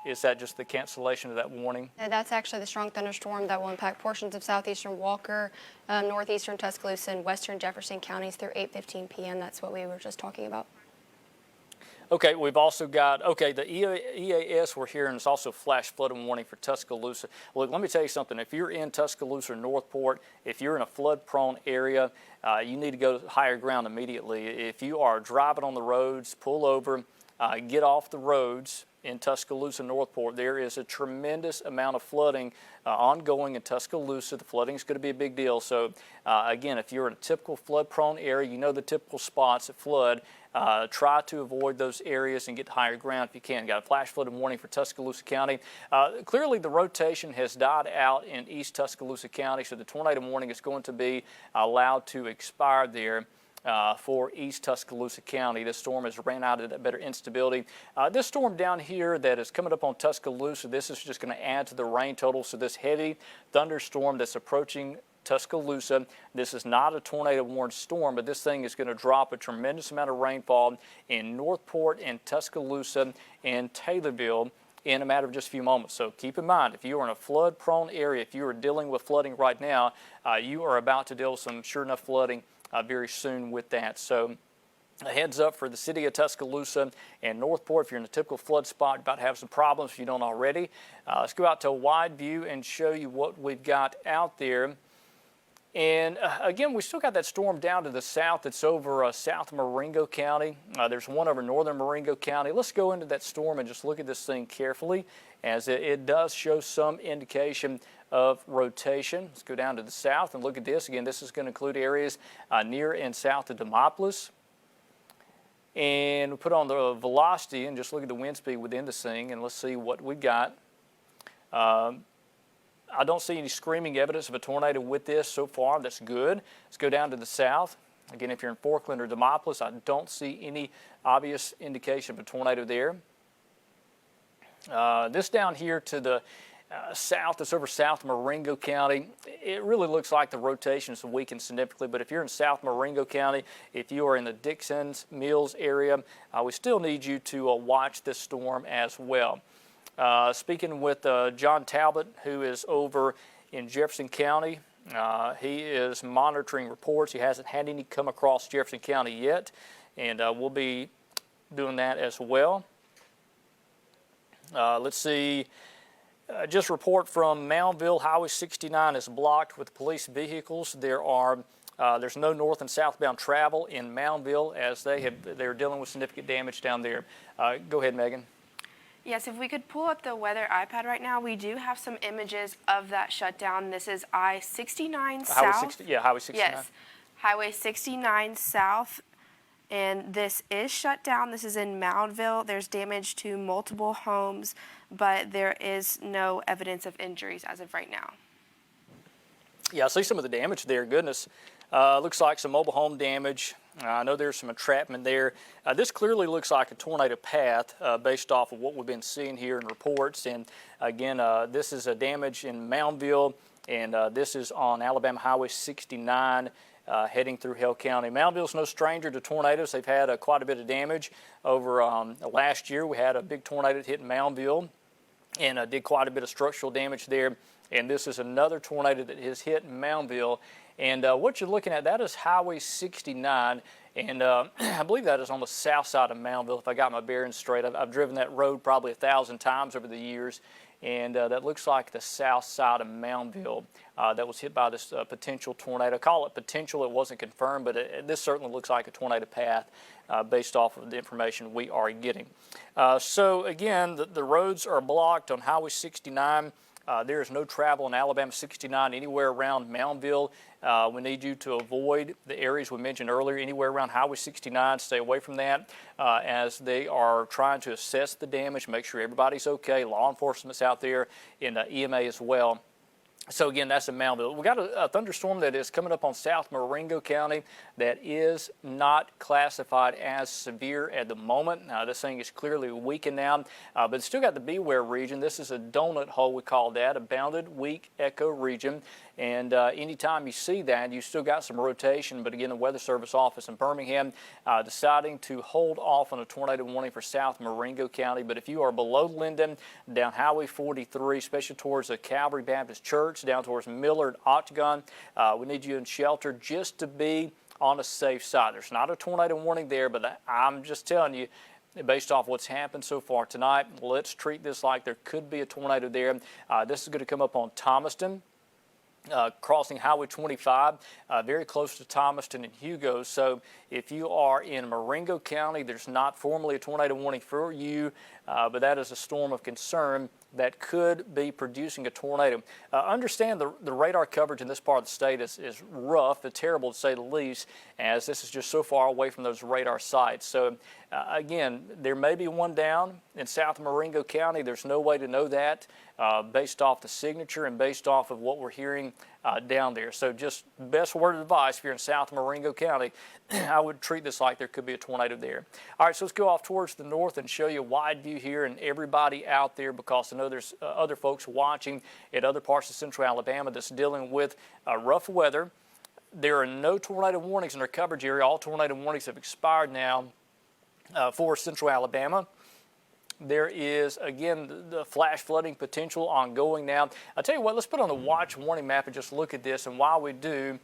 is that just the cancellation of that warning? That's actually the strong thunderstorm that will impact portions of southeastern Walker, northeastern Tuscaloosa, and western Jefferson counties through 8:15 p.m. That's what we were just talking about. Okay, we've also got, the EAS we're hearing is also flash flooding warning for Tuscaloosa. Look, let me tell you something. If you're in Tuscaloosa or Northport, if you're in a flood-prone area, you need to go to higher ground immediately. If you are driving on the roads, pull over, get off the roads in Tuscaloosa, Northport. There is a tremendous amount of flooding ongoing in Tuscaloosa. The flooding is going to be a big deal. So again, if you're in a typical flood-prone area, you know the typical spots that flood. Try to avoid those areas and get to higher ground if you can. Got a flash flood warning for Tuscaloosa County. Clearly, the rotation has died out in East Tuscaloosa County, so the tornado warning is going to be allowed to expire there for East Tuscaloosa County. This storm has ran out of better instability. This storm down here that is coming up on Tuscaloosa, this is just going to add to the rain total. So this heavy thunderstorm that's approaching Tuscaloosa, this is not a tornado warned storm, but this thing is going to drop a tremendous amount of rainfall in Northport and Tuscaloosa and Taylorville in a matter of just a few moments. So keep in mind, if you are in a flood prone area, if you are dealing with flooding right now, you are about to deal with some sure enough flooding very soon with that. So a heads up for the city of Tuscaloosa and Northport. If you're in a typical flood spot, you're about to have some problems if you don't already. Let's go out to a wide view and show you what we've got out there. And again, we still got that storm down to the south. It's over South Marengo County. There's one over northern Marengo County. Let's go into that storm and just look at this thing carefully, as it does show some indication of rotation. Let's go down to the south and look at this. Again, this is going to include areas near and south of Demopolis. And we put on the velocity and just look at the wind speed within this thing, and let's see what we got. I don't see any screaming evidence of a tornado with this so far. That's good. Let's go down to the south. Again, if you're in Forkland or Demopolis, I don't see any obvious indication of a tornado there. This down here to the south, it's over South Marengo County. It really looks like the rotation is weakened significantly, but if you're in South Marengo County, if you are in the Dixons Mills area, we still need you to watch this storm as well. Speaking with John Talbot, who is over in Jefferson County, he is monitoring reports. He hasn't had any come across Jefferson County yet, and we'll be doing that as well. Let's see. Just report from Moundville, Highway 69 is blocked with police vehicles. There's no north and southbound travel in Moundville, as they're dealing with significant damage down there. Go ahead, Megan. Yes, if we could pull up the weather iPad right now, we do have some images of that shutdown. This is I-69 South. Highway 69. Yes, Highway 69 South, and this is shut down. This is in Moundville. There's damage to multiple homes, but there is no evidence of injuries as of right now. Yeah, I see some of the damage there. Goodness. Looks like some mobile home damage. I know there's some entrapment there. This clearly looks like a tornado path based off of what we've been seeing here in reports. And again, this is a damage in Moundville, and this is on Alabama Highway 69 heading through Hale County. Moundville's no stranger to tornadoes. They've had quite a bit of damage over last year. We had a big tornado that hit Moundville and did quite a bit of structural damage there. And this is another tornado that has hit Moundville. And what you're looking at, that is Highway 69, and I believe that is on the south side of Moundville, if I got my bearings straight. I've driven that road probably 1,000 times over the years, and that looks like the south side of Moundville that was hit by this potential tornado. Call it potential, it wasn't confirmed, but this certainly looks like a tornado path based off of the information we are getting. So again, the roads are blocked on Highway 69. There is no travel on Alabama 69 anywhere around Moundville. We need you to avoid the areas we mentioned earlier, anywhere around Highway 69. Stay away from that as they are trying to assess the damage, make sure everybody's okay. Law enforcement's out there, and EMA as well. So again, that's in Moundville. We got a thunderstorm that is coming up on South Marengo County that is not classified as severe at the moment. This thing is clearly weakened now, but it's still got the beware region. This is a donut hole, we call that, a bounded weak echo region. And anytime you see that, you still got some rotation. But again, the Weather Service office in Birmingham deciding to hold off on a tornado warning for South Marengo County. But if you are below Linden, down Highway 43, especially towards the Calvary Baptist Church, down towards Millard, Octagon, we need you in shelter just to be on a safe side. There's not a tornado warning there, but I'm just telling you, based off what's happened so far tonight, let's treat this like there could be a tornado there. This is going to come up on Thomaston. Crossing Highway 25, very close to Thomaston and Hugo. So if you are in Marengo County, there's not formally a tornado warning for you, but that is a storm of concern that could be producing a tornado. Understand the radar coverage in this part of the state is rough, it's terrible to say the least, as this is just so far away from those radar sites. So again, there may be one down in South Marengo County. There's no way to know that based off the signature and based off of what we're hearing down there. So just best word of advice, if you're in South Marengo County, I would treat this like there could be a tornado there. All right, so let's go off towards the north and show you a wide view here and everybody out there, because I know there's other folks watching at other parts of central Alabama that's dealing with rough weather. There are no tornado warnings in our coverage area. All tornado warnings have expired now for central Alabama. There is, again, the flash flooding potential ongoing now. I'll tell you what, let's put on the watch warning map and just look at this. And while we do,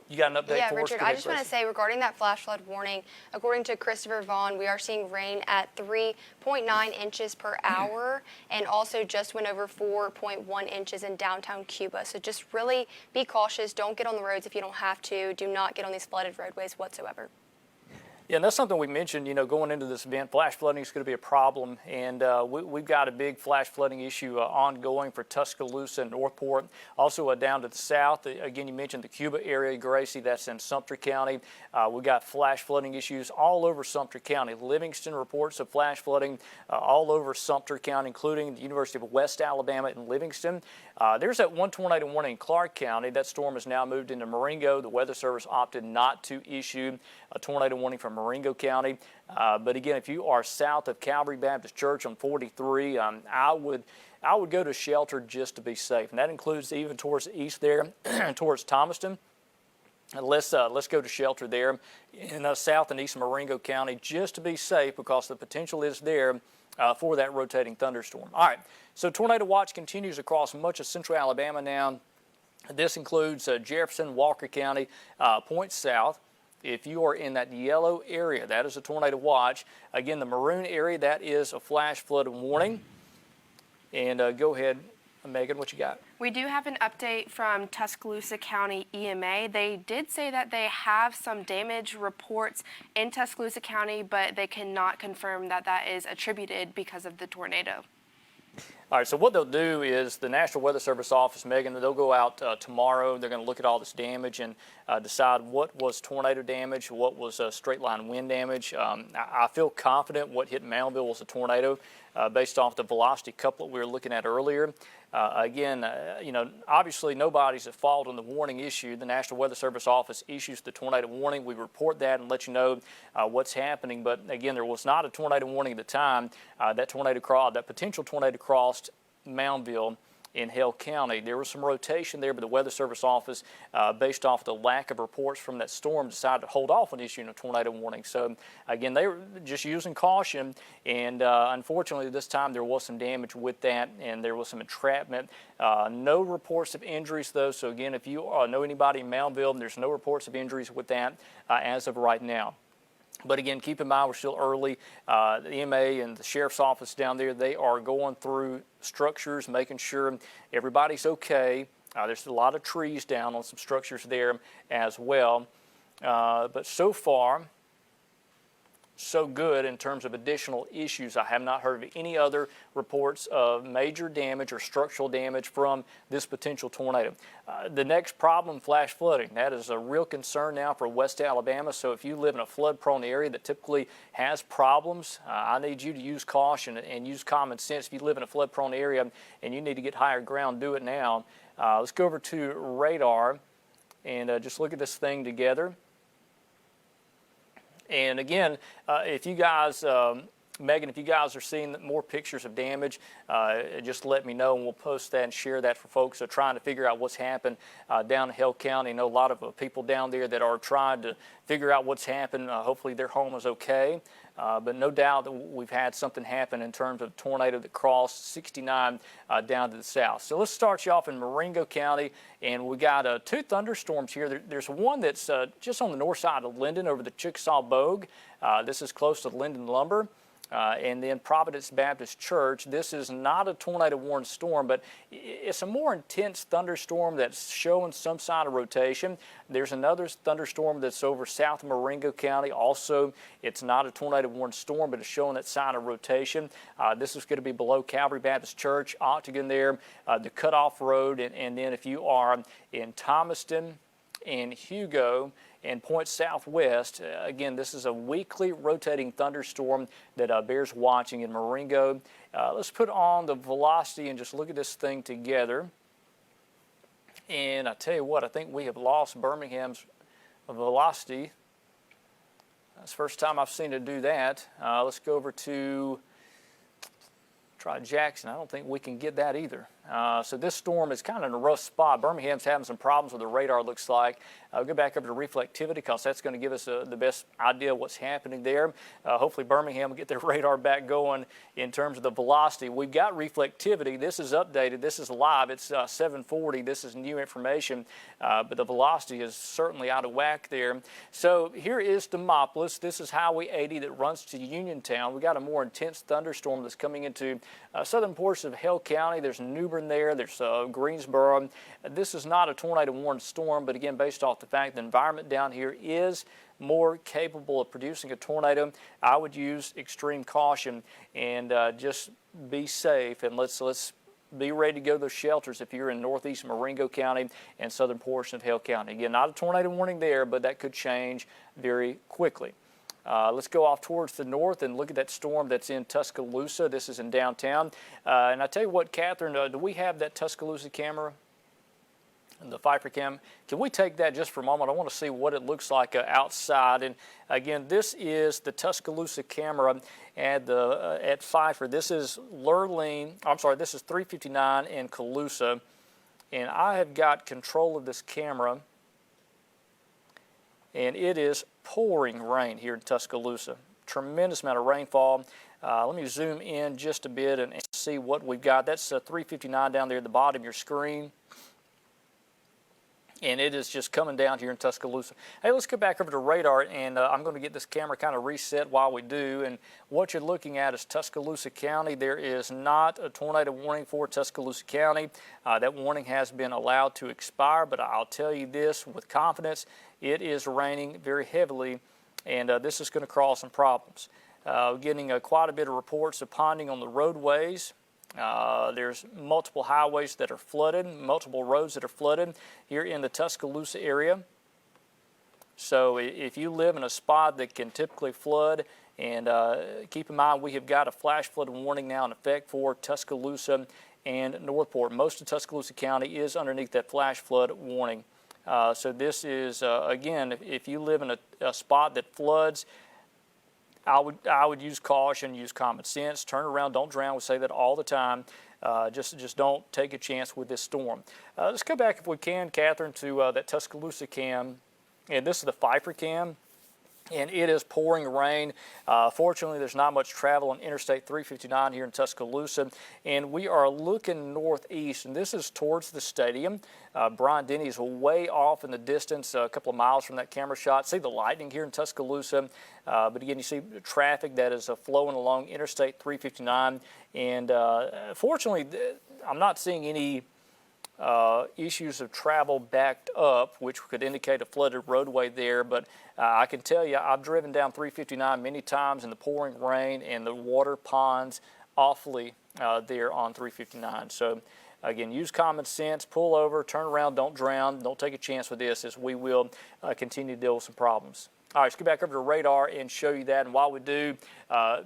You got an update Yeah, for us? Richard, Go I ahead, just want to Gracie. say regarding that flash flood warning, according to Christopher Vaughn, we are seeing rain at 3.9 inches per hour and also just went over 4.1 inches in downtown Cuba. So just really be cautious. Don't get on the roads if you don't have to. Do not get on these flooded roadways whatsoever. Yeah, and that's something we mentioned, going into this event. Flash flooding is going to be a problem, and we've got a big flash flooding issue ongoing for Tuscaloosa and Northport. Also down to the south, again, you mentioned the Cuba area, Gracie, that's in Sumter County. We've got flash flooding issues all over Sumter County. Livingston reports of flash flooding all over Sumter County, including the University of West Alabama in Livingston. There's that one tornado warning in Clark County. That storm has now moved into Marengo. The Weather Service opted not to issue a tornado warning from Marengo County. But again, if you are south of Calvary Baptist Church on 43, I would go to shelter just to be safe. And that includes even towards the east there, towards Thomaston. Let's go to shelter there in south and east Marengo County just to be safe, because the potential is there for that rotating thunderstorm. All right, so tornado watch continues across much of central Alabama now. This includes Jefferson, Walker County, points south. If you are in that yellow area, that is a tornado watch. Again, the maroon area, that is a flash flood warning. And go ahead, Megan, what you got? We do have an update from Tuscaloosa County EMA. They did say that they have some damage reports in Tuscaloosa County, but they cannot confirm that that is attributed because of the tornado. All right, so what they'll do is the National Weather Service office, Megan, they'll go out tomorrow. They're going to look at all this damage and decide what was tornado damage, what was straight line wind damage. I feel confident what hit Moundville was a tornado based off the velocity couplet we were looking at earlier. Again, obviously nobody's at fault on the warning issue. The National Weather Service office issues the tornado warning. We report that and let you know what's happening. But again, there was not a tornado warning at the time. That potential tornado crossed Moundville in Hale County. There was some rotation there, but the Weather Service office, based off the lack of reports from that storm, decided to hold off on issuing a tornado warning. So again, they were just using caution, and unfortunately this time there was some damage with that, and there was some entrapment. No reports of injuries though, so again, if you know anybody in Moundville, there's no reports of injuries with that as of right now. But again, keep in mind we're still early. The EMA and the sheriff's office down there, they are going through structures, making sure everybody's okay. There's a lot of trees down on some structures there as well. But so far, so good in terms of additional issues. I have not heard of any other reports of major damage or structural damage from this potential tornado. The next problem, flash flooding. That is a real concern now for West Alabama. So if you live in a flood-prone area that typically has problems, I need you to use caution and use common sense. If you live in a flood-prone area and you need to get higher ground, do it now. Let's go over to radar and just look at this thing together. And again, if you guys, Megan, if you guys are seeing more pictures of damage, just let me know and we'll post that and share that for folks that are trying to figure out what's happened down in Hale County. I know a lot of people down there that are trying to figure out what's happened. Hopefully their home is okay. But no doubt that we've had something happen in terms of tornado that crossed 69 down to the south. So let's start you off in Marengo County, and we got two thunderstorms here. There's one that's just on the north side of Linden over the Chickasaw Bogue. This is close to Linden Lumber. And then Providence Baptist Church. This is not a tornado-warned storm, but it's a more intense thunderstorm that's showing some sign of rotation. There's another thunderstorm that's over south of Marengo County. Also, it's not a tornado-warned storm, but it's showing that sign of rotation. This is going to be below Calvary Baptist Church, Octagon there, the Cutoff Road, and then if you are in Thomaston and Hugo and point southwest, again, this is a weekly rotating thunderstorm that bears watching in Marengo. Let's put on the velocity and just look at this thing together. And I tell you what, I think we have lost Birmingham's velocity. That's the first time I've seen it do that. Let's go over to try Jackson. I don't think we can get that either. So this storm is kind of in a rough spot. Birmingham's having some problems with the radar, looks like. I'll go back over to reflectivity because that's going to give us the best idea of what's happening there. Hopefully Birmingham will get their radar back going in terms of the velocity. We've got reflectivity. This is updated. This is live. It's 740. This is new information, but the velocity is certainly out of whack there. So here is Demopolis. This is Highway 80 that runs to Uniontown. We got a more intense thunderstorm that's coming into southern portions of Hale County. There's New Bern there. There's Greensboro. This is not a tornado warned storm, but again, based off the fact the environment down here is more capable of producing a tornado, I would use extreme caution and just be safe, and let's be ready to go to those shelters if you're in northeast Marengo County and southern portion of Hale County. Again, not a tornado warning there, but that could change very quickly. Let's go off towards the north and look at that storm that's in Tuscaloosa. This is in downtown. And I tell you what, Catherine, do we have that Tuscaloosa camera? The Pfeiffer cam. Can we take that just for a moment? I want to see what it looks like outside. And again, this is the Tuscaloosa camera at Pfeiffer. This is Lurleen. I'm sorry, this is 359 in Colusa. And I have got control of this camera. And it is pouring rain here in Tuscaloosa. Tremendous amount of rainfall. Let me zoom in just a bit and see what we've got. That's 359 down there at the bottom of your screen. And it is just coming down here in Tuscaloosa. Hey, let's go back over to radar, and I'm going to get this camera kind of reset while we do. And what you're looking at is Tuscaloosa County. There is not a tornado warning for Tuscaloosa County. That warning has been allowed to expire, but I'll tell you this with confidence, it is raining very heavily, and this is going to cause some problems. Getting quite a bit of reports of ponding on the roadways. There's multiple highways that are flooded, multiple roads that are flooded here in the Tuscaloosa area. So if you live in a spot that can typically flood, and keep in mind we have got a flash flood warning now in effect for Tuscaloosa and Northport. Most of Tuscaloosa County is underneath that flash flood warning. So this is, again, if you live in a spot that floods, I would use caution, use common sense, turn around, don't drown. We say that all the time. Just don't take a chance with this storm. Let's go back, if we can, Catherine, to that Tuscaloosa cam. And this is the Pfeiffer cam. And it is pouring rain. Fortunately, there's not much travel on Interstate 359 here in Tuscaloosa. And we are looking northeast, and this is towards the stadium. Brian Denny is way off in the distance, a couple of miles from that camera shot. See the lightning here in Tuscaloosa. But again, you see traffic that is flowing along Interstate 359. And fortunately, I'm not seeing any issues of travel backed up, which could indicate a flooded roadway there. But I can tell you, I've driven down 359 many times in the pouring rain, and the water ponds awfully there on 359. So again, use common sense, pull over, turn around, don't drown, don't take a chance with this, as we will continue to deal with some problems. All right, let's get back over to radar and show you that. And while we do,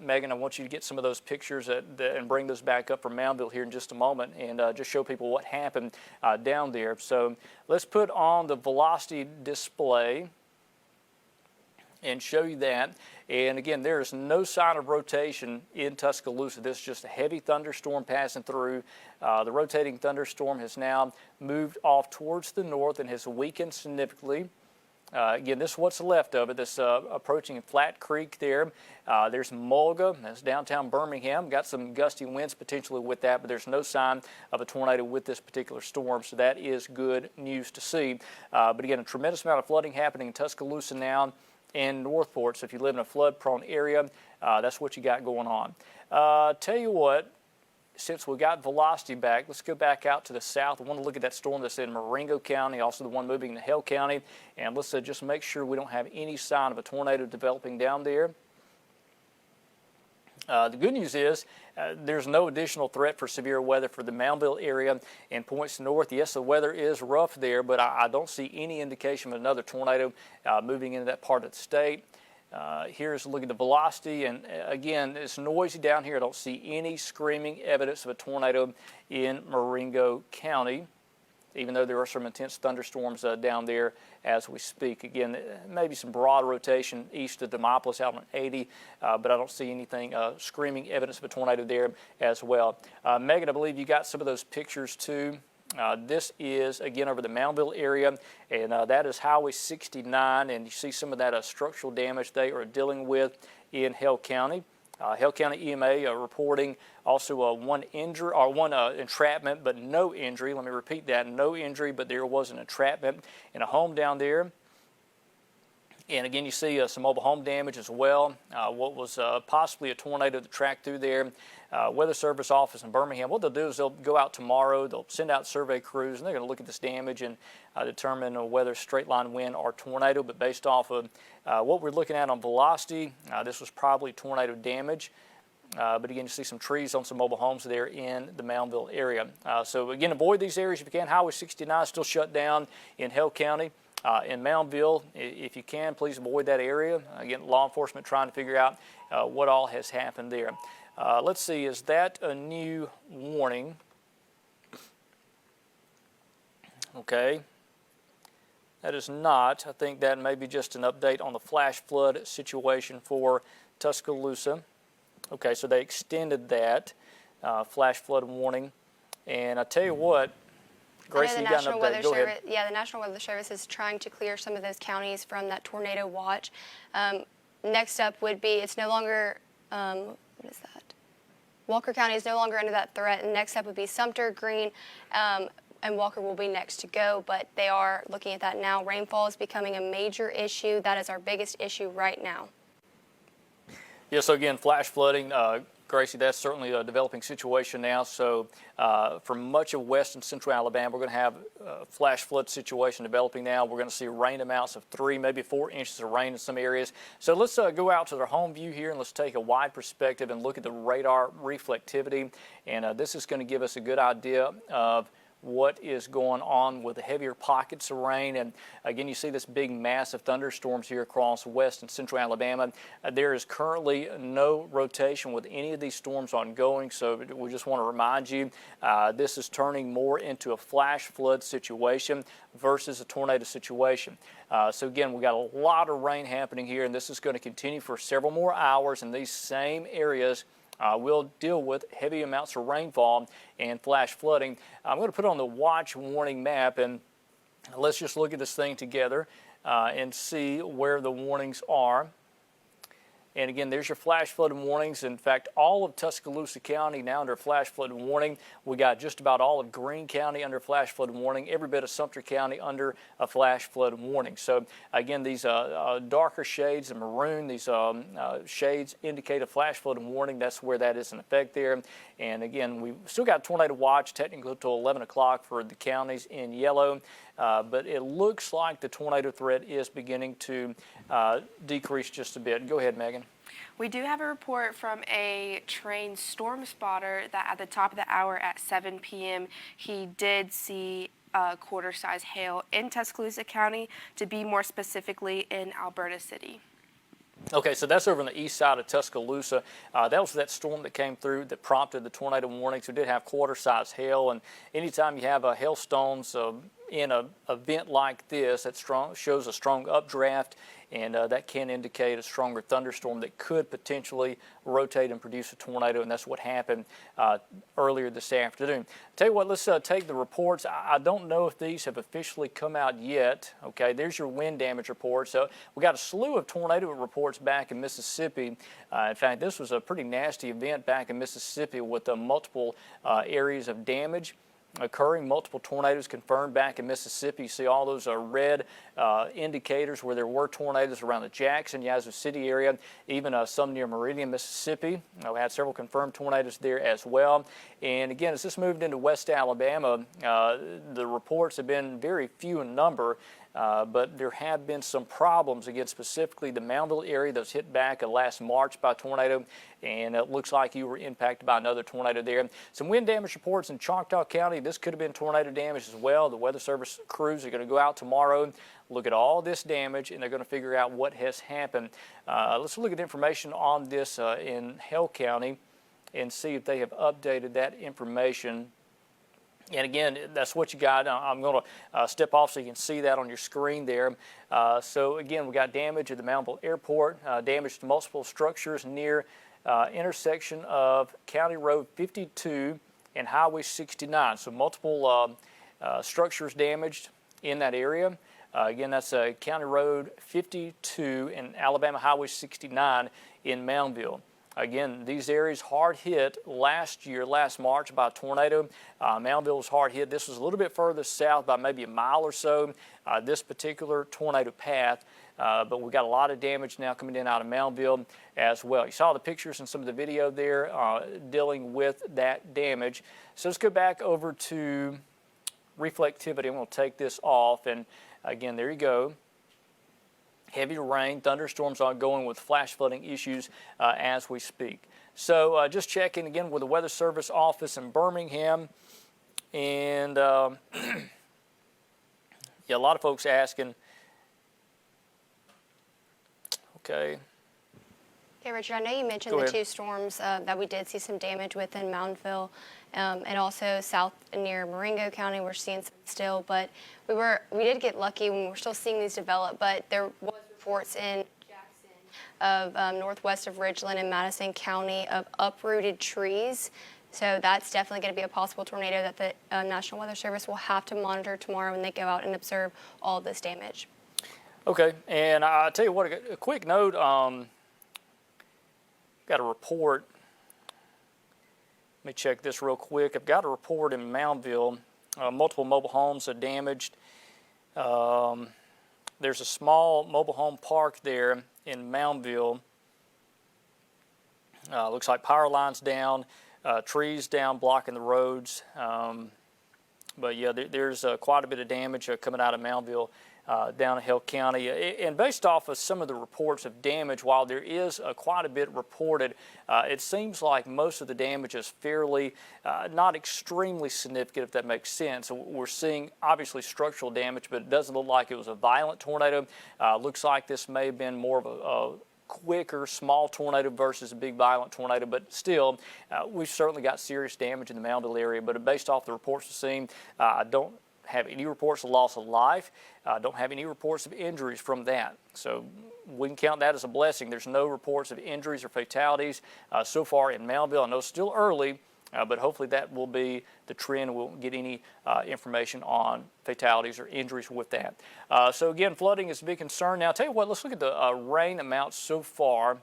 Megan, I want you to get some of those pictures and bring those back up from Moundville here in just a moment, and just show people what happened down there. So let's put on the velocity display and show you that. And again, there is no sign of rotation in Tuscaloosa. This is just a heavy thunderstorm passing through. The rotating thunderstorm has now moved off towards the north and has weakened significantly. Again, this is what's left of it. This approaching Flat Creek there. There's Mulga, that's downtown Birmingham. Got some gusty winds potentially with that, but there's no sign of a tornado with this particular storm, so that is good news to see. But again, a tremendous amount of flooding happening in Tuscaloosa now and Northport. So if you live in a flood-prone area, that's what you got going on. Tell you what, since we got velocity back, let's go back out to the south. I want to look at that storm that's in Marengo County, also the one moving into Hale County, and let's just make sure we don't have any sign of a tornado developing down there. The good news is there's no additional threat for severe weather for the Moundville area and points north. Yes, the weather is rough there, but I don't see any indication of another tornado moving into that part of the state. Here's a look at the velocity, and again, it's noisy down here. I don't see any screaming evidence of a tornado in Marengo County. even though there are some intense thunderstorms down there as we speak. Again, maybe some broad rotation east of Demopolis out on 80, but I don't see anything screaming evidence of a tornado there as well. Megan, I believe you got some of those pictures too. This is, again, over the Moundville area, and that is Highway 69, and you see some of that structural damage they are dealing with in Hale County. Hale County EMA reporting also one entrapment, but no injury. Let me repeat that, no injury, but there was an entrapment in a home down there. And again, you see some mobile home damage as well. What was possibly a tornado that tracked through there. Weather Service office in Birmingham, what they'll do is they'll go out tomorrow, they'll send out survey crews, and they're going to look at this damage and determine whether straight line wind or tornado. But based off of what we're looking at on velocity, this was probably tornado damage. But again, you see some trees on some mobile homes there in the Moundville area. So again, avoid these areas if you can. Highway 69 is still shut down in Hale County. In Moundville, if you can, please avoid that area. Again, law enforcement trying to figure out what all has happened there. Let's see, is that a new warning? Okay. That is not. I think that may be just an update on the flash flood situation for Tuscaloosa. Okay, so they extended that flash flood warning. And I tell you what, Gracie, you got an update. Go ahead. Yeah, the National Weather Service is trying to clear some of those counties from that tornado watch. Next up would be, it's no longer, what is that? Walker County is no longer under that threat. And next up would be Sumter, Greene, and Walker will be next to go. But they are looking at that now. Rainfall is becoming a major issue. That is our biggest issue right now. Yeah, so again, flash flooding. Gracie, that's certainly a developing situation now. So for much of west and central Alabama, we're going to have a flash flood situation developing now. We're going to see rain amounts of 3, maybe 4 inches of rain in some areas. So let's go out to the home view here and let's take a wide perspective and look at the radar reflectivity. And this is going to give us a good idea of what is going on with the heavier pockets of rain. And again, you see this big mass of thunderstorms here across west and central Alabama. There is currently no rotation with any of these storms ongoing, so we just want to remind you this is turning more into a flash flood situation versus a tornado situation. So again, we've got a lot of rain happening here, and this is going to continue for several more hours in these same areas. We'll deal with heavy amounts of rainfall and flash flooding. I'm going to put on the watch warning map, and let's just look at this thing together and see where the warnings are. And again, there's your flash flood warnings. In fact, all of Tuscaloosa County now under flash flood warning. We got just about all of Greene County under flash flood warning, every bit of Sumter County under a flash flood warning. So again, these darker shades, the maroon, these shades indicate a flash flood warning. That's where that is in effect there. And again, we've still got tornado watch technically until 11 o'clock for the counties in yellow. But it looks like the tornado threat is beginning to decrease just a bit. Go ahead, Megan. We do have a report from a trained storm spotter that at the top of the hour at 7 p.m. he did see quarter-size hail in Tuscaloosa County, to be more specifically in Alberta City. Okay, so that's over on the east side of Tuscaloosa. That was that storm that came through that prompted the tornado warnings. We did have quarter-size hail, and anytime you have hailstones in an event like this, that shows a strong updraft, and that can indicate a stronger thunderstorm that could potentially rotate and produce a tornado, and that's what happened earlier this afternoon. Tell you what, let's take the reports. I don't know if these have officially come out yet. Okay, there's your wind damage report. So we got a slew of tornado reports back in Mississippi. In fact, this was a pretty nasty event back in Mississippi with multiple areas of damage occurring, multiple tornadoes confirmed back in Mississippi. You see all those red indicators where there were tornadoes around the Jackson, Yazoo City area, even some near Meridian, Mississippi. We had several confirmed tornadoes there as well. And again, as this moved into West Alabama, the reports have been very few in number. But there have been some problems, again, specifically the Moundville area that was hit back last March by a tornado, and it looks like you were impacted by another tornado there. Some wind damage reports in Choctaw County. This could have been tornado damage as well. The Weather Service crews are going to go out tomorrow, look at all this damage, and they're going to figure out what has happened. Let's look at information on this in Hale County and see if they have updated that information. And again, that's what you got. I'm going to step off so you can see that on your screen there. So again, we got damage at the Mountville Airport, damage to multiple structures near intersection of County Road 52 and Highway 69. So multiple structures damaged in that area. Again, that's County Road 52 and Alabama Highway 69 in Moundville. Again, these areas hard hit last March, by a tornado. Moundville was hard hit. This was a little bit further south by maybe a mile or so, this particular tornado path. But we got a lot of damage now coming in out of Moundville as well. You saw the pictures and some of the video there dealing with that damage. So let's go back over to reflectivity. I'm going to take this off. And again, there you go. Heavy rain, thunderstorms ongoing with flash flooding issues as we speak. So just checking again with the Weather Service office in Birmingham. And yeah, a lot of folks asking. Okay. Okay, Richard, I know you mentioned the two storms that we did see some damage with in Moundville and also south near Marengo County. We're seeing some still, but we did get lucky when we're still seeing these develop, but there was reports in Jackson of northwest of Ridgeland and Madison County of uprooted trees. So that's definitely going to be a possible tornado that the National Weather Service will have to monitor tomorrow when they go out and observe all of this damage. Okay, and I'll tell you what, a quick note, got a report. Let me check this real quick. I've got a report in Moundville. Multiple mobile homes are damaged. There's a small mobile home park there in Moundville. Looks like power lines down, trees down blocking the roads. But yeah, there's quite a bit of damage coming out of Moundville. Down in Hill County. And based off of some of the reports of damage, while there is quite a bit reported, it seems like most of the damage is fairly, not extremely significant, if that makes sense. We're seeing obviously structural damage, but it doesn't look like it was a violent tornado. Looks like this may have been more of a quicker, small tornado versus a big violent tornado, but still, we've certainly got serious damage in the Moundville area. But based off the reports we've seen, I don't have any reports of loss of life. Don't have any reports of injuries from that. So we can count that as a blessing. There's no reports of injuries or fatalities so far in Moundville. I know it's still early, but hopefully that will be the trend. We'll get any information on fatalities or injuries with that. So again, flooding is a big concern. Now, I'll tell you what, let's look at the rain amounts so far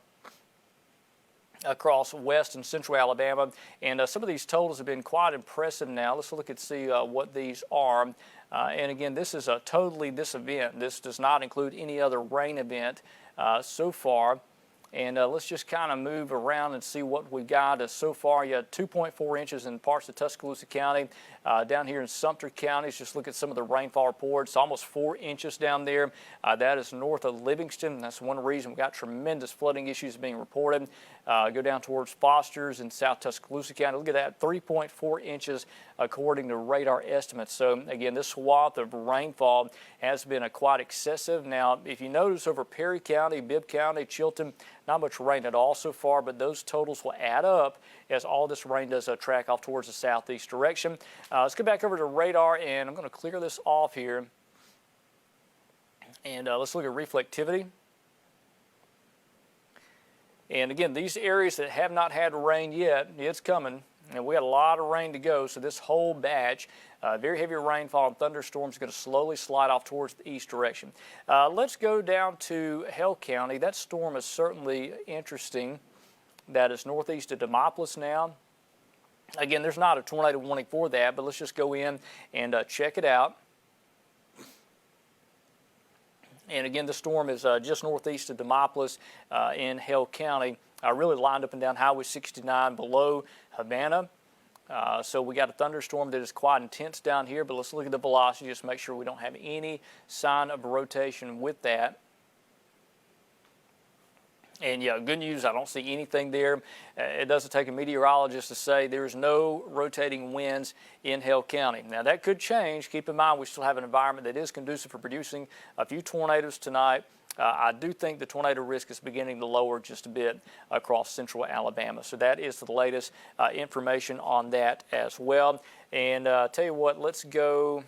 across west and central Alabama, and some of these totals have been quite impressive now. Let's look and see what these are. And again, this is totally this event. This does not include any other rain event so far. And let's just kind of move around and see what we got. So far, you had 2.4 inches in parts of Tuscaloosa County. Down here in Sumter County, just look at some of the rainfall reports, almost 4 inches down there. That is north of Livingston. That's one reason we got tremendous flooding issues being reported. Go down towards Foster's in South Tuscaloosa County. Look at that, 3.4 inches according to radar estimates. So again, this swath of rainfall has been quite excessive. Now, if you notice over Perry County, Bibb County, Chilton, not much rain at all so far, but those totals will add up as all this rain does track off towards the southeast direction. Let's go back over to radar, and I'm going to clear this off here. And let's look at reflectivity. And again, these areas that have not had rain yet, it's coming. And we got a lot of rain to go, so this whole batch, very heavy rainfall and thunderstorms are going to slowly slide off towards the east direction. Let's go down to Hell County. That storm is certainly interesting. That is northeast of Demopolis now. Again, there's not a tornado warning for that, but let's just go in and check it out. And again, the storm is just northeast of Demopolis in Hell County, really lined up and down Highway 69 below Havana. So we got a thunderstorm that is quite intense down here, but let's look at the velocity, just make sure we don't have any sign of rotation with that. And yeah, good news, I don't see anything there. It doesn't take a meteorologist to say there's no rotating winds in Hell County. Now that could change. Keep in mind we still have an environment that is conducive for producing a few tornadoes tonight. I do think the tornado risk is beginning to lower just a bit across central Alabama. So that is the latest information on that as well. And tell you what, let's go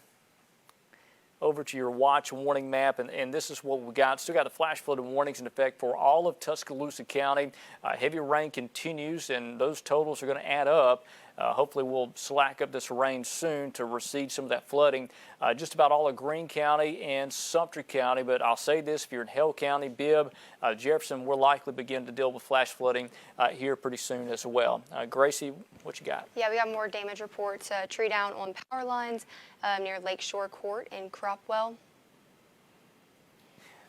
over to your watch warning map, and this is what we got. Still got the flash flood warnings in effect for all of Tuscaloosa County. Heavy rain continues, and those totals are going to add up. Hopefully we'll slack up this rain soon to recede some of that flooding. Just about all of Greene County and Sumter County, but I'll say this, if you're in Hale County, Bibb, Jefferson, we'll likely begin to deal with flash flooding here pretty soon as well. Gracie, what you got? Yeah, we got more damage reports. Tree down on power lines near Lakeshore Court in Cropwell.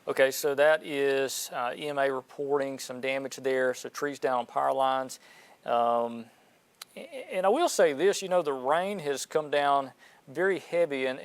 Okay, so that is EMA reporting some damage there. So trees down on power lines. And I will say this, you know, the rain has come down very heavy, and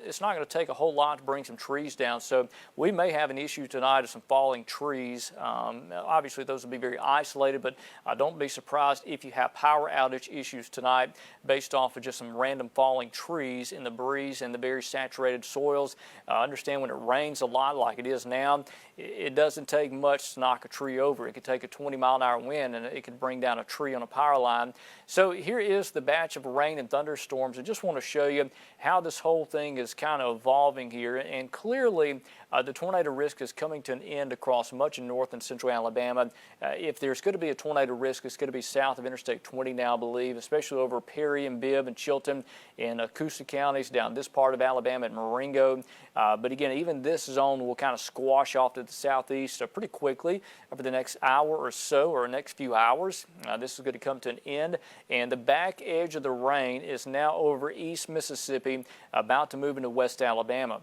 it's not going to take a whole lot to bring some trees down. So we may have an issue tonight of some falling trees. Obviously, those will be very isolated, but don't be surprised if you have power outage issues tonight based off of just some random falling trees in the breeze and the very saturated soils. Understand when it rains a lot like it is now, it doesn't take much to knock a tree over. It could take a 20-mile-an-hour wind, and it could bring down a tree on a power line. So here is the batch of rain and thunderstorms. I just want to show you how this whole thing is kind of evolving here. And clearly, the tornado risk is coming to an end across much of north and central Alabama. If there's going to be a tornado risk, it's going to be south of Interstate 20 now, I believe, especially over Perry and Bibb and Chilton and Coosa counties down this part of Alabama at Marengo. But again, even this zone will kind of squash off to the southeast pretty quickly over the next hour or so, or next few hours. This is going to come to an end, and the back edge of the rain is now over East Mississippi, about to move into West Alabama.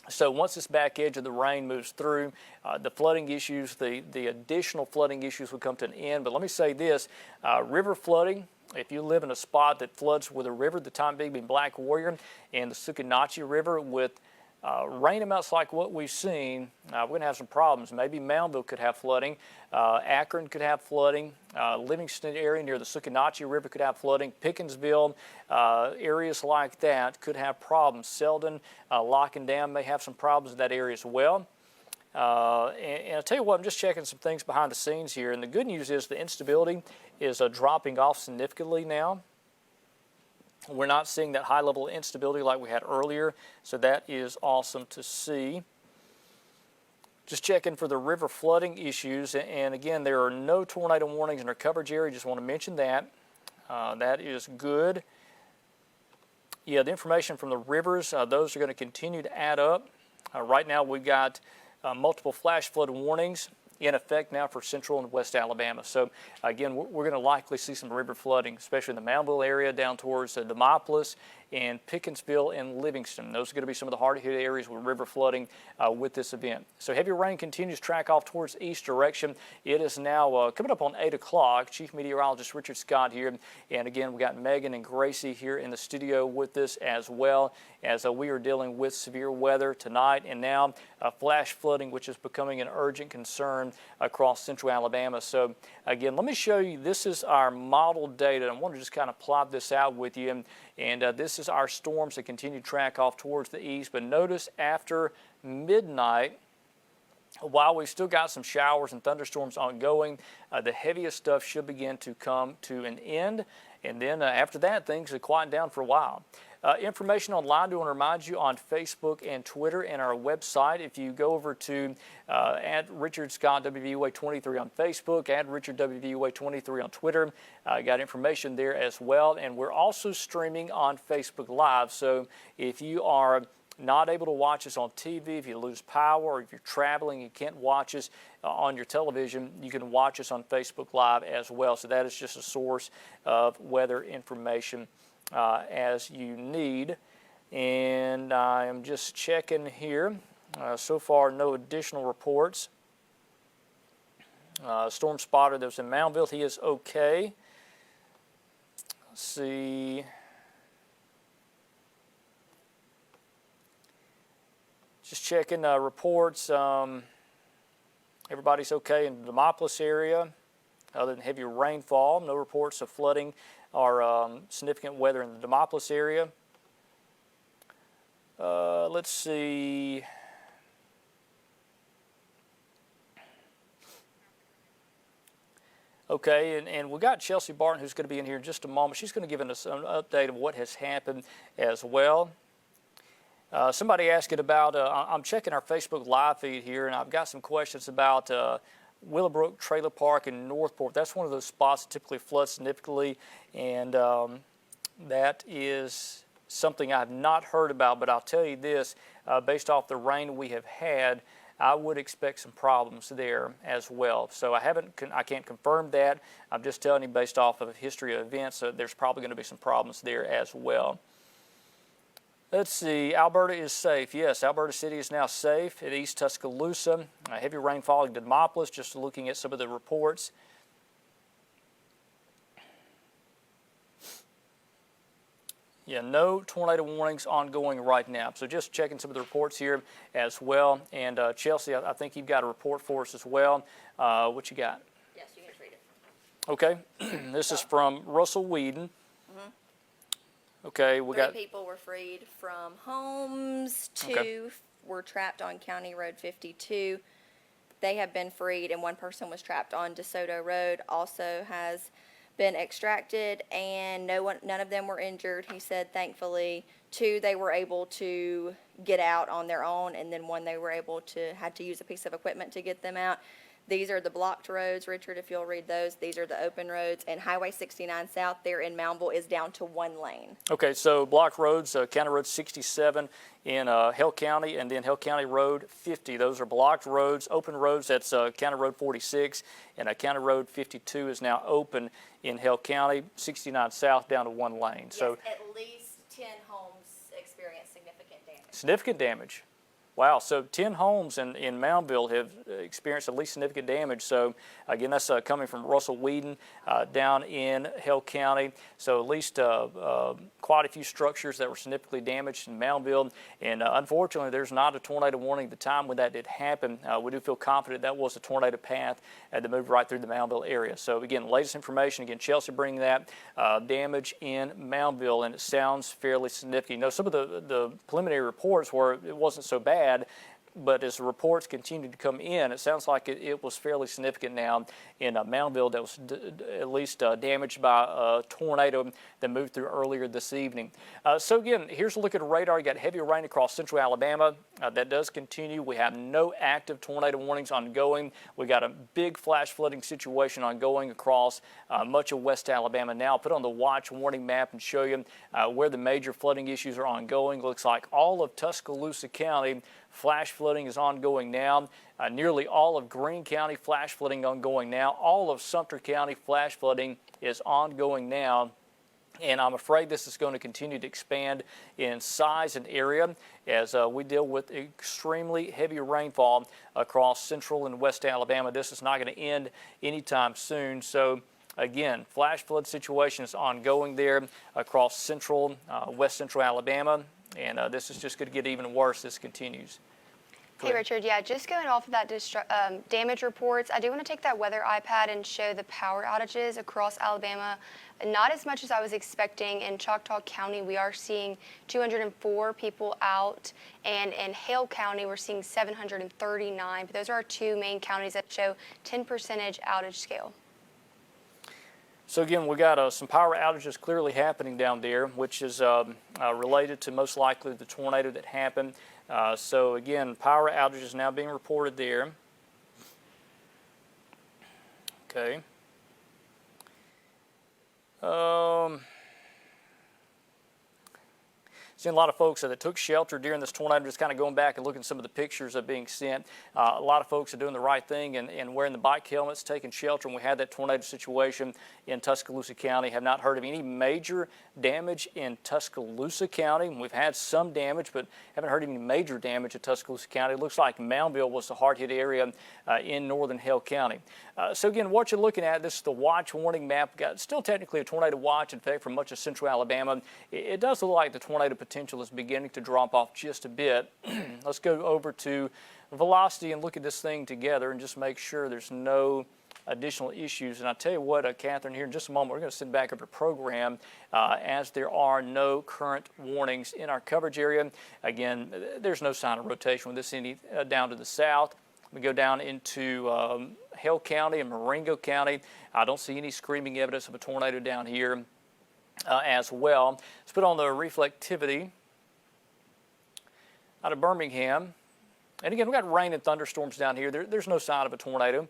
So once this back edge of the rain moves through, the flooding issues, the additional flooding issues will come to an end. But let me say this, river flooding, if you live in a spot that floods with a river, the time being Black Warrior and the Sukanachi River, with rain amounts like what we've seen, we're going to have some problems. Maybe Moundville could have flooding. Akron could have flooding. Livingston area near the Sukanachi River could have flooding. Pickensville, areas like that could have problems. Selden, Lock and Dam may have some problems in that area as well. And I'll tell you what, I'm just checking some things behind the scenes here. And the good news is the instability is dropping off significantly now. We're not seeing that high level of instability like we had earlier, so that is awesome to see. Just checking for the river flooding issues, and again, there are no tornado warnings in our coverage area. Just want to mention that. That is good. Yeah, the information from the rivers, those are going to continue to add up. Right now, we've got multiple flash flood warnings in effect now for central and west Alabama. So again, we're going to likely see some river flooding, especially in the Moundville area down towards Demopolis and Pickensville and Livingston. Those are going to be some of the hard-hit areas with river flooding with this event. So heavy rain continues to track off towards the east direction. It is now coming up on 8 o'clock. Chief Meteorologist Richard Scott here. And again, we got Megan and Gracie here in the studio with us as well, as we are dealing with severe weather tonight and now flash flooding, which is becoming an urgent concern across central Alabama. So again, let me show you, this is our model data. I want to just kind of plot this out with you. And this is our storms that continue to track off towards the east. But notice after midnight, while we've still got some showers and thunderstorms ongoing, the heaviest stuff should begin to come to an end. And then after that, things will quiet down for a while. Information online, I want to remind you, on Facebook and Twitter and our website. If you go over to at Richard Scott WVUA23 on Facebook, at Richard WVUA23 on Twitter, got information there as well. And we're also streaming on Facebook Live. So if you are not able to watch us on TV, if you lose power, or if you're traveling, you can't watch us on your television, you can watch us on Facebook Live as well. So that is just a source of weather information as you need. And I am just checking here. So far, no additional reports. Storm spotter that was in Moundville, he is okay. Let's see. Just checking reports. Everybody's okay in the Demopolis area, other than heavy rainfall. No reports of flooding or significant weather in the Demopolis area. Let's see. Okay, and we got Chelsea Barton, who's going to be in here in just a moment. She's going to give us an update of what has happened as well. Somebody asked it about, I'm checking our Facebook live feed here, and I've got some questions about Willowbrook Trailer Park in Northport. That's one of those spots that typically flood significantly, and that is something I've not heard about, but I'll tell you this, based off the rain we have had, I would expect some problems there as well. So I can't confirm that. I'm just telling you based off of history of events, there's probably going to be some problems there as well. Let's see, Alberta is safe. Yes, Alberta City is now safe at East Tuscaloosa. Heavy rainfall in Demopolis, just looking at some of the reports. Yeah, no tornado warnings ongoing right now. So just checking some of the reports here as well. And Chelsea, I think you've got a report for us as well. What you got? Yes, you can read it. Okay, this is from Russell Whedon. Okay, we got 3 people were freed from homes. 2 were trapped on County Road 52. They have been freed, and 1 person was trapped on DeSoto Road. Also has been extracted, and none of them were injured. He said, thankfully, 2 they were able to get out on their own, and then 1 they were able to had to use a piece of equipment to get them out. These are the blocked roads, Richard, if you'll read those. These are the open roads, and Highway 69 South there in Moundville is down to 1 lane. Okay, so blocked roads, County Road 67 in Hill County, and then Hill County Road 50. Those are blocked roads. Open roads, that's County Road 46, and County Road 52 is now open in Hill County. 69 South down to 1 lane. Yes, So at least 10 homes experienced significant damage. significant damage. Wow, so 10 homes in Moundville have experienced at least significant damage. So, again, that's coming from Russell Whedon down in Hill County. So at least quite a few structures that were significantly damaged in Moundville. And unfortunately, there's not a tornado warning at the time when that did happen. We do feel confident that was a tornado path that moved right through the Moundville area. So, again, latest information, again, Chelsea bringing that damage in Moundville, and it sounds fairly significant. You know, some of the preliminary reports were it wasn't so bad, but as the reports continue to come in, it sounds like it was fairly significant now in Moundville that was at least damaged by a tornado that moved through earlier this evening. So again, here's a look at the radar. You got heavy rain across central Alabama. That does continue. We have no active tornado warnings ongoing. We got a big flash flooding situation ongoing across much of West Alabama now. I'll put on the watch warning map and show you where the major flooding issues are ongoing. Looks like all of Tuscaloosa County flash flooding is ongoing now. Nearly all of Greene County flash flooding ongoing now. All of Sumter County flash flooding is ongoing now. And I'm afraid this is going to continue to expand in size and area as we deal with extremely heavy rainfall across central and west Alabama. This is not going to end anytime soon. So again, flash flood situation is ongoing there across central, west central Alabama. And this is just going to get even worse as this continues. Hey, Richard, yeah, just going off of that damage reports, I do want to take that weather iPad and show the power outages across Alabama. Not as much as I was expecting. In Choctaw County, we are seeing 204 people out, and in Hale County, we're seeing 739. But those are our 2 main counties that show 10% outage scale. So again, we got some power outages clearly happening down there, which is related to most likely the tornado that happened. So again, power outages now being reported there. Okay. Seen a lot of folks that took shelter during this tornado. Just kind of going back and looking at some of the pictures that are being sent. A lot of folks are doing the right thing and wearing the bike helmets, taking shelter. And we had that tornado situation in Tuscaloosa County. Have not heard of any major damage in Tuscaloosa County. We've had some damage, but haven't heard any major damage in Tuscaloosa County. It looks like Moundville was the hard-hit area in northern Hale County. So again, what you're looking at, this is the watch warning map. Got still technically a tornado watch in effect for much of central Alabama. It does look like the tornado potential is beginning to drop off just a bit. Let's go over to velocity and look at this thing together and just make sure there's no additional issues. And I'll tell you what, Catherine, here in just a moment, we're going to send back over the program as there are no current warnings in our coverage area. Again, there's no sign of rotation with this any down to the south. We go down into Hale County and Marengo County. I don't see any screaming evidence of a tornado down here as well. Let's put on the reflectivity out of Birmingham. And again, we've got rain and thunderstorms down here. There's no sign of a tornado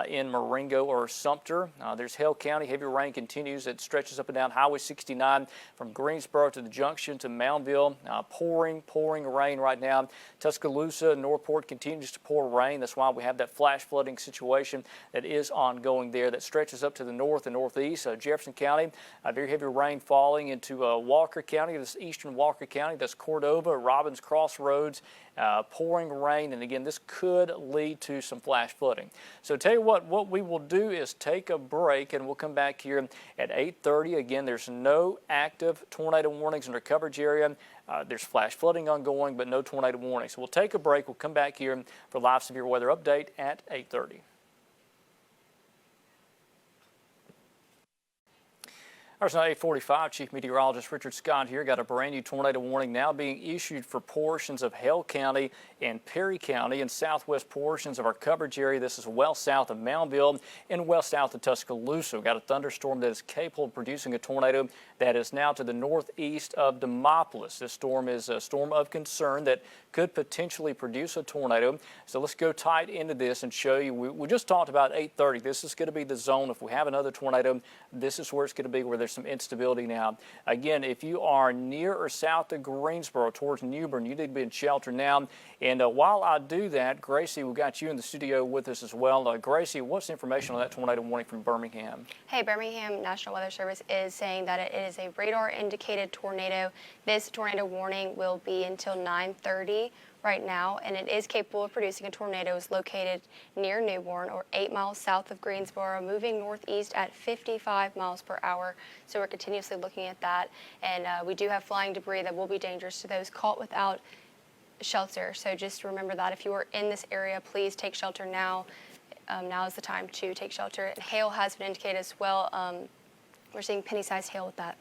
in Marengo or Sumter. There's Hale County. Heavy rain continues. It stretches up and down Highway 69 from Greensboro to the junction to Moundville. Pouring rain right now. Tuscaloosa, Northport continues to pour rain. That's why we have that flash flooding situation that is ongoing there that stretches up to the north and northeast. Jefferson County, very heavy rain falling into Walker County. This eastern Walker County. That's Cordova, Robbins Crossroads. Pouring rain, and again, this could lead to some flash flooding. So tell you what we will do is take a break, and we'll come back here at 8:30. Again, there's no active tornado warnings in our coverage area. There's flash flooding ongoing, but no tornado warnings. So we'll take a break. We'll come back here for a live severe weather update at 8:30. It's now 8:45. Chief Meteorologist Richard Scott here. Got a brand new tornado warning now being issued for portions of Hale County and Perry County and southwest portions of our coverage area. This is well south of Moundville and well south of Tuscaloosa. We've got a thunderstorm that is capable of producing a tornado that is now to the northeast of Demopolis. This storm is a storm of concern that could potentially produce a tornado. So let's go tight into this and show you. We just talked about 8:30. This is going to be the zone. If we have another tornado, this is where it's going to be, where there's some instability now. Again, if you are near or south of Greensboro towards Newbern, you need to be in shelter now. And while I do that, Gracie, we've got you in the studio with us as well. Gracie, what's the information on that tornado warning from Birmingham? Hey, Birmingham National Weather Service is saying that it is a radar-indicated tornado. This tornado warning will be until 9:30 right now, and it is capable of producing a tornado. It's located near Newborn, or 8 miles south of Greensboro, moving northeast at 55 miles per hour. So we're continuously looking at that, and we do have flying debris that will be dangerous to those caught without shelter. So just remember that if you are in this area, please take shelter now. Now is the time to take shelter. And hail has been indicated as well. We're seeing penny-sized hail with that.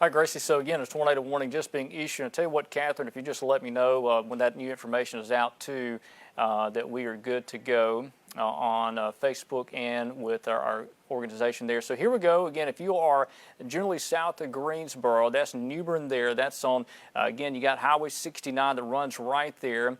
All right, Gracie, so again, a tornado warning just being issued. I'll tell you what, Catherine, if you just let me know when that new information is out too, that we are good to go on Facebook and with our organization there. So here we go. Again, if you are generally south of Greensboro, that's Newbern there. That's on, again, you got Highway 69 that runs right there.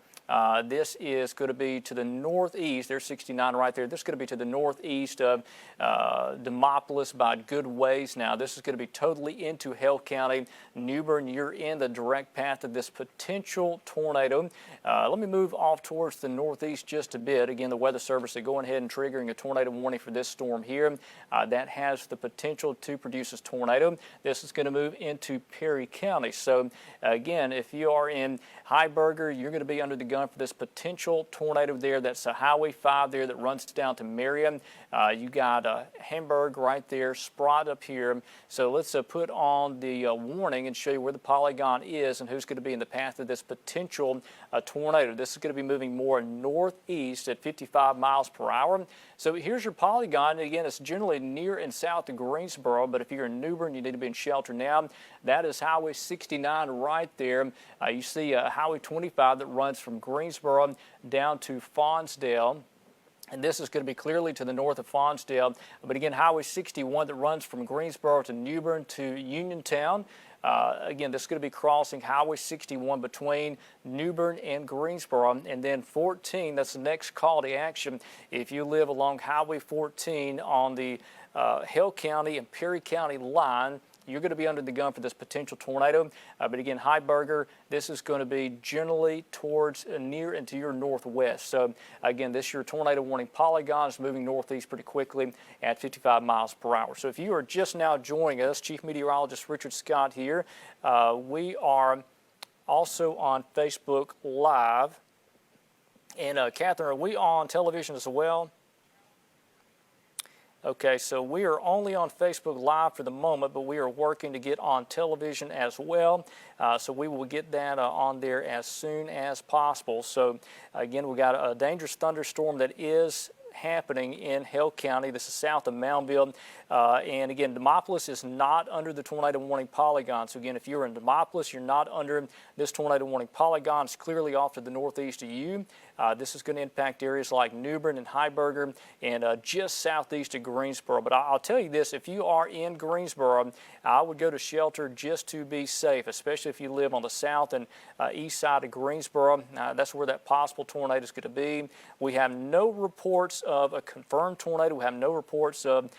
This is going to be to the northeast. There's 69 right there. This is going to be to the northeast of Demopolis by good ways now. This is going to be totally into Hale County. Newbern, you're in the direct path of this potential tornado. Let me move off towards the northeast just a bit. Again, the Weather Service is going ahead and triggering a tornado warning for this storm here. That has the potential to produce a tornado. This is going to move into Perry County. So, again, if you are in Heiberger, you're going to be under the gun for this potential tornado there. That's a Highway 5 there that runs down to Marion. You got Hamburg right there, Sprott up here. So let's put on the warning and show you where the polygon is and who's going to be in the path of this potential tornado. This is going to be moving more northeast at 55 miles per hour. So here's your polygon. Again, it's generally near and south of Greensboro, but if you're in Newbern, you need to be in shelter now. That is Highway 69 right there. You see Highway 25 that runs from Greensboro down to Fonsdale. And this is going to be clearly to the north of Fonsdale. But again, Highway 61 that runs from Greensboro to Newbern to Uniontown. Again, this is going to be crossing Highway 61 between Newbern and Greensboro. And then 14, that's the next call to action. If you live along Highway 14 on the Hale County and Perry County line, you're going to be under the gun for this potential tornado. But again, Heiberger, this is going to be generally towards near and to your northwest. So again, this your tornado warning polygon is moving northeast pretty quickly at 55 miles per hour. So if you are just now joining us, Chief Meteorologist Richard Scott here. We are also on Facebook Live. And Catherine, are we on television as well? Okay, so we are only on Facebook Live for the moment, but we are working to get on television as well. So we will get that on there as soon as possible. So again, we got a dangerous thunderstorm that is happening in Hale County. This is south of Moundville. And again, Demopolis is not under the tornado warning polygon. So again, if you're in Demopolis, you're not under this tornado warning polygon. It's clearly off to the northeast of you. This is going to impact areas like New Bern and Heiberger and just southeast of Greensboro. But I'll tell you this, if you are in Greensboro, I would go to shelter just to be safe, especially if you live on the south and east side of Greensboro. That's where that possible tornado is going to be. We have no reports of a confirmed tornado. We have no reports of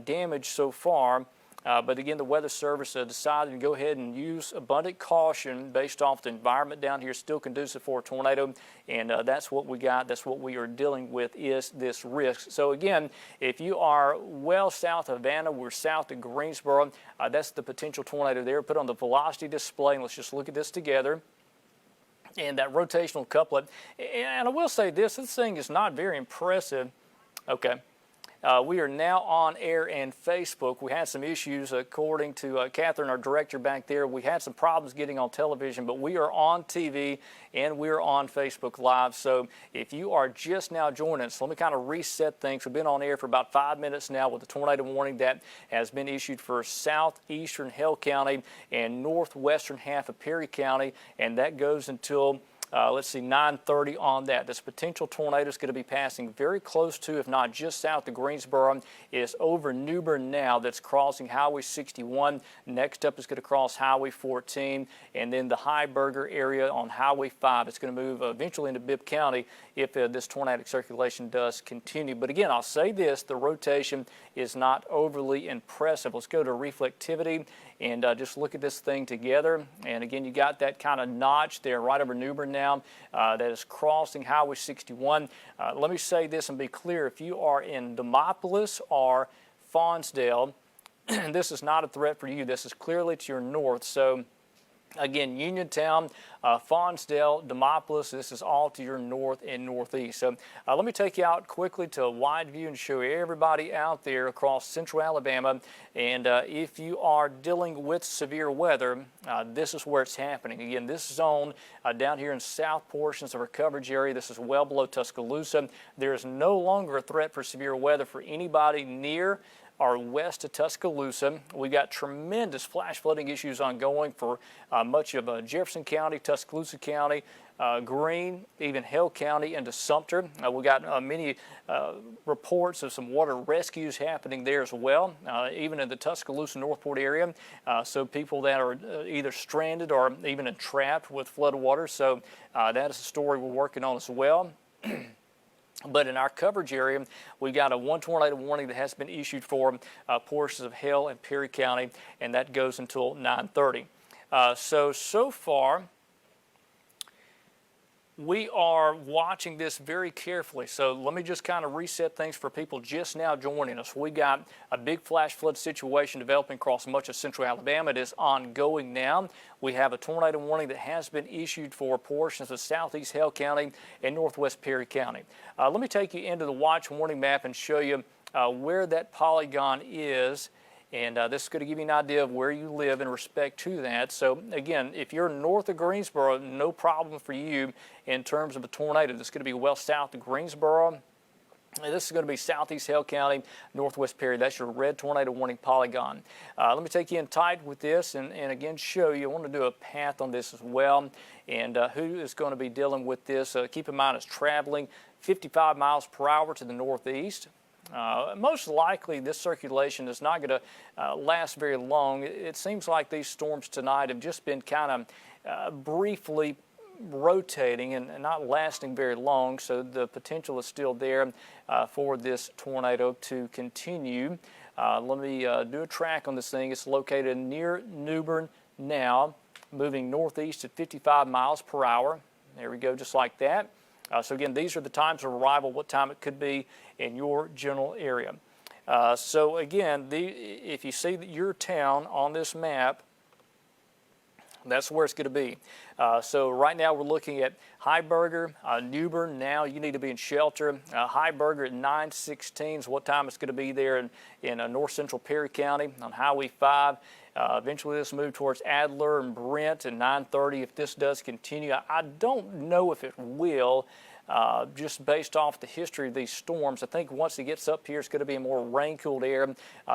damage so far. But again, the Weather Service decided to go ahead and use abundant caution based off the environment down here, still conducive for a tornado, and that's what we got. That's what we are dealing with, is this risk. So again, if you are well south of Havana, we're south of Greensboro, that's the potential tornado there. Put on the velocity display, and let's just look at this together. And that rotational couplet, and I will say this thing is not very impressive. Okay. We are now on air and Facebook. We had some issues, according to Catherine, our director back there. We had some problems getting on television, but we are on TV and we are on Facebook Live. So if you are just now joining us, let me kind of reset things. We've been on air for about 5 minutes now with the tornado warning that has been issued for southeastern Hale County and northwestern half of Perry County, and that goes until let's see, 9:30 on that. This potential tornado is going to be passing very close to, if not just south of Greensboro. It's over New Bern now. That's crossing Highway 61. Next up is going to cross Highway 14, and then the Heiberger area on Highway 5. It's going to move eventually into Bibb County if this tornadic circulation does continue. But again, I'll say this, the rotation is not overly impressive. Let's go to reflectivity and just look at this thing together. And again, you got that kind of notch there right over New Bern now that is crossing Highway 61. Let me say this and be clear. If you are in Demopolis or Fonsdale, this is not a threat for you. This is clearly to your north. So again, Uniontown, Fonsdale, Demopolis, this is all to your north and northeast. So let me take you out quickly to a wide view and show you everybody out there across central Alabama. And if you are dealing with severe weather, this is where it's happening. Again, this zone down here in south portions of our coverage area, this is well below Tuscaloosa. There is no longer a threat for severe weather for anybody near or west of Tuscaloosa. We got tremendous flash flooding issues ongoing for much of Jefferson County, Tuscaloosa County, Greene, even Hale County into Sumter. We got many reports of some water rescues happening there as well, even in the Tuscaloosa Northport area. So people that are either stranded or even entrapped with flood water. So that is a story we're working on as well. But in our coverage area, we got a one tornado warning that has been issued for portions of Hale and Perry County, and that goes until 9:30. So far, we are watching this very carefully. So let me just kind of reset things for people just now joining us. We got a big flash flood situation developing across much of central Alabama. It is ongoing now. We have a tornado warning that has been issued for portions of southeast Hale County and northwest Perry County. Let me take you into the watch warning map and show you where that polygon is. And this is going to give you an idea of where you live in respect to that. So again, if you're north of Greensboro, no problem for you in terms of a tornado. This is going to be well south of Greensboro. And this is going to be southeast Hale County, northwest Perry. That's your red tornado warning polygon. Let me take you in tight with this and again show you. I want to do a path on this as well. And who is going to be dealing with this? Keep in mind it's traveling 55 miles per hour to the northeast. Most likely this circulation is not going to last very long. It seems like these storms tonight have just been kind of briefly rotating and not lasting very long, so the potential is still there for this tornado to continue. Let me do a track on this thing. It's located near New Bern now, moving northeast at 55 miles per hour. There we go, just like that. So again, these are the times of arrival, what time it could be in your general area. So again, if you see your town on this map, that's where it's going to be. So right now we're looking at Heiberger, New Bern. Now you need to be in shelter. Heiberger at 9:16 is what time it's going to be there in north central Perry County on Highway 5. Eventually this will move towards Adler and Brent at 9:30 if this does continue. I don't know if it will. just based off the history of these storms. I think once it gets up here, it's going to be a more rain-cooled air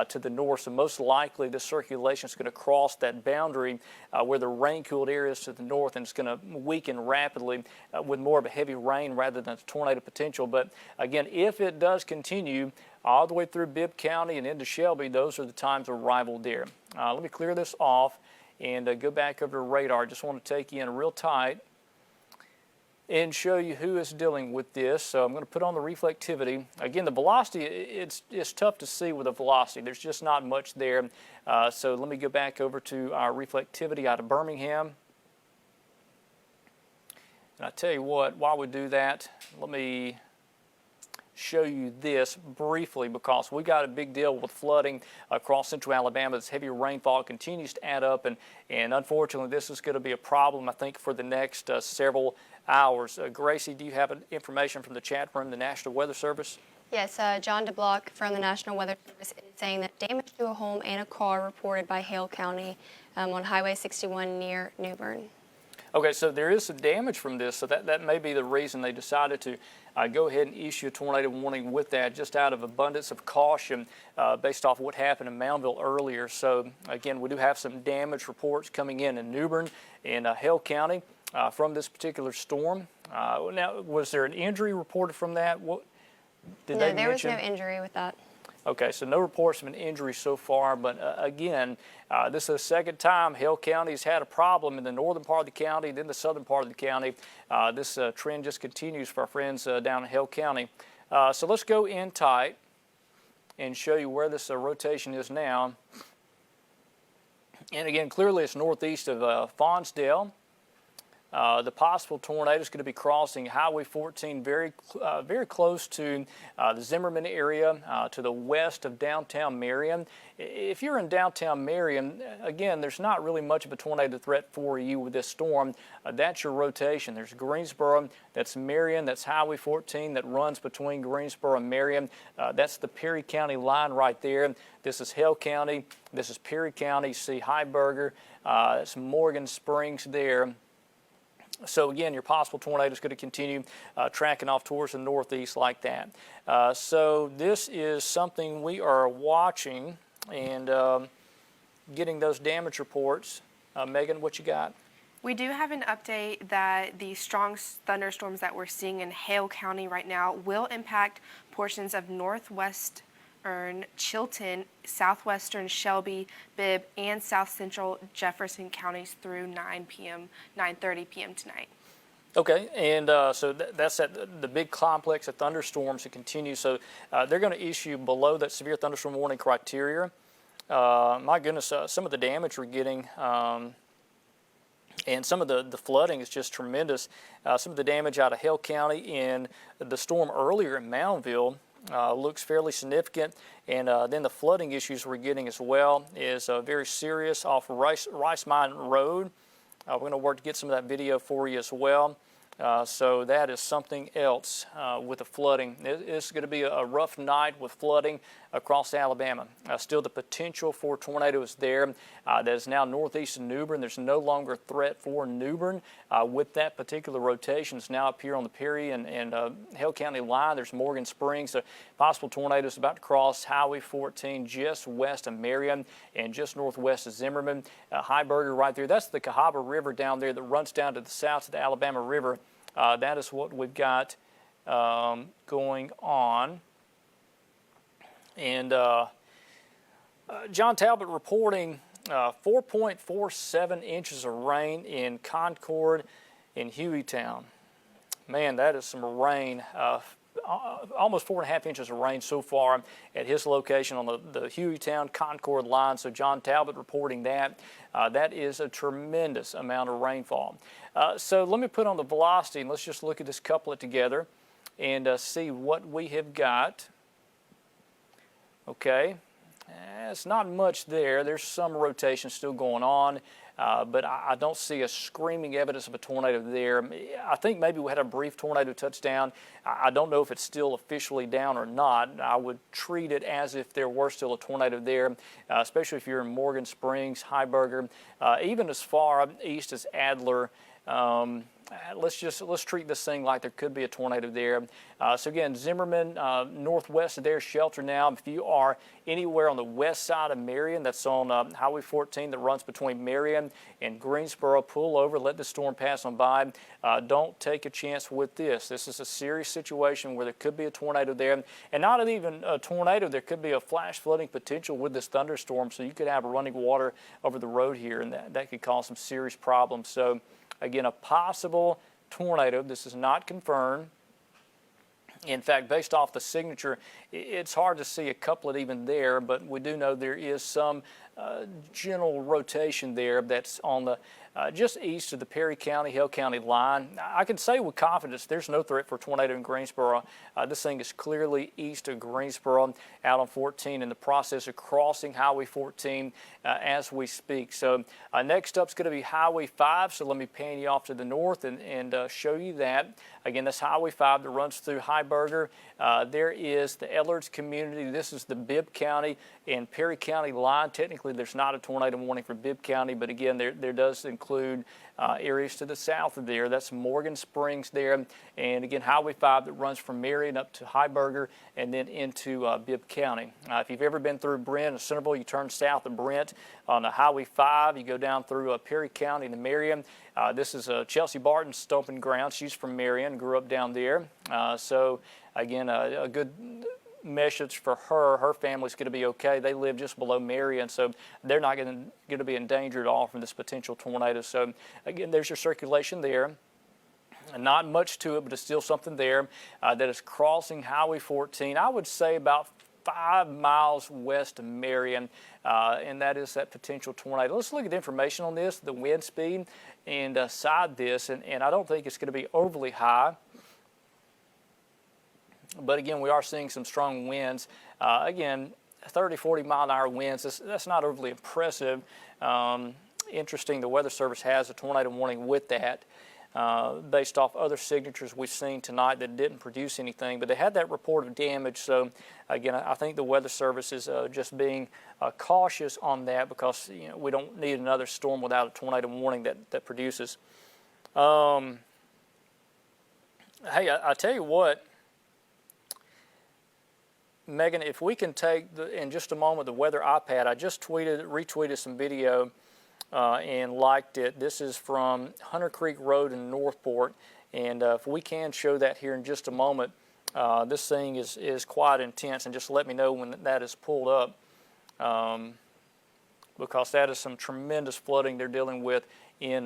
to the north, so most likely the circulation is going to cross that boundary where the rain-cooled air is to the north, and it's going to weaken rapidly with more of a heavy rain rather than tornado potential. But again, if it does continue all the way through Bibb County and into Shelby, those are the times of arrival there. Let me clear this off and go back over to radar. Just want to take you in real tight and show you who is dealing with this. So I'm going to put on the reflectivity. Again, the velocity, it's tough to see with the velocity. There's just not much there. So let me go back over to our reflectivity out of Birmingham. And I tell you what, while we do that, let me show you this briefly, because we got a big deal with flooding across central Alabama. This heavy rainfall continues to add up, and unfortunately this is going to be a problem, I think, for the next several hours. Gracie, do you have information from the chat room, the National Weather Service? Yes, John DeBlock from the National Weather Service is saying that damage to a home and a car reported by Hale County on Highway 61 near New Bern. Okay, so there is some damage from this, so that may be the reason they decided to go ahead and issue a tornado warning with that, just out of abundance of caution based off what happened in Moundville earlier. So again, we do have some damage reports coming in New Bern and Hale County from this particular storm. Now, was there an injury reported from that? What did they mention? No, there was no injury with that. Okay, so no reports of an injury so far, but again, this is the second time Hale County's had a problem in the northern part of the county, then the southern part of the county. This trend just continues for our friends down in Hale County. So let's go in tight and show you where this rotation is now. And again, clearly it's northeast of Fonsdale. The possible tornado is going to be crossing Highway 14 very close to the Zimmerman area to the west of downtown Marion. If you're in downtown Marion, again, there's not really much of a tornado threat for you with this storm. That's your rotation. There's Greensboro, that's Marion, that's Highway 14 that runs between Greensboro and Marion. That's the Perry County line right there. This is Hale County. This is Perry County. See Heiberger. That's Morgan Springs there. So again, your possible tornado is going to continue tracking off towards the northeast like that. So this is something we are watching and getting those damage reports. Megan, what you got? We do have an update that the strong thunderstorms that we're seeing in Hale County right now will impact portions of northwestern Chilton, southwestern Shelby, Bibb, and south central Jefferson counties through 9:30 p.m. tonight. Okay, and so that's the big complex of thunderstorms that continue. So they're going to issue below that severe thunderstorm warning criteria. My goodness, some of the damage we're getting and some of the flooding is just tremendous. Some of the damage out of Hale County and the storm earlier in Moundville looks fairly significant, and then the flooding issues we're getting as well is very serious off Rice Mine Road. We're going to work to get some of that video for you as well. So that is something else with the flooding. It's going to be a rough night with flooding across Alabama. Still, the potential for tornado is there. That is now northeast of New Bern. There's no longer a threat for New Bern with that particular rotation. It's now up here on the Perry and Hale County line. There's Morgan Springs. So possible tornado is about to cross Highway 14 just west of Marion and just northwest of Zimmerman. Heiberger right there. That's the Cahaba River down there that runs down to the south of the Alabama River. That is what we've got going on. And John Talbot reporting 4.47 inches of rain in Concord and Hueytown. Man, that is some rain. Almost 4.5 inches of rain so far at his location on the Hueytown Concord line. So John Talbot reporting that. That is a tremendous amount of rainfall. So let me put on the velocity and let's just look at this couplet together and see what we have got. Okay, it's not much there. There's some rotation still going on, but I don't see a screaming evidence of a tornado there. I think maybe we had a brief tornado touchdown. I don't know if it's still officially down or not. I would treat it as if there were still a tornado there, especially if you're in Morgan Springs, Heiberger, even as far east as Adler. let's treat this thing like there could be a tornado there. So again, Zimmerman, northwest of there, shelter now. If you are anywhere on the west side of Marion, that's on Highway 14 that runs between Marion and Greensboro, pull over, let the storm pass on by. Don't take a chance with this. This is a serious situation where there could be a tornado there, and not even a tornado, there could be a flash flooding potential with this thunderstorm, so you could have running water over the road here, and that could cause some serious problems. So again, a possible tornado. This is not confirmed. In fact, based off the signature, it's hard to see a couplet even there, but we do know there is some general rotation there that's on the just east of the Perry County, Hill County line. I can say with confidence there's no threat for a tornado in Greensboro. This thing is clearly east of Greensboro, out on 14, in the process of crossing Highway 14 as we speak. So next up is going to be Highway 5, so let me pan you off to the north and show you that. Again, that's Highway 5 that runs through Heiberger. There is the Ellards community. This is the Bibb County and Perry County line. Technically, there's not a tornado warning for Bibb County, but again, there does include areas to the south of there. That's Morgan Springs there. And again, Highway 5 that runs from Marion up to Heiberger and then into Bibb County. If you've ever been through Brent and Centerville, you turn south of Brent on Highway 5. You go down through Perry County to Marion. This is Chelsea Barton's stomping ground. She's from Marion, grew up down there. So again, a good message for her. Her family's going to be okay. They live just below Marion, so they're not going to be in danger at all from this potential tornado. So again, there's your circulation there. Not much to it, but it's still something there that is crossing Highway 14. I would say about 5 miles west of Marion, and that is that potential tornado. Let's look at the information on this, the wind speed, and side this, and I don't think it's going to be overly high. But again, we are seeing some strong winds. Again, 30, 40 mile an hour winds, that's not overly impressive. Interesting, the Weather Service has a tornado warning with that based off other signatures we've seen tonight that didn't produce anything. But they had that report of damage. So again, I think the Weather Service is just being cautious on that because we don't need another storm without a tornado warning that produces. Hey, I tell you what, Megan, if we can take, in just a moment, the weather iPad, I just retweeted some video and liked it. This is from Hunter Creek Road in Northport, and if we can show that here in just a moment, this thing is quite intense, and just let me know when that is pulled up because that is some tremendous flooding they're dealing with in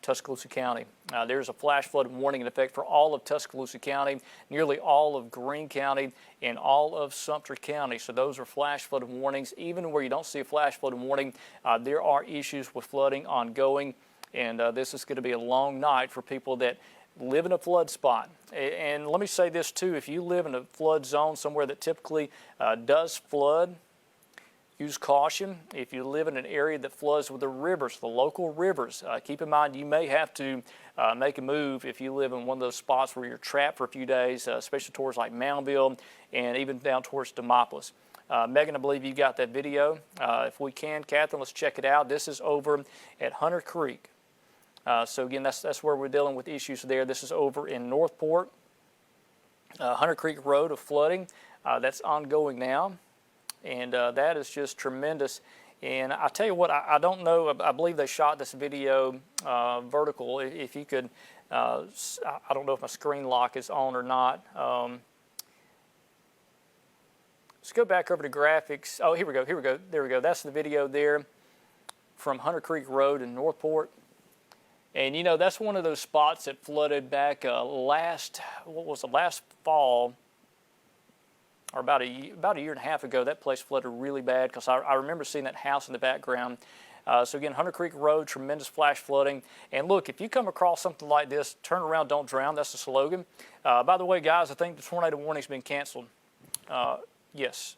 Tuscaloosa County. There's a flash flood warning in effect for all of Tuscaloosa County, nearly all of Greene County, and all of Sumter County. So those are flash flood warnings. Even where you don't see a flash flood warning, there are issues with flooding ongoing, and this is going to be a long night for people that live in a flood spot. And let me say this too, if you live in a flood zone somewhere that typically does flood, use caution. If you live in an area that floods with the rivers, the local rivers, keep in mind you may have to make a move if you live in one of those spots where you're trapped for a few days, especially towards like Moundville and even down towards Demopolis. Megan, I believe you got that video. If we can, Catherine, let's check it out. This is over at Hunter Creek. So again, that's where we're dealing with issues there. This is over in Northport. Hunter Creek Road of flooding. That's ongoing now. And that is just tremendous. And I tell you what, I don't know, I believe they shot this video vertical. If you could, I don't know if my screen lock is on or not. Let's go back over to graphics. Oh, here we go, there we go. That's the video there from Hunter Creek Road in Northport. And that's one of those spots that flooded back last fall, or about a year and a half ago. That place flooded really bad because I remember seeing that house in the background. So again, Hunter Creek Road, tremendous flash flooding. And look, if you come across something like this, turn around, don't drown. That's the slogan. By the way, guys, I think the tornado warning's been canceled. Yes.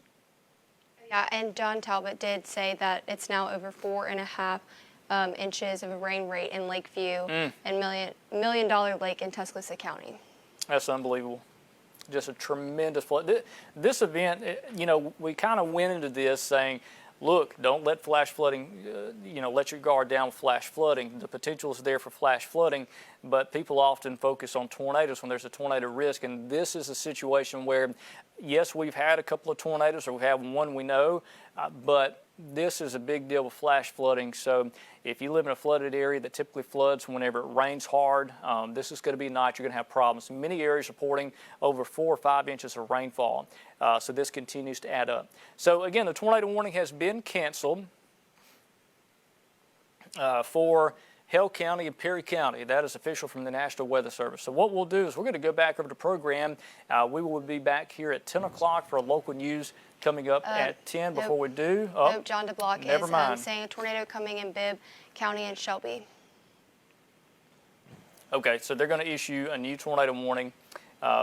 Yeah, and John Talbot did say that it's now over 4.5 inches of a rain rate in Lakeview and Million Dollar Lake in Tuscaloosa County. That's unbelievable. Just a tremendous flood. This event, we kind of went into this saying, look, don't let flash flooding, let your guard down with flash flooding. The potential is there for flash flooding, but people often focus on tornadoes when there's a tornado risk, and this is a situation where, yes, we've had a couple of tornadoes, or we have one we know, but this is a big deal with flash flooding. So if you live in a flooded area that typically floods whenever it rains hard, this is going to be a night you're going to have problems. Many areas reporting over 4 or 5 inches of rainfall. So this continues to add up. So again, the tornado warning has been canceled for Hale County and Perry County. That is official from the National Weather Service. So what we'll do is we're going to go back over the program. We will be back here at 10 o'clock for a local news coming up at 10. Before we do, nope, John DeBlock is saying a tornado coming in Bibb County and Shelby. Okay, so they're going to issue a new tornado warning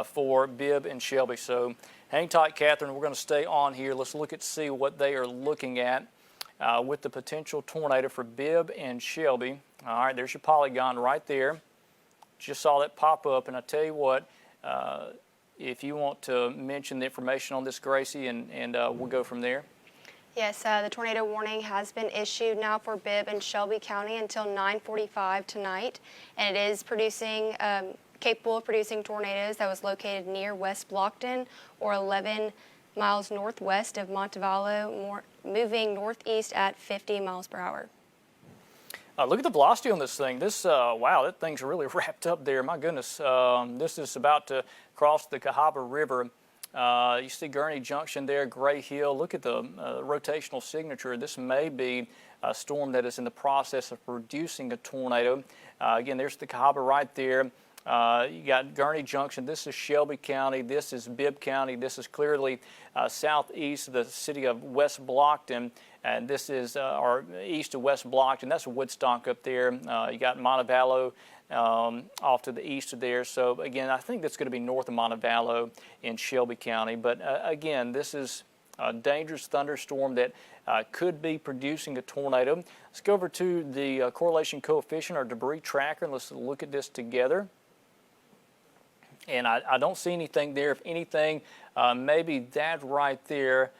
for Bibb and Shelby. So hang tight, Catherine. We're going to stay on here. Let's see what they are looking at with the potential tornado for Bibb and Shelby. All right, there's your polygon right there. Just saw that pop up, and I tell you what, if you want to mention the information on this, Gracie, and we'll go from there. Yes, the tornado warning has been issued now for Bibb and Shelby County until 9:45 tonight, and it is capable of producing tornadoes that was located near West Blockton or 11 miles northwest of Montevallo, moving northeast at 50 miles per hour. Look at the velocity on this thing. Wow, that thing's really wrapped up there. My goodness, this is about to cross the Cahaba River. You see Gurney Junction there, Gray Hill. Look at the rotational signature. This may be a storm that is in the process of producing a tornado. Again, there's the Cahaba right there. You got Gurney Junction. This is Shelby County. This is Bibb County. This is clearly southeast of the city of West Blockton. And this is east of West Blockton. That's Woodstock up there. You got Montevallo off to the east of there. So, again, I think that's going to be north of Montevallo in Shelby County. But, again, this is a dangerous thunderstorm that could be producing a tornado. Let's go over to the correlation coefficient or debris tracker, and let's look at this together. And I don't see anything there. If anything, maybe that right there,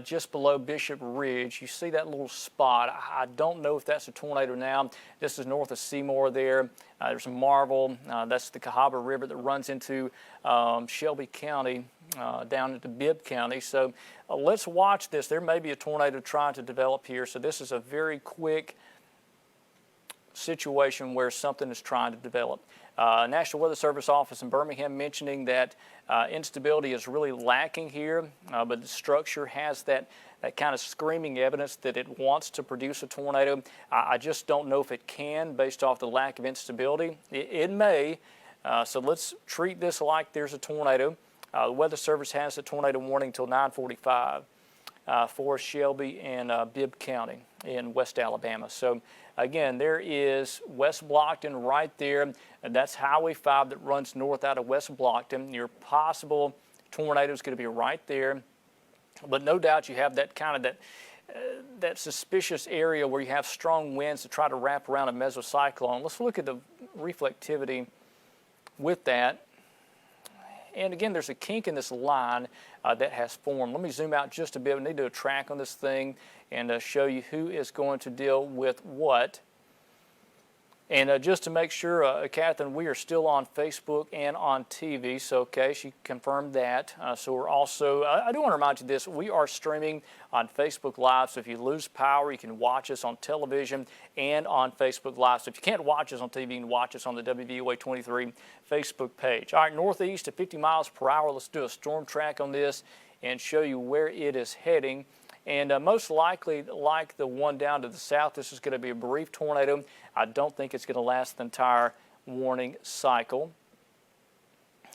just below Bishop Ridge. You see that little spot. I don't know if that's a tornado now. This is north of Seymour there. There's Marvel. That's the Cahaba River that runs into Shelby County down into Bibb County. So let's watch this. There may be a tornado trying to develop here. So this is a very quick situation where something is trying to develop. National Weather Service office in Birmingham mentioning that instability is really lacking here, but the structure has that kind of screaming evidence that it wants to produce a tornado. I just don't know if it can based off the lack of instability. It may, so let's treat this like there's a tornado. The Weather Service has a tornado warning until 9:45 for Shelby and Bibb County in West Alabama. So again, there is West Blockton right there, and that's Highway 5 that runs north out of West Blockton. Your possible tornado is going to be right there, but no doubt you have that kind of that suspicious area where you have strong winds to try to wrap around a mesocyclone. Let's look at the reflectivity with that. And again, there's a kink in this line that has formed. Let me zoom out just a bit. We need to do a track on this thing and show you who is going to deal with what. And just to make sure, Catherine, we are still on Facebook and on TV. So, okay, she confirmed that. So we're also, I do want to remind you this, we are streaming on Facebook Live. So if you lose power, you can watch us on television and on Facebook Live. So if you can't watch us on TV, you can watch us on the WVOA 23 Facebook page. All right, northeast at 50 miles per hour. Let's do a storm track on this and show you where it is heading. And most likely, like the one down to the south, this is going to be a brief tornado. I don't think it's going to last the entire warning cycle.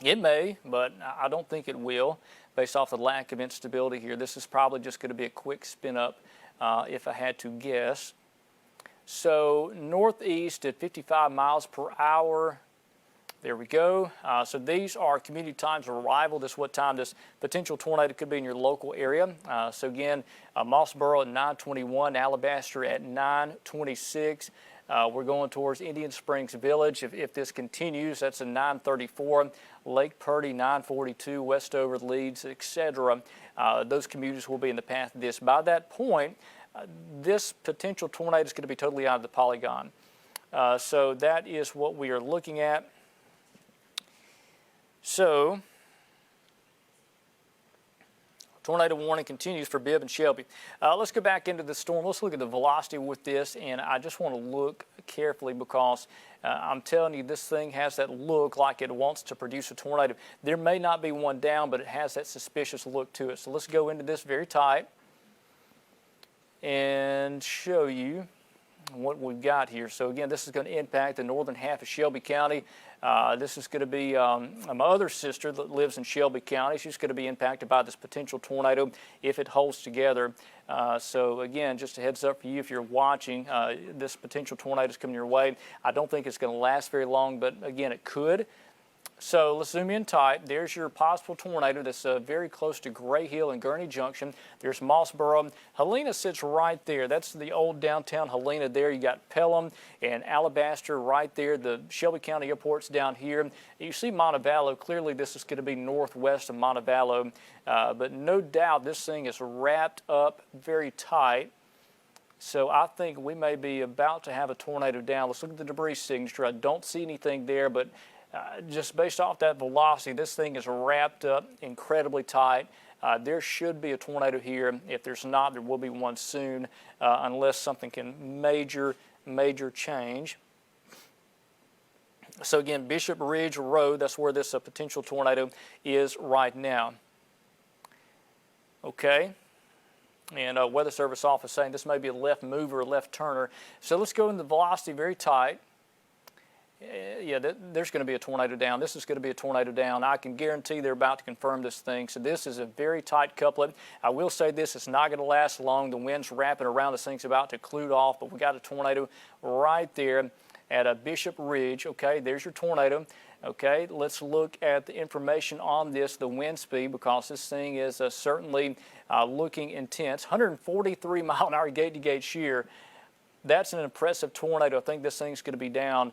It may, but I don't think it will, based off the lack of instability here. This is probably just going to be a quick spin up, if I had to guess. So northeast at 55 miles per hour. There we go. So these are community times of arrival. This is what time this potential tornado could be in your local area. So again, Mossboro at 9:21, Alabaster at 9:26, We're going towards Indian Springs Village. If this continues, that's a 934, Lake Purdy 942, Westover, Leeds, etc. Those communities will be in the path of this. By that point, this potential tornado is going to be totally out of the polygon. So that is what we are looking at. So, tornado warning continues for Bibb and Shelby. Let's go back into the storm. Let's look at the velocity with this, and I just want to look carefully because I'm telling you, this thing has that look like it wants to produce a tornado. There may not be one down, but it has that suspicious look to it. So let's go into this very tight and show you what we've got here. So again, this is going to impact the northern half of Shelby County. This is going to be my other sister that lives in Shelby County. She's going to be impacted by this potential tornado if it holds together. So again, just a heads up for you if you're watching, this potential tornado is coming your way. I don't think it's going to last very long, but again, it could. So let's zoom in tight. There's your possible tornado that's very close to Gray Hill and Gurney Junction. There's Mossboro. Helena sits right there. That's the old downtown Helena there. You got Pelham and Alabaster right there. The Shelby County Airport's down here. You see Montevallo. Clearly this is going to be northwest of Montevallo. But no doubt this thing is wrapped up very tight. So I think we may be about to have a tornado down. Let's look at the debris signature. I don't see anything there, but just based off that velocity, this thing is wrapped up incredibly tight. There should be a tornado here. If there's not, there will be one soon, unless something can major change. So again, Bishop Ridge Road, that's where this potential tornado is right now. Okay. And Weather Service office saying this may be a left mover or left turner. So let's go into the velocity very tight. Yeah, there's going to be a tornado down. This is going to be a tornado down. I can guarantee they're about to confirm this thing. So this is a very tight couplet. I will say this, it's not going to last long. The wind's wrapping around. This thing's about to clear off, but we got a tornado right there at Bishop Ridge. Okay, there's your tornado. Okay, let's look at the information on this, the wind speed, because this thing is certainly looking intense. 143 mile an hour gate-to-gate shear. That's an impressive tornado. I think this thing's going to be down.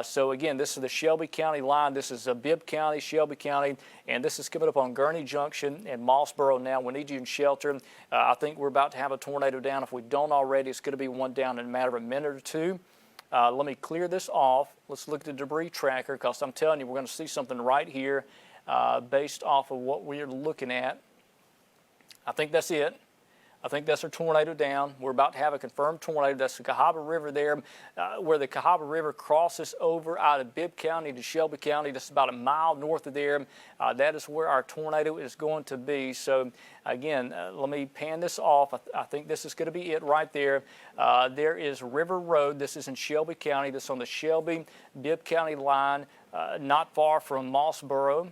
So again, this is the Shelby County line. This is Bibb County, Shelby County, and this is coming up on Gurney Junction and Mossboro now. We need you in shelter. I think we're about to have a tornado down. If we don't already, it's going to be one down in a matter of a minute or two. Let me clear this off. Let's look at the debris tracker, because I'm telling you, we're going to see something right here based off of what we're looking at. I think that's it. I think that's our tornado down. We're about to have a confirmed tornado. That's the Cahaba River there, where the Cahaba River crosses over out of Bibb County to Shelby County. That's about a mile north of there. That is where our tornado is going to be. So again, let me pan this off. I think this is going to be it right there. There is River Road. This is in Shelby County. This is on the Shelby-Bibb County line, not far from Mossboro.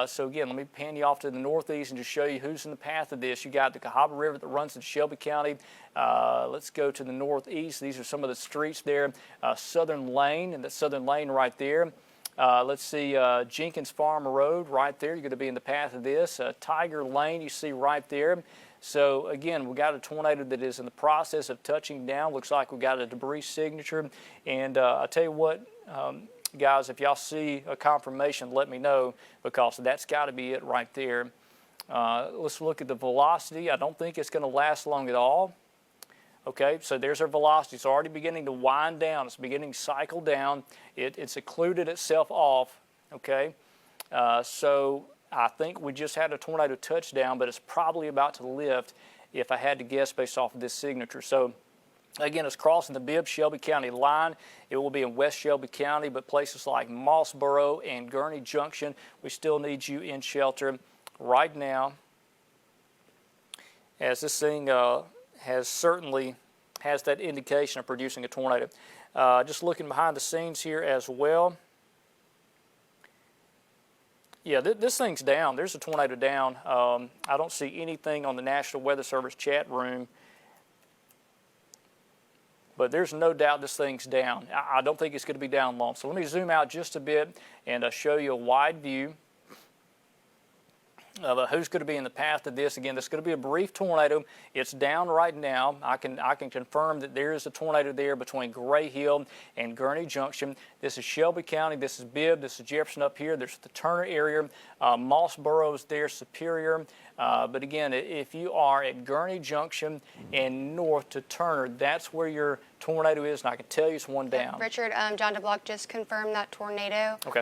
So again, let me pan you off to the northeast and just show you who's in the path of this. You got the Cahaba River that runs in Shelby County. Let's go to the northeast. These are some of the streets there. Southern Lane, and that's Southern Lane right there. Let's see, Jenkins Farm Road right there. You're going to be in the path of this. Tiger Lane you see right there. So again, we've got a tornado that is in the process of touching down. Looks like we've got a debris signature. And I'll tell you what, guys, if y'all see a confirmation, let me know, because that's got to be it right there. Let's look at the velocity. I don't think it's going to last long at all. Okay, so there's our velocity. It's already beginning to wind down. It's beginning to cycle down. It's occluded itself off. Okay, so I think we just had a tornado touchdown, but it's probably about to lift if I had to guess based off of this signature. So again, it's crossing the Bibb-Shelby County line. It will be in West Shelby County, but places like Mossboro and Gurney Junction, we still need you in shelter right now, as this thing has that indication of producing a tornado. Just looking behind the scenes here as well. Yeah, this thing's down. There's a tornado down. I don't see anything on the National Weather Service chat room, but there's no doubt this thing's down. I don't think it's going to be down long. So let me zoom out just a bit and show you a wide view. who's going to be in the path of this. Again, this is going to be a brief tornado. It's down right now. I can confirm that there is a tornado there between Gray Hill and Gurney Junction. This is Shelby County. This is Bibb. This is Jefferson up here. There's the Turner area. Mossboro's there, Superior. But again, if you are at Gurney Junction and north to Turner, that's where your tornado is, and I can tell you it's one down. Richard, John DeBlock just confirmed that tornado. Okay.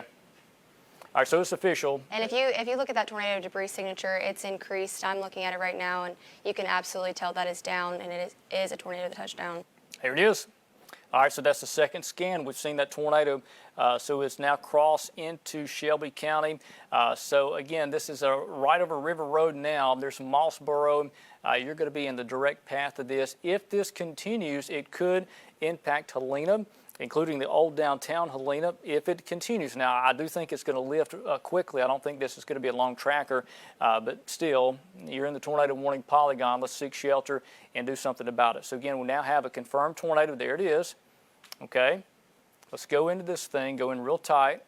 All right, so it's official. And if you look at that tornado debris signature, it's increased. I'm looking at it right now, and you can absolutely tell that is down, and it is a tornado that touched down. Here it is. All right, so that's the second scan. We've seen that tornado. So it's now crossed into Shelby County. So again, this is right over River Road now. There's Mossboro. You're going to be in the direct path of this. If this continues, it could impact Helena, including the old downtown Helena, if it continues. Now, I do think it's going to lift quickly. I don't think this is going to be a long tracker, but still, you're in the tornado warning polygon. Let's seek shelter and do something about it. So again, we now have a confirmed tornado. There it is. Okay, let's go into this thing, go in real tight,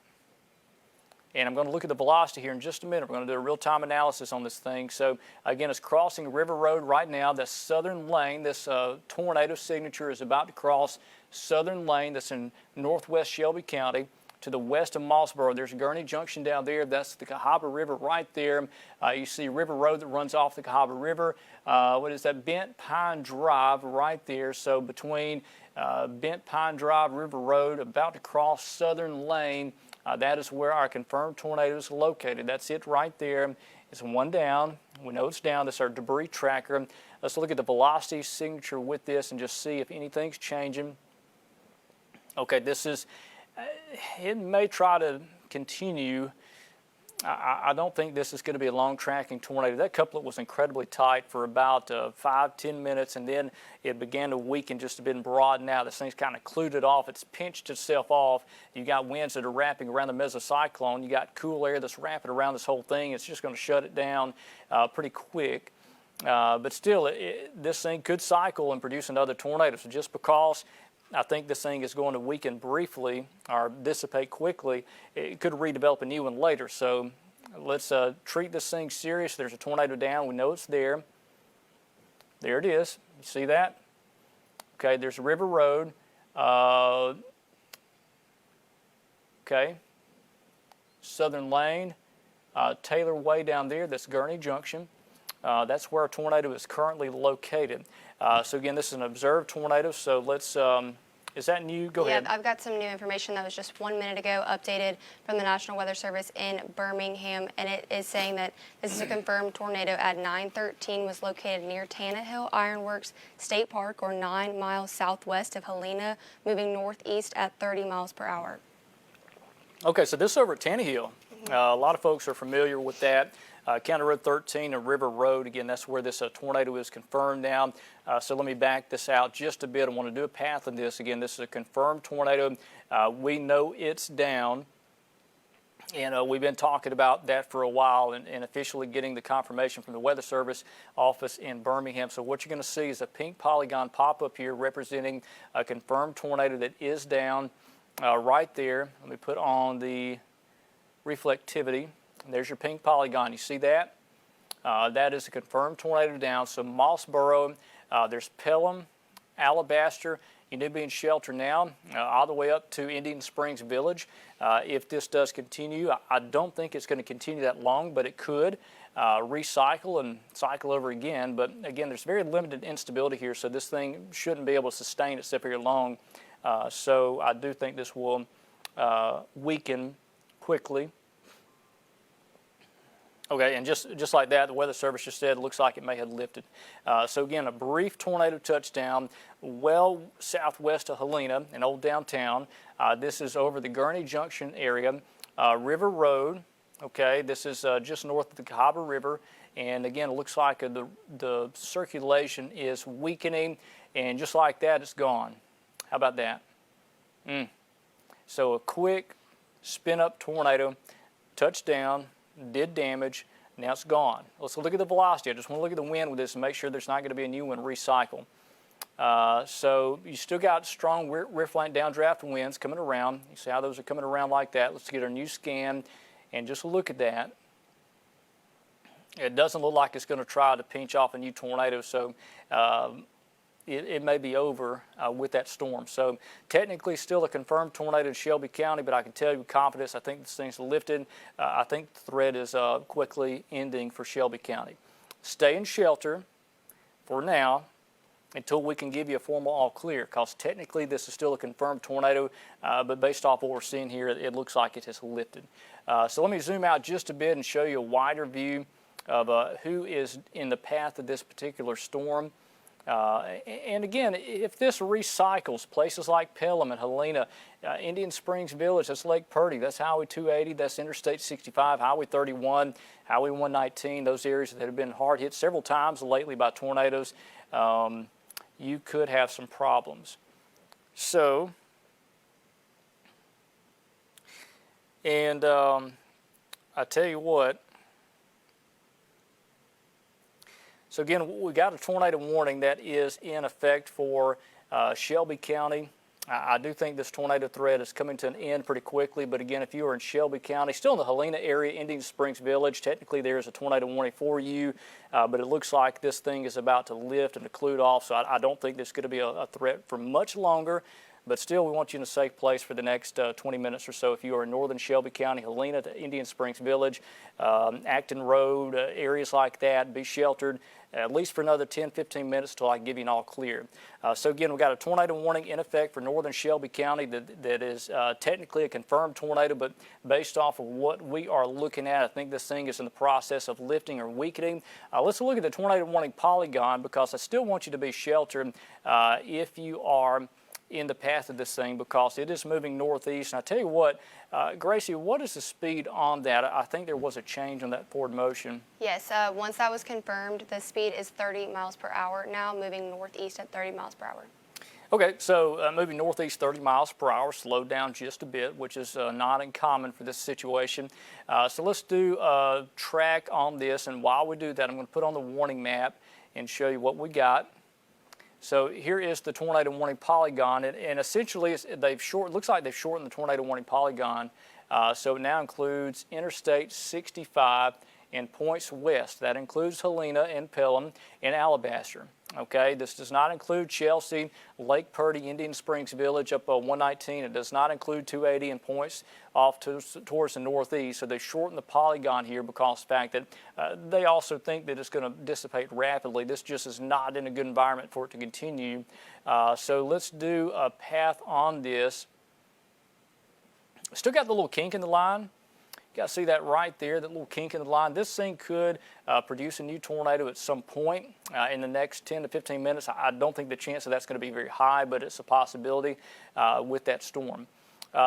and I'm going to look at the velocity here in just a minute. We're going to do a real-time analysis on this thing. So again, it's crossing River Road right now. That's Southern Lane. This tornado signature is about to cross Southern Lane. That's in northwest Shelby County. To the west of Mossboro, there's Gurney Junction down there. That's the Cahaba River right there. You see River Road that runs off the Cahaba River. What is that? Bent Pine Drive right there. So between Bent Pine Drive, River Road, about to cross Southern Lane, that is where our confirmed tornado is located. That's it right there. It's one down. We know it's down. That's our debris tracker. Let's look at the velocity signature with this and just see if anything's changing. Okay, this is, it may try to continue. I don't think this is going to be a long tracking tornado. That couplet was incredibly tight for about 5-10 minutes, and then it began to weaken just a bit and broaden out. This thing's kind of clued it off. It's pinched itself off. You got winds that are wrapping around the mesocyclone. You got cool air that's wrapping around this whole thing. It's just going to shut it down pretty quick. But still, this thing could cycle and produce another tornado. So just because I think this thing is going to weaken briefly or dissipate quickly, it could redevelop a new one later. So let's treat this thing serious. There's a tornado down. We know it's there. There it is. You see that? Okay, there's River Road. Okay. Southern Lane. Taylor Way down there. That's Gurney Junction. That's where a tornado is currently located. So again, this is an observed tornado. So let's, is that new? Go ahead. Yeah, I've got some new information that was just 1 minute ago updated from the National Weather Service in Birmingham, and it is saying that this is a confirmed tornado at 9:13 was located near Tannehill Ironworks State Park, or 9 miles southwest of Helena, moving northeast at 30 miles per hour. Okay, so this is over at Tannehill. A lot of folks are familiar with that. County Road 13 and River Road, again, that's where this tornado is confirmed now. So let me back this out just a bit. I want to do a path of this. Again, this is a confirmed tornado. We know it's down, and we've been talking about that for a while and officially getting the confirmation from the Weather Service office in Birmingham. So what you're going to see is a pink polygon pop up here representing a confirmed tornado that is down right there. Let me put on the reflectivity. There's your pink polygon. You see that? That is a confirmed tornado down. So Mossboro, there's Pelham, Alabaster. You need to be in shelter now, all the way up to Indian Springs Village. If this does continue, I don't think it's going to continue that long, but it could recycle and cycle over again. But again, there's very limited instability here, so this thing shouldn't be able to sustain itself very long. So I do think this will weaken quickly. Okay, and just like that, the Weather Service just said it looks like it may have lifted. So again, a brief tornado touchdown well southwest of Helena and old downtown. This is over the Gurney Junction area. River Road, okay, this is just north of the Cahaba River. And again, it looks like the circulation is weakening, and just like that, it's gone. How about that? So a quick spin-up tornado, touchdown, did damage, now it's gone. Let's look at the velocity. I just want to look at the wind with this and make sure there's not going to be a new one recycle. So you still got strong rear flank downdraft winds coming around. You see how those are coming around like that. Let's get our new scan and just look at that. It doesn't look like it's going to try to pinch off a new tornado, so it may be over with that storm. So technically still a confirmed tornado in Shelby County, but I can tell you with confidence I think this thing's lifted. I think the threat is quickly ending for Shelby County. Stay in shelter for now until we can give you a formal all clear, because technically this is still a confirmed tornado, but based off what we're seeing here, it looks like it has lifted. So let me zoom out just a bit and show you a wider view of who is in the path of this particular storm. And again, if this recycles places like Pelham and Helena, Indian Springs Village, that's Lake Purdy, that's Highway 280, that's Interstate 65, Highway 31, Highway 119, those areas that have been hard hit several times lately by tornadoes, you could have some problems. So, and I tell you what, so again, we got a tornado warning that is in effect for Shelby County. I do think this tornado threat is coming to an end pretty quickly, but again, if you are in Shelby County, still in the Helena area, Indian Springs Village, technically there is a tornado warning for you, but it looks like this thing is about to lift and to clear off, so I don't think there's going to be a threat for much longer. But still, we want you in a safe place for the next 20 minutes or so. If you are in northern Shelby County, Helena to Indian Springs Village, Acton Road, areas like that, be sheltered at least for another 10, 15 minutes until I give you an all clear. So again, we've got a tornado warning in effect for northern Shelby County that is technically a confirmed tornado, but based off of what we are looking at, I think this thing is in the process of lifting or weakening. Let's look at the tornado warning polygon, because I still want you to be sheltered if you are in the path of this thing, because it is moving northeast. And I tell you what, Gracie, what is the speed on that? I think there was a change on that forward motion. Yes, once that was confirmed, the speed is 30 miles per hour now, moving northeast at 30 miles per hour. Okay, so moving northeast 30 miles per hour, slowed down just a bit, which is not uncommon for this situation. So let's do a track on this, and while we do that, I'm going to put on the warning map and show you what we got. So here is the tornado warning polygon, and essentially looks like they've shortened the tornado warning polygon, so it now includes Interstate 65 and points west. That includes Helena and Pelham and Alabaster. Okay, this does not include Chelsea, Lake Purdy, Indian Springs Village up 119. It does not include 280 and points off towards the northeast. So they shortened the polygon here because of the fact that they also think that it's going to dissipate rapidly. This just is not in a good environment for it to continue. So let's do a path on this. Still got the little kink in the line. You got to see that right there, that little kink in the line. This thing could produce a new tornado at some point in the next 10 to 15 minutes. I don't think the chance of that's going to be very high, but it's a possibility with that storm.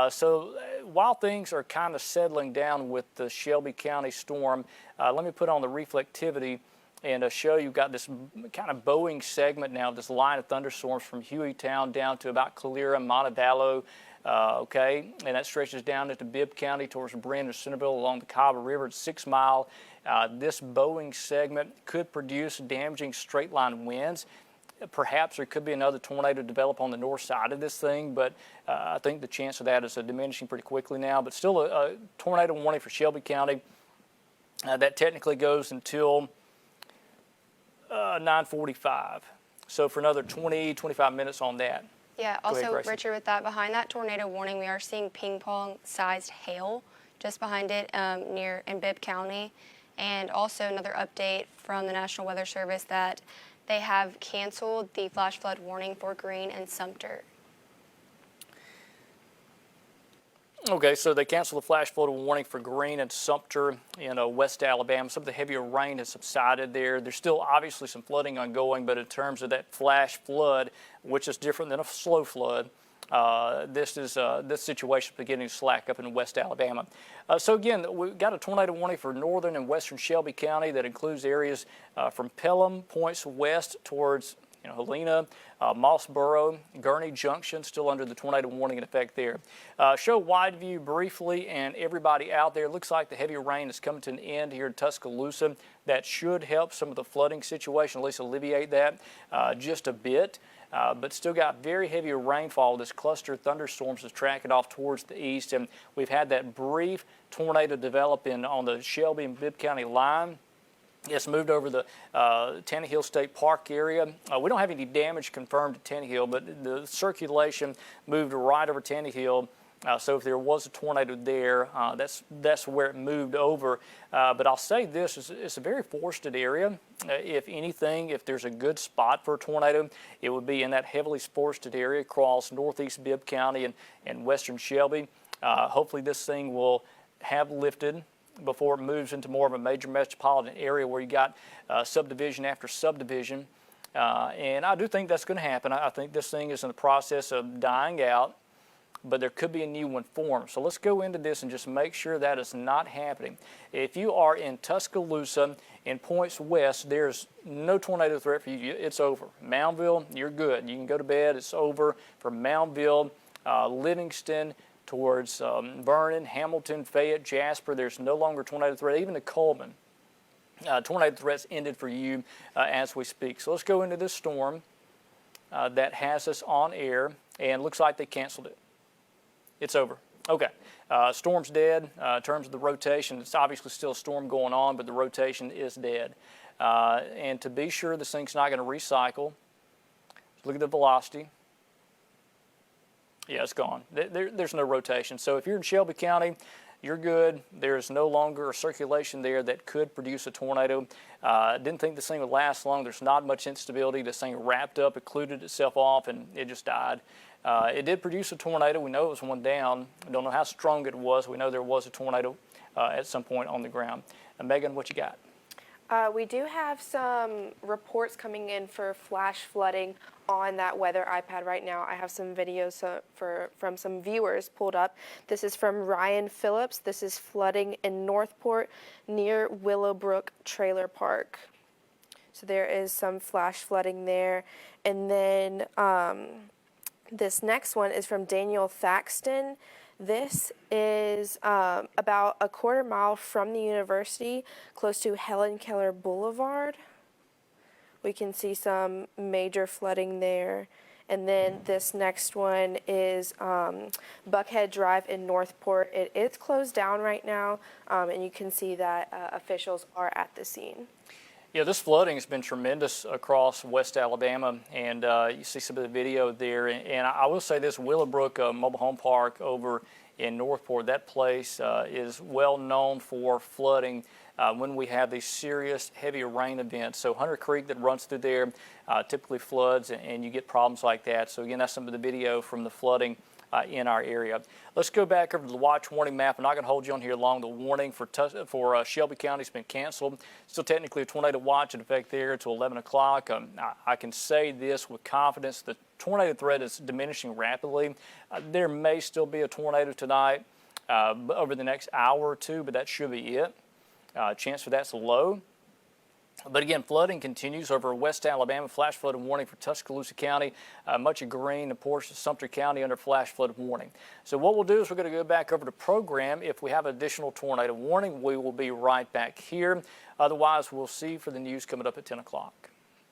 So while things are kind of settling down with the Shelby County storm, let me put on the reflectivity and show you got this kind of bowing segment now, this line of thunderstorms from Hueytown down to about Calera, Montevallo, okay, and that stretches down into Bibb County towards Brandon, Centerville along the Cabo River at 6 Mile. This bowing segment could produce damaging straight line winds. Perhaps there could be another tornado develop on the north side of this thing, but I think the chance of that is diminishing pretty quickly now. But still a tornado warning for Shelby County. That technically goes until 9:45. So for another 20, 25 minutes on that. Yeah, Go also, ahead, Richard, with that, behind that tornado warning, we are seeing ping-pong-sized hail just behind it in Bibb County. And also another update from the National Weather Service that they have canceled the flash flood warning for Greene and Sumter. Okay, so they canceled the flash flood warning for Greene and Sumter in West Alabama. Some of the heavier rain has subsided there. There's still obviously some flooding ongoing, but in terms of that flash flood, which is different than a slow flood, this situation is beginning to slack up in West Alabama. So again, we've got a tornado warning for northern and western Shelby County that includes areas from Pelham points west towards Helena, Mossboro, Gurney Junction, still under the tornado warning in effect there. Show wide view briefly, and everybody out there, looks like the heavy rain is coming to an end here in Tuscaloosa. That should help some of the flooding situation, at least alleviate that just a bit. But still got very heavy rainfall. This cluster of thunderstorms is tracking off towards the east, and we've had that brief tornado develop on the Shelby and Bibb County line. It's moved over the Tannehill State Park area. We don't have any damage confirmed to Tannehill, but the circulation moved right over Tannehill. So if there was a tornado there, that's where it moved over. But I'll say this, it's a very forested area. If anything, if there's a good spot for a tornado, it would be in that heavily forested area across northeast Bibb County and western Shelby. Hopefully this thing will have lifted before it moves into more of a major metropolitan area where you got subdivision after subdivision. And I do think that's going to happen. I think this thing is in the process of dying out, but there could be a new one formed. So let's go into this and just make sure that is not happening. If you are in Tuscaloosa and points west, there's no tornado threat for you. It's over. Moundville, you're good. You can go to bed. It's over. From Moundville, Livingston, towards Vernon, Hamilton, Fayette, Jasper, there's no longer tornado threat. Even to Coleman, tornado threats ended for you as we speak. So let's go into this storm that has us on air, and looks like they canceled it. It's over. Okay. Storm's dead. In terms of the rotation, it's obviously still a storm going on, but the rotation is dead. And to be sure this thing's not going to recycle, look at the velocity. Yeah, it's gone. There's no rotation. So if you're in Shelby County, you're good. There's no longer a circulation there that could produce a tornado. Didn't think this thing would last long. There's not much instability. This thing wrapped up, occluded itself off, and it just died. It did produce a tornado. We know it was one down. We don't know how strong it was. We know there was a tornado at some point on the ground. Megan, what you got? We do have some reports coming in for flash flooding on that weather iPad right now. I have some videos from some viewers pulled up. This is from Ryan Phillips. This is flooding in Northport near Willowbrook Trailer Park. So there is some flash flooding there. And then this next one is from Daniel Thaxton. This is about a quarter mile from the university, close to Helen Keller Boulevard. We can see some major flooding there. And then this next one is Buckhead Drive in Northport. It is closed down right now, and you can see that officials are at the scene. Yeah, this flooding has been tremendous across West Alabama, and you see some of the video there. And I will say this, Willowbrook Mobile Home Park over in Northport, that place is well known for flooding when we have these serious heavy rain events. So Hunter Creek that runs through there typically floods, and you get problems like that. So again, that's some of the video from the flooding in our area. Let's go back over to the watch warning map. I'm not going to hold you on here long. The warning for Shelby County has been canceled. Still technically a tornado watch in effect there until 11 o'clock. I can say this with confidence. The tornado threat is diminishing rapidly. There may still be a tornado tonight over the next hour or two, but that should be it. Chance for that's low. But again, flooding continues over West Alabama. Flash flood warning for Tuscaloosa County, much of Greene, and portions of Sumter County under flash flood warning. So what we'll do is we're going to go back over to program. If we have additional tornado warning, we will be right back here. Otherwise, we'll see for the news coming up at 10 o'clock.